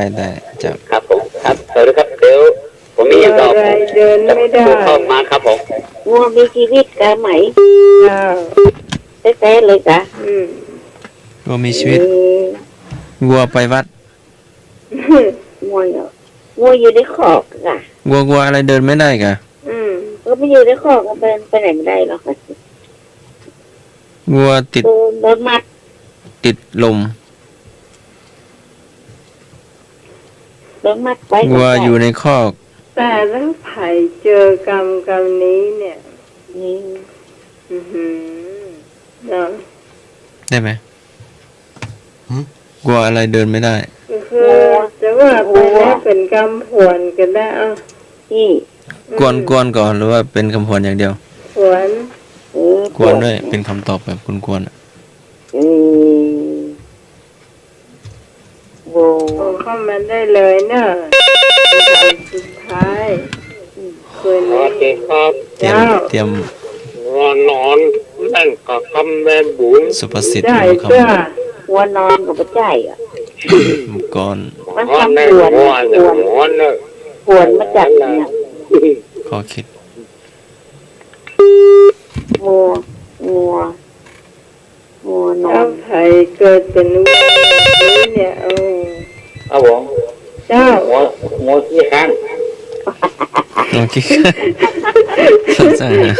จะ ครับผมครับสวัสดีครับเดี๋ยวผมมีอย่างตอบ อะไรเดินไม่ได้ เข้ามาครับผม วัวมีชีวิตกะไหม เจ้า แท้ๆเลยกะ วัวมีชีวิต วัวไปวัด วัวเนี่ยวัวอยู่ในคอกกะ วัวอะไรเดินไม่ได้กะ ก็ไม่อยู่ในคอกก็ไปไหนไม่ได้หรอก วัวติด โดนมัด ติดลม โดนมัดไป วัวอยู่ในคอก แต่ถ้าไผ่เจอกรรมนี้เนี่ย นี่ เนาะ ได้ไหมกลัวอะไรเดินไม่ได้ ก็คือจะว่าไปแล้วเป็นกำผวนกันได้อ่ะ ที่ กวนก่อนหรือว่าเป็นคำพวนอย่างเดียว ผวน กวนด้วยเป็นคำตอบแบบกวนๆอะ โบ โอ้เข้ามาได้เลยเนอะสุดท้ายคืน สวั นี้ สดีครับ เตรียม เจ้า เตรียม นอนแม่นกับคำแม่บุญ สุภาษิต ได้ เป็นค เจ้า หัวนอนกับปัจจัยอ่ะ ำก่อน มัน นอน ทำ ใน ปวด หัว ป เนี่ยว ด หัวเนี่ย ปวดมาจากเนี่ย ข้อคิด งัวนอ ถ้าน ใครเกิดเป็นวันนี้เนี่ยโอ้ ครับผม เจ้า หัวที่ข้าง โอเคสั่งนะ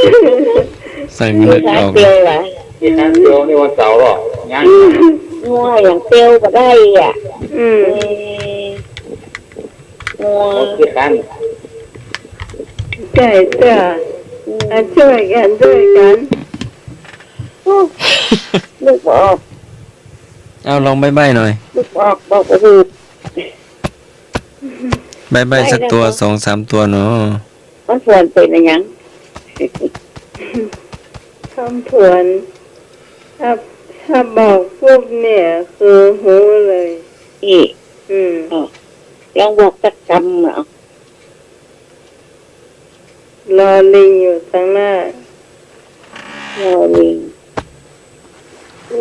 สั่ง ที่ นึก ข้า อง อก เตียวอ่ะ ที่ข้างเดียวนี่วันเสาร์หรอยัง งัวอย่างเตียวก็ได้อ่ะ อืม งัว หัวที่ข้าง ใช่เจ้าช่วยกัน ลูกบอก เอาลองใบ้ๆหน่อย ลูกบอกก็คือ ใบ้ๆสักตัว2-3ตัวเนาะ มันส่วนเป็นอะไรยัง คำผวนถ้าบอกปุ๊บเนี่ยคือหูเลย อี อืม ลองบอกสักคำเหรอ รอลิงอยู่ทางหน้า เราลิง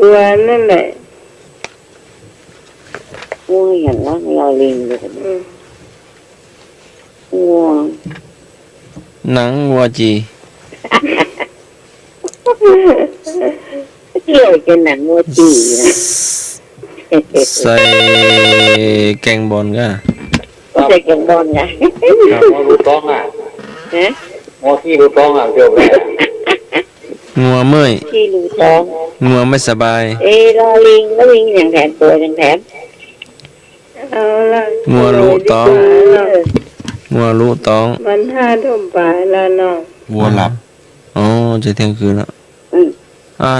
วัวนั่นแหละ งัวอย่างนั้นเราลิงเลย อืม งัว หนังวัวจี เกี่ยวกับหนังงัวจีนะ ใส่แกงบอลก็ ก็จะกันบอลไง หัวรูต้องอ่ะ ฮะ หัวที่รูต้องอ่ะเดียวแม่ งัวเมื่อย ที่รูท้อง งัวไม่สบาย รอลิงแล้วลิงอย่างแถมตัวอย่างแถม เอาละ งัวรู้ต้อง เออ งัวรู้ต้อง มัน5 ทุ่มป่ายแล้วเนาะ วัวหลับ อ๋อจะเที่ยงคืนแล้ว อืม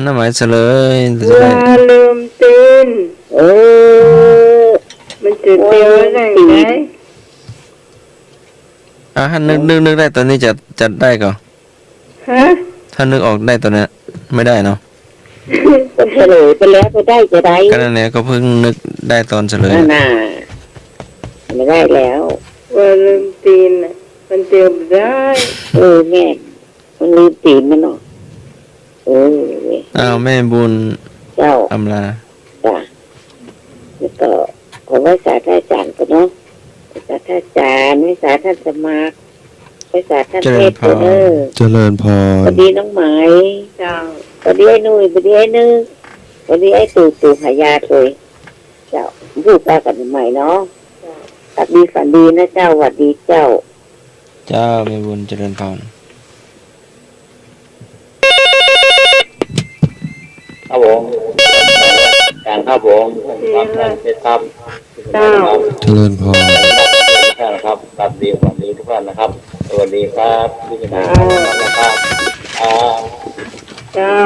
น้ำหมายเฉลย วัวลืมตีน เออ มันจะเตียวได้ไง ถ้านึกได้ตอนนี้จะได้ก่อน ฮะ ถ้านึกออกได้ตอนนี้ไม่ได้เนาะ ก็เฉลยไปแล้วก็ได้จะได้ ก็นั่นแหละก็เพิ่งนึกได้ตอนเฉลย น่ะไม่ได้แล้ว วัวลืมตีนน่ะมันเตียวไม่ได้ แม่มันลืมตีนมันเนาะเนี่ย อ้าวแม่บุญ เจ้า อำลา จ้ะแล้วก็ขอไว้สาธาจารย์ก็เนาะไว้สาธาจารย์ไว้สาท่านสมัครไว้สาท่าน เจริ เท ญ ศ พร เด้อ เจริญพ สวั ร สดีน้องไหม เจ้า สวัสดีไอ้นุ่ยสวัสดีไอ้นึกสวัสดีไอ้ตู่หายาเลยเจ้าพูดตากันใหม่เนาะสวัสดีฝันดีนะเจ้าสวัสดีเจ้า เจ้าแม่บุญเจริญพร ครับผมการครับผมครับท่านเป็นครับ เจ้า เจริญพร ทุกท่านนะครับสวัสดีวันนี้ทุกท่านนะครับสวัสดีครับพี่ชายนะครับ เจ้า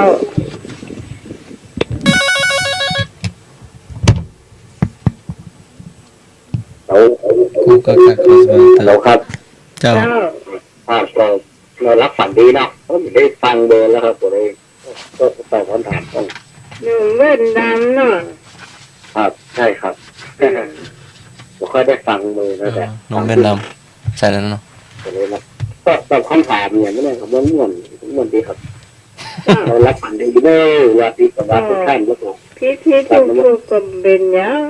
กูก็กักคอสมาเตอ เรา ร์ ครับ เจ้า เจ้า เรารับฝันดีเนาะผมได้ฟังเดินแล้วครับผมเลยก็ตอบคำถามต้อง หนุ่มเว้นดำเนาะ ครับใช่ครับผมค่อยได้ฟังมือนะแต่ น้องเบนดำใส่แล้วเนาะ เลยนะก็ตอบคำถามเนี่ยไม่ได้ครับม่วนดีครับเรารับฝันดีเด้อว่าที่กับว่าทุกท่านแล้วผม พี่ทุกก็เป็นหยัง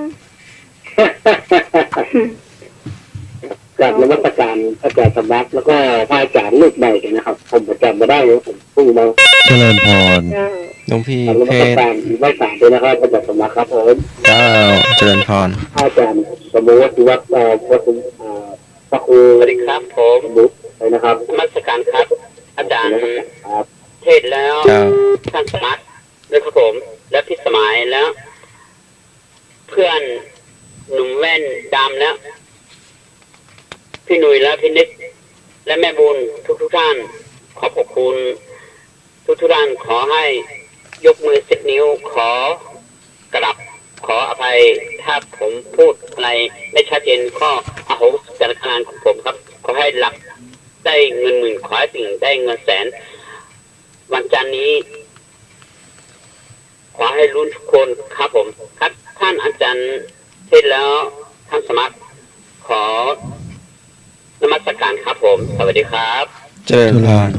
จากนวัตการอาจารย์สมัครแล้วก็พระอาจารย์ลูกใหม่กันนะครับผมประจำมาได้เลยผมเพิ่งมา เจริญพร เจ้า หลวงพี่ ทำน เพ วัต ชร การไม่สายเลยนะครับอาจารย์สมัครครับผม เจ้าเจริญพร อาจารย์สมมติว่าที่วัดพระคุณพระครูสวัสดีครับผมบุ๊กเลยนะครับนมัสการครับ อาจารย์ครับเทศแล้ว เจ้า ท่านสมัครด้วยครับผมและพี่สมัยแล้ว เพื่อนหนุ่มแว่นดำแล้ว พี่หนุ่ยและพี่นิดและแม่บุญทุกท่านขอบคุณ ทุกท่านขอให้ยกมือ10 นิ้วขอกราบขออภัยถ้าผมพูดอะไรไม่ชัดเจนก็อโหสิกรรมของผมครับขอให้หลักได้เงินหมื่นขอให้สิ่งได้เงินแสนวันจันทร์นี้ขอให้รุ่นทุกคนครับผมครับท่านอาจารย์เทศแล้วท่านสมัครขอนมัสการครับผมสวัสดีครับ เจริญพร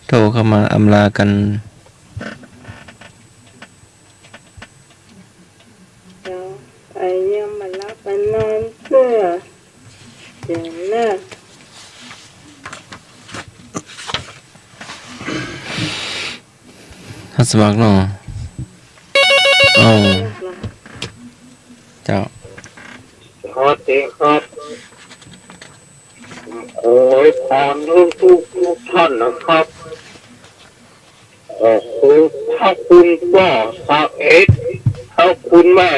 โทรเข้ามาอำลากัน เดี๋ยวไอ้ยังมารับไปนอนเพื่อเดี๋ยวนะ ฮัสบักเนาะโอ้เจ้า สวัสดีครับโอ้ยพรทุกท่านนะครับคุณถ้าคุณว่า11ถ้าคุณแม่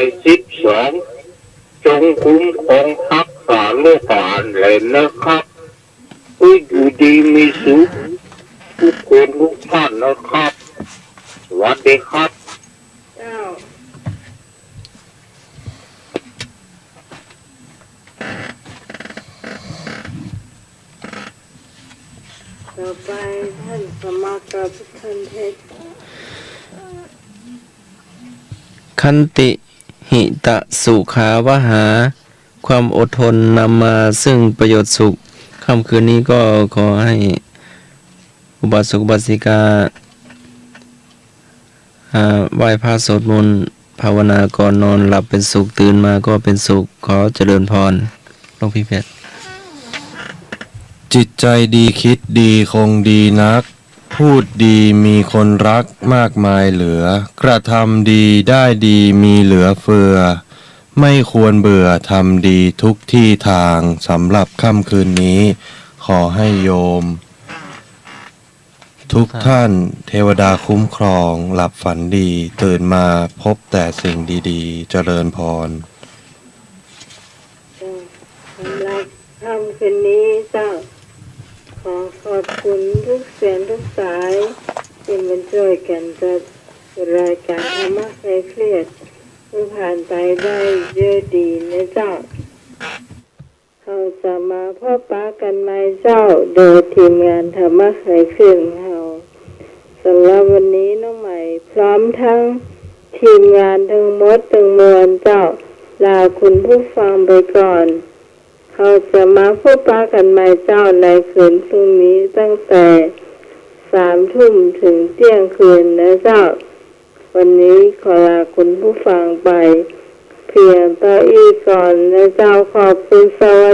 12จงคุ้มครองรักษาลูกหลานเลยนะครับผู้อยู่ดีมีสุขทุกคนทุกท่านนะครับสวัสดีครับ เจ้าต่อไปท่านสมัครกับท่านเทศ คันติหิตะสุขาวหา ความอดทนนำมาซึ่งประโยชน์สุขค่ำคืนนี้ก็ขอให้อุบาสกอุบาสิกาไหว้พระสวดมนต์ภาวนาก่อนนอนหลับเป็นสุขตื่นมาก็เป็นสุขขอเจริญพรหลวงพี่เพชร จิตใจดีคิดดีคงดีนัก พูดดีมีคนรักมากมายเหลือ กระทำดีได้ดีมีเหลือเฟือ ไม่ควรเบื่อทำดีทุกที่ทางสำหรับค่ำคืนนี้ ขอให้โยม ทุกท่านเทวดาคุ้มครองหลับฝันดีตื่นมาพบแต่สิ่งดีๆ เจริญพร สำหรับค่ำคืนนี้เจ้าขอขอบคุณทุกเสียงทุกสายที่มันช่วยกันจัดรายการธรรมะคลายเครียดผู้ผ่านไปได้เยอะดีนะเจ้าเราจะมาพบปะกันใหม่เจ้าโดยทีมงานธรรมะคลายเครียดของเราสำหรับวันนี้น้องใหม่พร้อมทั้งทีมงานทั้งหมดทั้งมวลเจ้าลาคุณผู้ฟังไปก่อนเราจะมาพบปะกันใหม่เจ้าในคืนพรุ่งนี้ตั้งแต่3 ทุ่มถึงเที่ยงคืนนะเจ้าวันนี้ขอลาคุณผู้ฟังไปเพียงเท่านี้ก่อนนะเจ้าขอบคุณสวัสดี